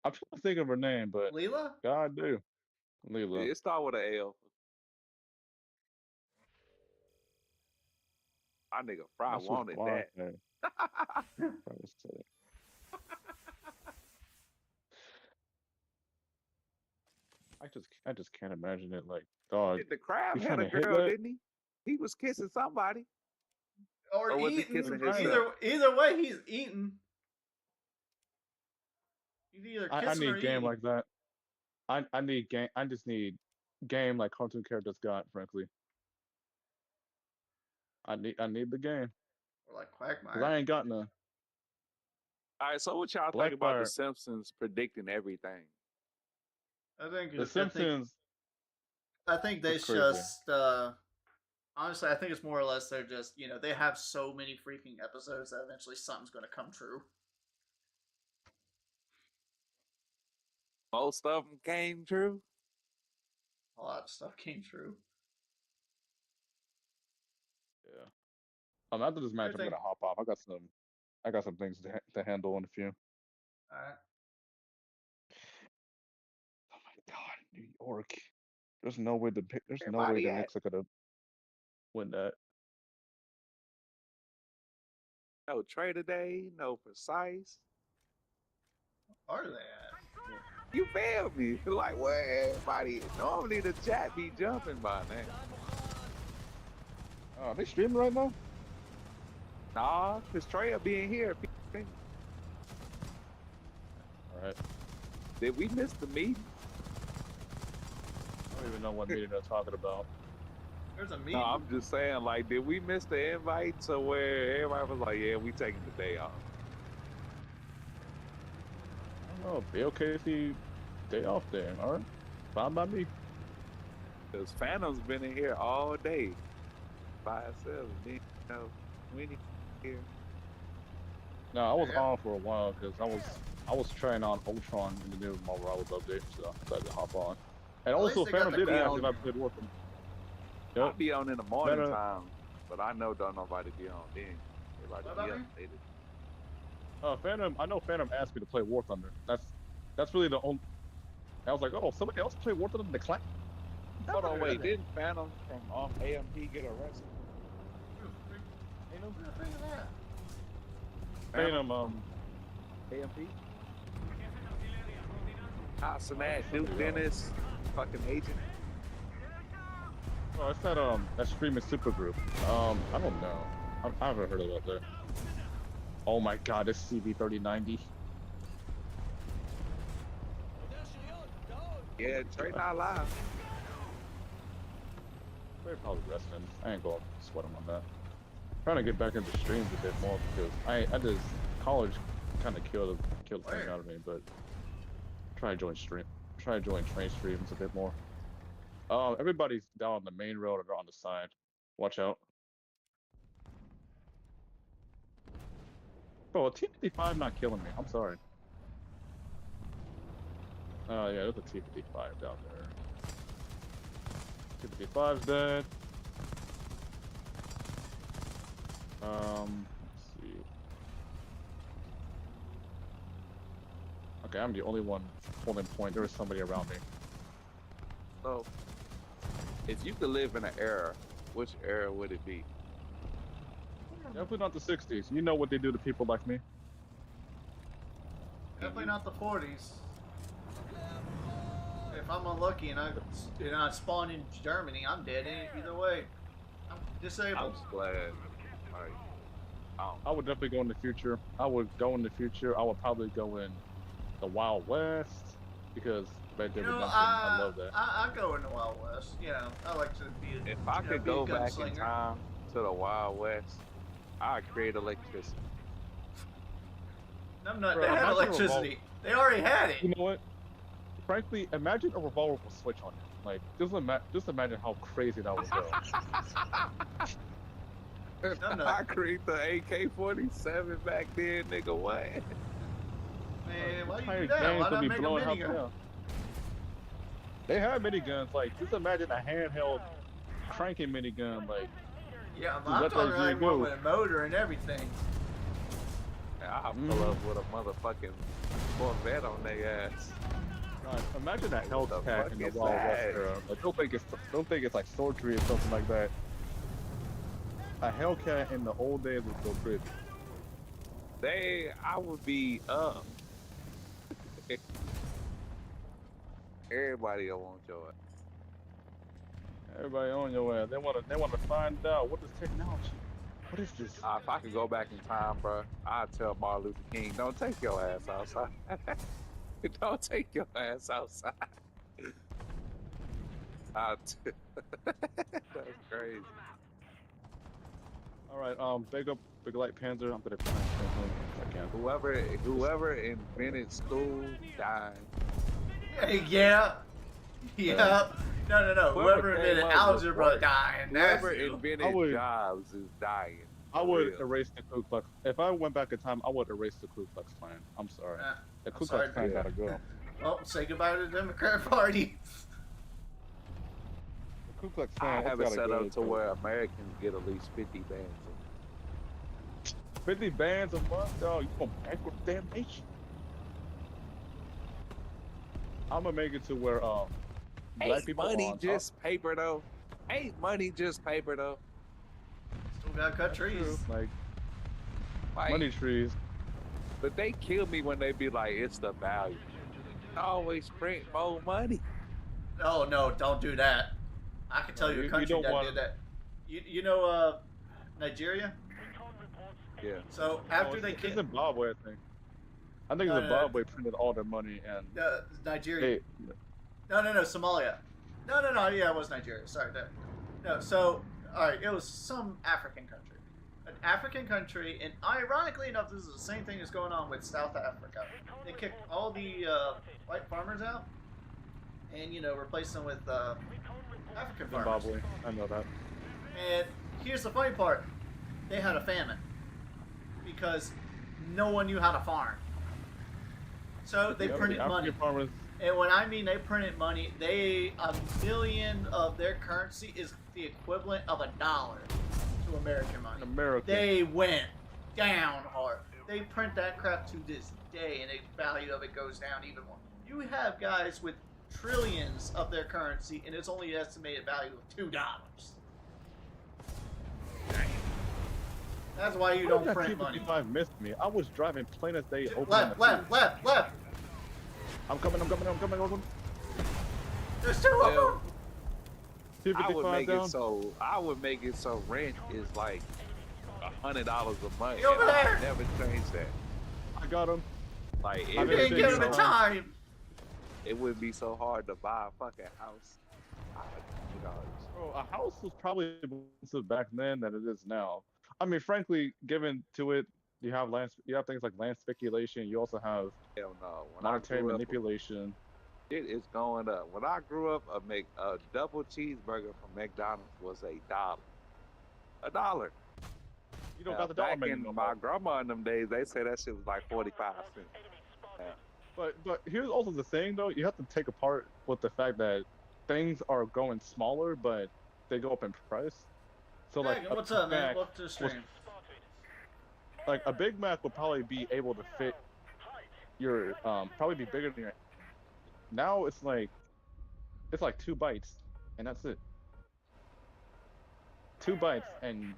I'm trying to think of her name, but Leela? God do. Leela. It start with an L. My nigga Fry That's what wanted Fly that. said. Fry said it. I just can't imagine it. Like, dog. The crab You had a tryna hit girl, that? didn't he? He was kissing somebody. Or was he eating. kissing himself? Either way, he's eating. He's either I kissing or need game eating. like that. I need game. I just need game like cartoon characters got. Frankly, I need the game Or like because Quagmire. I ain't got none. All right, so what y'all think about the Simpsons predicting everything? I think The Simpsons. I think they It's crazy. just honestly, I think it's more or less they're just they have so many freaking episodes that eventually something's going to come true. Most of them came true. A lot of stuff came true. Yeah. After this match, I'm Everything- gonna hop off. I got some things to handle in a few. All right. Oh my God, New York. There's no way the Everybody at- Knicks are gonna win that. No Trader Day, no Precise. Are they at? You feel me? Like where everybody normally the chat be jumping by now. Are they streaming right now? Nah, cause Trey being here. All right. Did we miss the meeting? I don't even know what meeting they're talking about. There's a meeting. No, I'm just saying, like, did we miss the invite to where everybody was like, yeah, we taking the day off? I don't know. BLKC day off there. All right. Fine by me. Cause Phantom's been in here all day by itself. Then, we need here. No, I was Yeah. on for a while because I was trying on Ultron in the new Marvel Rivals update, so I decided to hop on. And At least also, they got Phantom the did ask clown. if I played with him. I'll Yep. be on in the morning Better- time, but I know don't nobody be on then. What Everybody about be me? updated. Phantom. I know Phantom asked me to play War Thunder. That's really the only. I was like, oh, somebody else play War Thunder in the clan. Hold on, wait, didn't Phantom from AMP get arrested? Ain't no good thing of that. Phantom. AMP? Hassanat, Duke Dennis, fucking agent. Oh, it's that streaming supergroup. I don't know. I haven't heard of that there. Oh my God, this CV3090. Yeah, Trey not live. They're probably resting. I ain't going to sweat them on that. Trying to get back into streams a bit more because I just college kind of killed the thing out of me, but try to join train streams a bit more. Everybody's down on the main road or on the side. Watch out. Bro, a T-55 not killing me. I'm sorry. Oh yeah, there's a T-55 down there. T-55's dead. Let's see. Okay, I'm the only one holding point. There is somebody around me. So, if you could live in an era, which era would it be? Definitely not the 60s. You know what they do to people like me. Definitely not the 40s. If I'm unlucky and I spawn in Germany, I'm dead either way. I'm disabled. I'm just glad. Like, I would definitely go in the future. I would probably go in the Wild West because Red Dead Redemption. I love that. I go in the Wild West. You know, I like to be. if I could go back in time to the Wild West, I'd create electricity. I'm not. Bro, they had imagine electricity. They already had it. You know what? Frankly, imagine a revolver with a switch on it. Like, just imagine how crazy that would go. No. I create the AK-47 back then, nigga. What? Man, why Entire you do that? gangs Why would not be make a blowing up. minigun? Yeah. They have miniguns. Like, just imagine a handheld cranking minigun. Like, Yeah, Dude, I'm that's talking how like you one go. with a motor and everything. I'll pull up with a motherfucking Corvette on their ass. God, imagine a What the Hellcat fuck in the is Wild West that? era. Like, don't think it's like sorcery or something like that. A Hellcat in the old days was so crazy. I would be up. Everybody will want your ass. Everybody on your ass. They wanna find out what is technology. What is this? If I could go back in time, bro, I'd tell Martin Luther King, don't take your ass outside. Don't take your ass outside. That's crazy. All right, Big Light Panzer. I'm gonna try and send him if I can. Whoever invented school died. Yeah. Yeah. No. Whoever came invented up with algebra work. dying. That's Whoever who. invented jobs is dying. I For would real. erase the Ku Klux. If I went back in time, I would erase the Ku Klux Klan. I'm sorry. The I'm Ku sorry, Klux Klan dude. gotta go. Well, say goodbye to the Democrat Party. The Ku Klux I Klan have it gotta set go. up to where Americans get at least 50 bands. 50 bands a month, dog. You gonna bankrupt the damn nation? I'm gonna make it to where black Ain't people money are on just paper though. Ain't money just paper though. Still gotta cut top. trees. Like Like, money trees. but they kill me when they be like, it's the value. Always print more money. Oh no, don't do that. I can tell No, you a you country don't that want- did that. You know Nigeria? Yeah. So after Oh, they it's kicked Zimbabwe, I think. I think No, no, Zimbabwe printed all their money and Nigeria. they, No, Somalia. No, yeah, it was Nigeria. Sorry, that. No, so all right, it was some African country, an African country, and ironically enough, this is the same thing that's going on with South Africa. They kicked all the white farmers out, and replaced them with African farmers. Zimbabwe. I know that. And here's the funny part: they had a famine because no one knew how to farm. So they Yeah, printed the money. African farmers. And when I mean they printed money, a million of their currency is the equivalent of $1 to American money. America. They went down hard. They print that crap to this day, and the value of it goes down even more. You have guys with trillions of their currency, and it's only an estimated value of $2. That's why you don't print money. T-55 missed me. I was driving plain as day. opening Left. I'm coming. There's two of them. I would 255 make it down. so rent is like $100 a month, He over and I there! never change that. I got him. Like I You made a didn't big get him in deal. time. it wouldn't be so hard to buy a fucking house. $100. Bro, a house was probably expensive back then than it is now. I mean, frankly, given to it, you have things like land speculation. You also have Hell no. When I monetary grew up, manipulation. it is going up. When I grew up, a double cheeseburger from McDonald's was $1. $1. You don't got the dollar Back menu in no my more. grandma in them days, they said that shit was like 45 cents. But here's also the thing though. You have to take apart with the fact that things are going smaller, but they go up in price. So like Megan, a what's up, Big man? Mac Welcome to the was stream. like a Big Mac would probably be able to fit your probably be bigger than your. Now it's like 2 bites and that's it. 2 bites and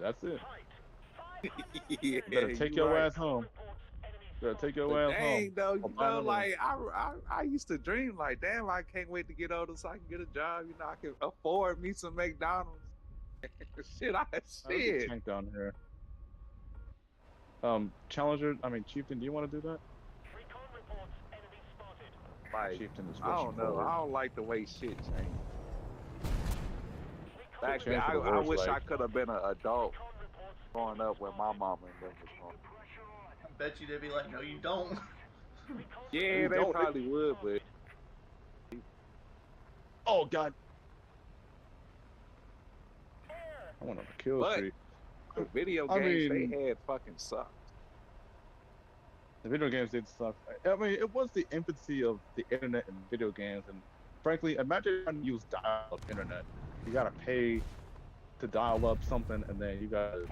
that's it. Yeah, Better take you your right. ass home. Better take your But ass home. dang, though, or you find know, another one. like I used to dream like, damn, I can't wait to get older so I can get a job. You know, I can afford me some McDonald's. Shit, There's a shit. tank down here. Challenger. I mean, Chieftain. Do you want to do that? Like, Chieftain is I rushing don't know. forward. I don't like the way shit changed. Back Change then, for the I worse, wish I like- could have been an adult growing up when my mama and them was growing. I bet you they'd be like, no, you don't. Yeah, You they don't- probably would, but Oh God! I went on a kill But- streak. the video I games mean- they had fucking sucked. The video games did suck. I mean, it was the infancy of the internet and video games, and frankly, imagine trying to use dial-up internet. You gotta pay to dial up something, and then you gotta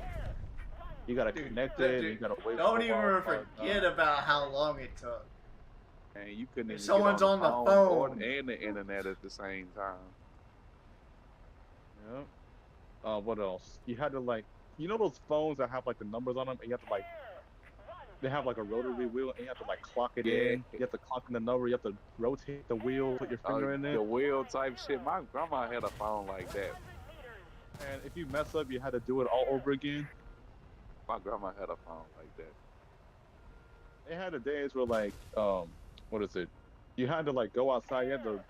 Dude, connect dude, it. And dude, you gotta wait. Don't for a even while. forget about how long it took. And you couldn't If even someone's get on the or- phone. and the internet at the same time. Yeah. What else? You had to like, those phones that have like the numbers on them, and you have to like, they have like a rotary wheel, and you have to like clock it Yeah. in. You have to clock in the number. You have to rotate the wheel, put your finger in The it, wheel type shit. My grandma had a phone like that. and if you mess up, you had to do it all over again. My grandma had a phone like that. They had the days where like, what is it? You had to like go outside. You had to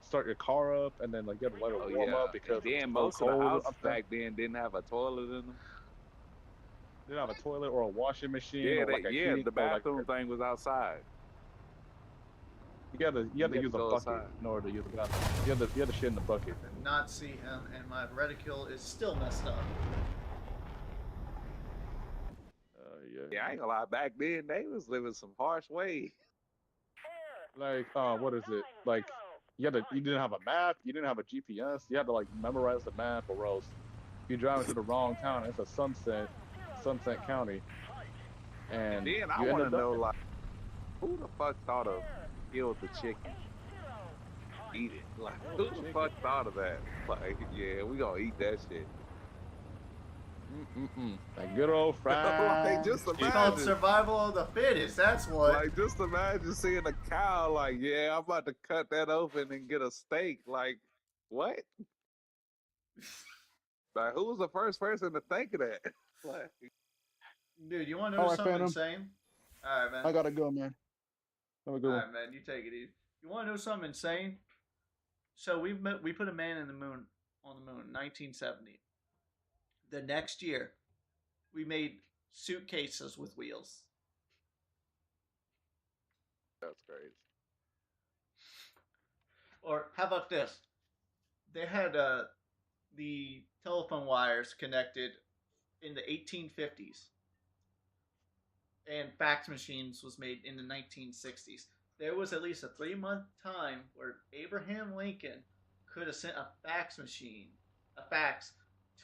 start your car up, and then like you had to let it Oh warm yeah. up because And it was then so most of the cold houses up there. back then didn't have a toilet in them. They didn't have a toilet or a washing machine. Yeah, or like a heating, the or, like, bathroom thing was outside. you had to had to use a go bucket outside. in order to use the bathroom. You had to shit in the bucket. Did not see him, and my reticule is still messed up. Yeah, I ain't gonna lie. Back then, they was living some harsh ways. Like, what is it? Like, you didn't have a map, you didn't have a GPS, you had to like memorize the map, or else you drive into the wrong town. It's a Sunset County, and Then I you want end to up know, like, who the fuck thought of kill the chicken? Eat it. Like, who the fuck thought of that? Like, yeah, we gonna eat that shit. like good old fried. Like, just It's imagine. called survival of the fittest. That's what. Like, just imagine seeing a cow, like, yeah, I'm about to cut that open and get a steak. Like, what? Like, who was the first person to think of that? Like, Dude, you want to know Alright, something Phantom. insane? All right, man. gotta go, man. Have a good All right, man. You take it easy. You want to know something insane? So we put a man in the moon on the moon in 1970. The next year, we made suitcases with wheels. that's crazy. Or how about this? They had the telephone wires connected in the 1850s, and fax machines was made in the 1960s. There was at least a 3-month time where Abraham Lincoln could have sent a fax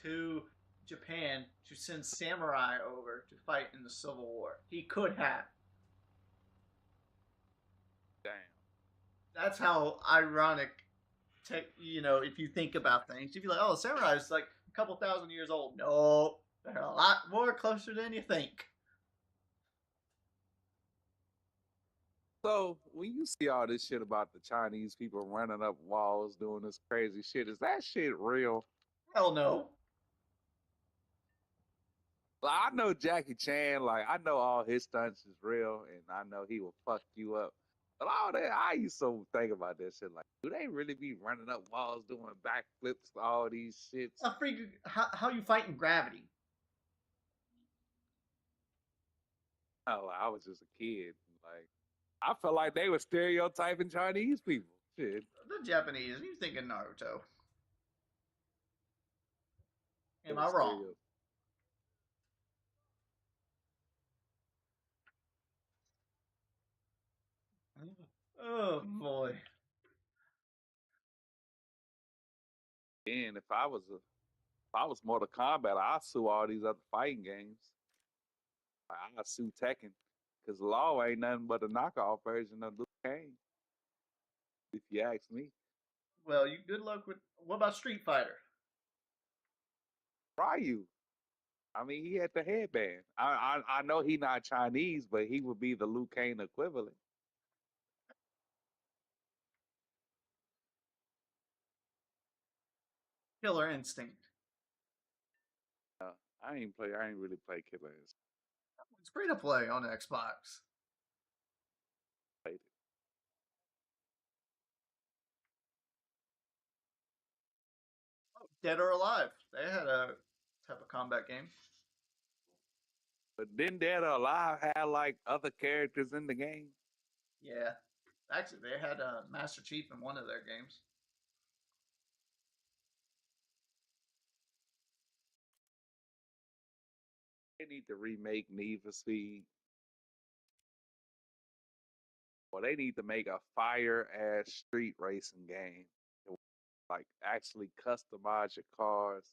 to Japan to send samurai over to fight in the Civil War. He could have. Damn. That's how ironic, if you think about things. You'd be like, oh, samurai is like a couple thousand years old. No, they're a lot more closer than you think. So when you see all this shit about the Chinese people running up walls doing this crazy shit, is that shit real? Hell no. Like, I know Jackie Chan, like I know all his stunts is real, and I know he will fuck you up. But all that, I used to think about that shit. Like, do they really be running up walls doing backflips, all these shits? A freak. How you fighting gravity? Oh, I was just a kid. Like, I felt like they were stereotyping Chinese people. Shit. The Japanese. You thinking Naruto? They Am were I wrong? stereo. Oh boy. And if I was Mortal Kombat, I'd sue all these other fighting games. I'd sue Tekken. Because Law ain't nothing but a knockoff version of Liu Kang, if you ask me. Well, you good luck with. What about Street Fighter? Ryu. I mean, he had the headband. I know he not Chinese, but he would be the Liu Kang equivalent. Killer Instinct. I ain't really play Killer Instinct. It's free to play on Xbox. Played it. Dead or Alive. They had a type of combat game. But didn't Dead or Alive have like other characters in the game? Yeah. Actually, they had Master Chief in one of their games. They need to remake Need for Speed. Or they need to make a fire ass street racing game. Like actually customize your cars,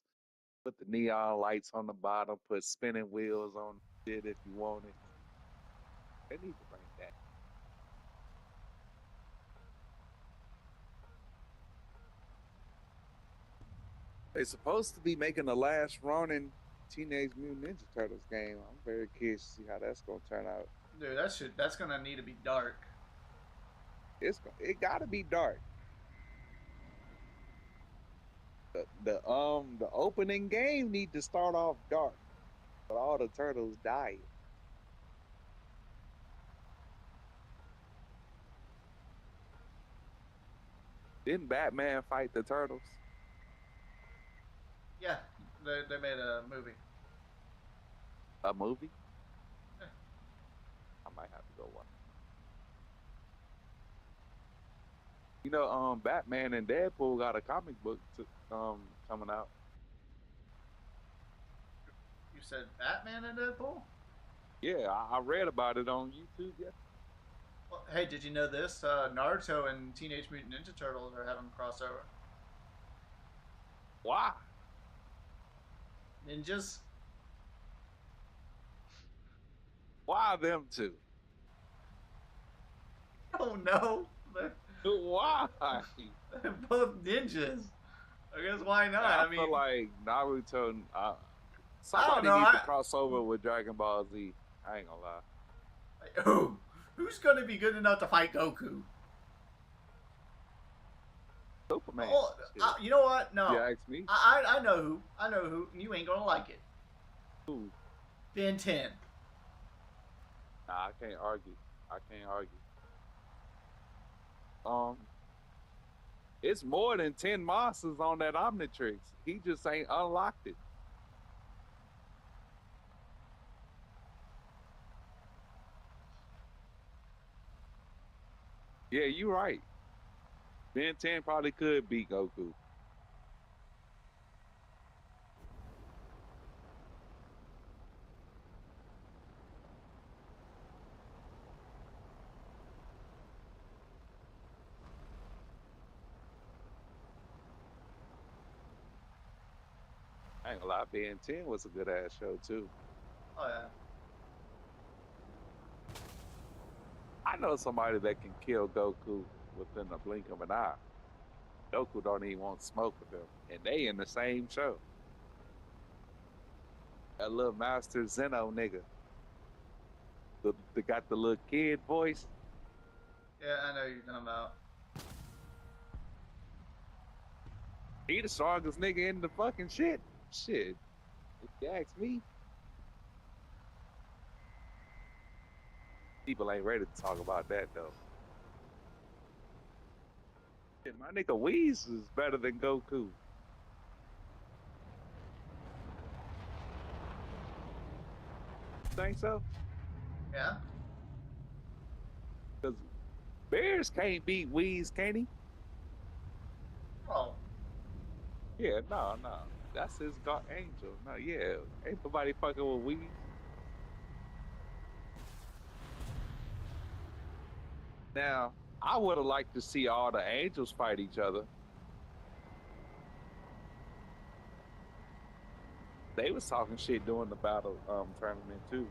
put the neon lights on the bottom, put spinning wheels on it if you want it. They need to bring that. They're supposed to be making the last Ronin Teenage Mutant Ninja Turtles game. I'm very curious to see how that's gonna turn out. Dude, that's gonna need to be dark. It gotta be dark. The opening game need to start off dark, but all the turtles died. Didn't Batman fight the turtles? Yeah, they made a movie. A movie? Yeah. I might have to go watch. You know, Batman and Deadpool got a comic book coming out. You said Batman and Deadpool? Yeah, I read about it on YouTube. Yeah. Well, hey, did you know this? Naruto and Teenage Mutant Ninja Turtles are having a crossover. Why? Ninjas? Why them two? Oh no! Why? They're both ninjas. I guess why not? I I mean, feel like Naruto. I don't Somebody know. needs to cross over with Dragon Ball Z. I ain't gonna lie. Who's gonna be good enough to fight Goku? Superman. Oh, you know what? No, You ask me. I know who. I know who. And you ain't gonna like it. Who? Ben 10. Nah, I can't argue. I can't argue. Um, it's more than 10 monsters on that Omnitrix. He just ain't unlocked it. Yeah, you right. Ben 10 probably could beat Goku. I ain't gonna lie, Ben 10 was a good ass show too. Oh yeah. I know somebody that can kill Goku within a blink of an eye. Goku don't even want to smoke with them, and they in the same show. That little Master Zeno nigga, the got the little kid voice. Yeah, I know you're talking about. He the strongest nigga in the fucking shit. Shit. If you ask me, people ain't ready to talk about that though. Shit, my nigga Whis is better than Goku. Think so? Yeah. Because Bears can't beat Whis, can he? Oh, Yeah, no. That's his god angel. No, yeah. Ain't nobody fucking with Whis. Now, I would have liked to see all the angels fight each other. They was talking shit during the battle tournament too.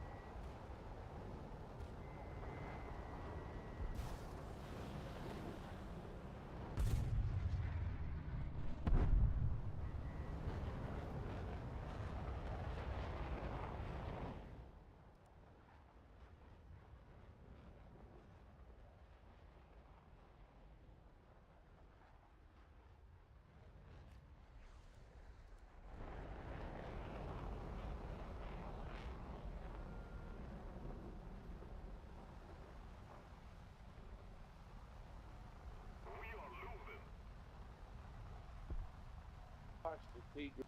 Watch the Tigers.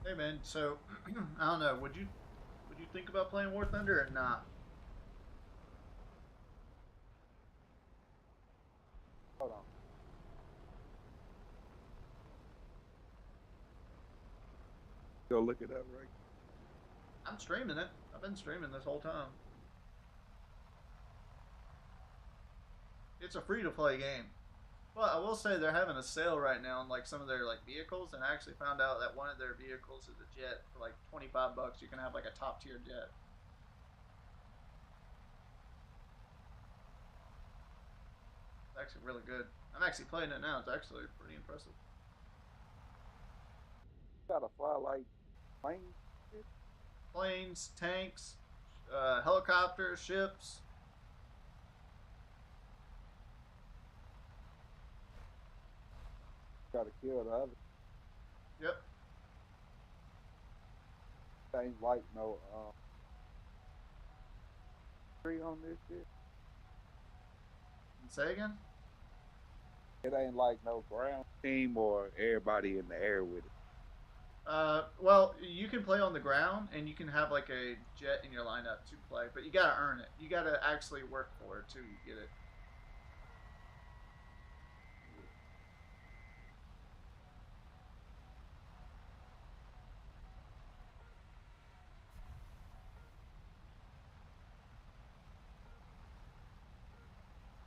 hey man. So I don't know. Would you think about playing War Thunder or not? Hold on. Go look it up right. I'm streaming it. I've been streaming this whole time. It's a free to play game. But I will say they're having a sale right now on like some of their like vehicles, and I actually found out that one of their vehicles is a jet for like $25. You can have like a top tier jet. It's actually really good. I'm actually playing it now. It's actually pretty impressive. Gotta fly like planes. Planes, tanks, helicopters, ships. Gotta kill the other. Yep. Ain't like no tree on this shit. And say again? It ain't like no ground team or everybody in the air with it. Well, you can play on the ground, and you can have like a jet in your lineup to play, but you gotta earn it. You gotta actually work for it to get it.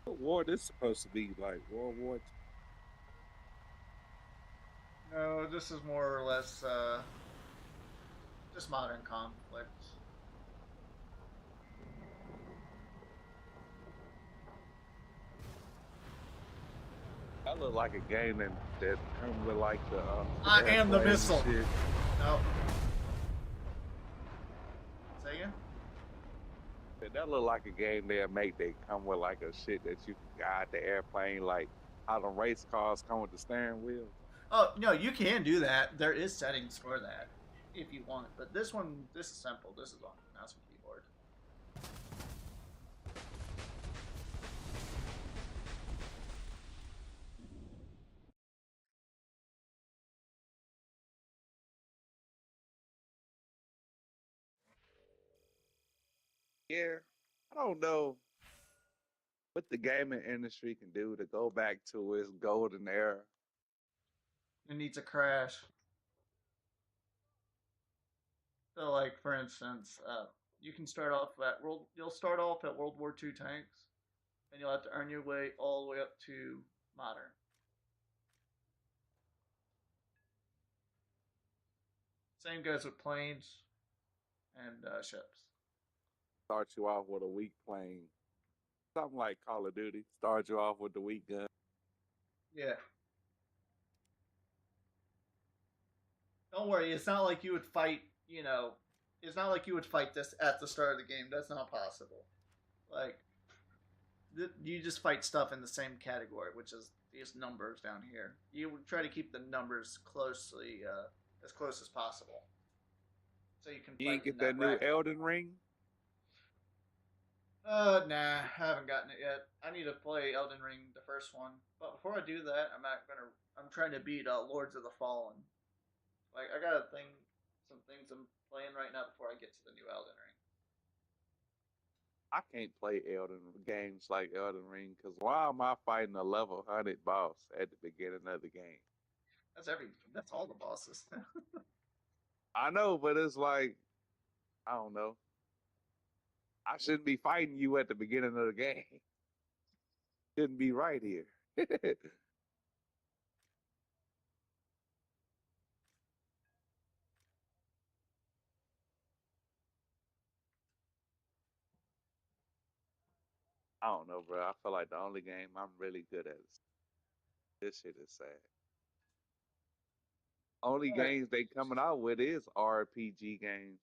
What war this supposed to be like? World War II? No, this is more or less just modern conflict. That look like a game that come with like the I am the airplane and missile. shit. No. Say again? That look like a game they'll make that come with like a shit that you can guide the airplane, like how the race cars come with the steering wheel. Oh no, you can do that. There is settings for that if you want. But this is simple. This is on mouse and keyboard. Yeah, I don't know what the gaming industry can do to go back to its golden era. It needs a crash. So, like for instance, you can start off at world. You'll start off at World War II tanks, and you'll have to earn your way all the way up to modern. Same goes with planes and ships. Start you off with a weak plane, something like Call of Duty. Start you off with the weak gun. Yeah. Don't worry. It's not like you would fight. It's not like you would fight this at the start of the game. That's not possible. Like, you just fight stuff in the same category, which is these numbers down here. You would try to keep the numbers closely, as close as possible, so you can You ain't fight in get that new bracket. Elden Ring? Nah, I haven't gotten it yet. I need to play Elden Ring, the first one. But before I do that, I'm trying to beat Lords of the Fallen. Like, I got some things I'm playing right now before I get to the new Elden Ring. I can't play Elden games like Elden Ring because why am I fighting a level 100 boss at the beginning of the game? That's all the bosses. I know, but it's like, I don't know. I shouldn't be fighting you at the beginning of the game. Shouldn't be right here. I don't know, bro. I feel like the only game I'm really good at is this shit is sad. Only All right, games they coming out with is RPG games.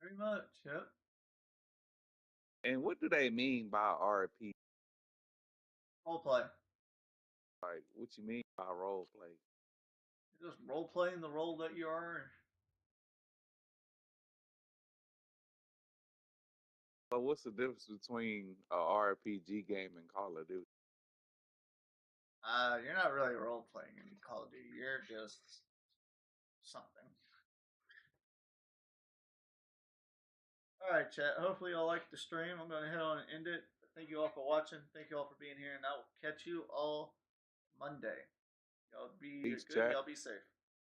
pretty much. Yep. And what do they mean by RPG? Role play. Like, what you mean by role play? You're just role playing the role that you are. But what's the difference between a RPG game and Call of Duty? You're not really role playing in Call of Duty. You're just something. All right, chat. Hopefully, y'all liked the stream. I'm going to head on and end it. Thank you all for watching. Thank you all for being here, and I will catch you all Monday. Y'all be Peace, good. chat. Y'all be safe.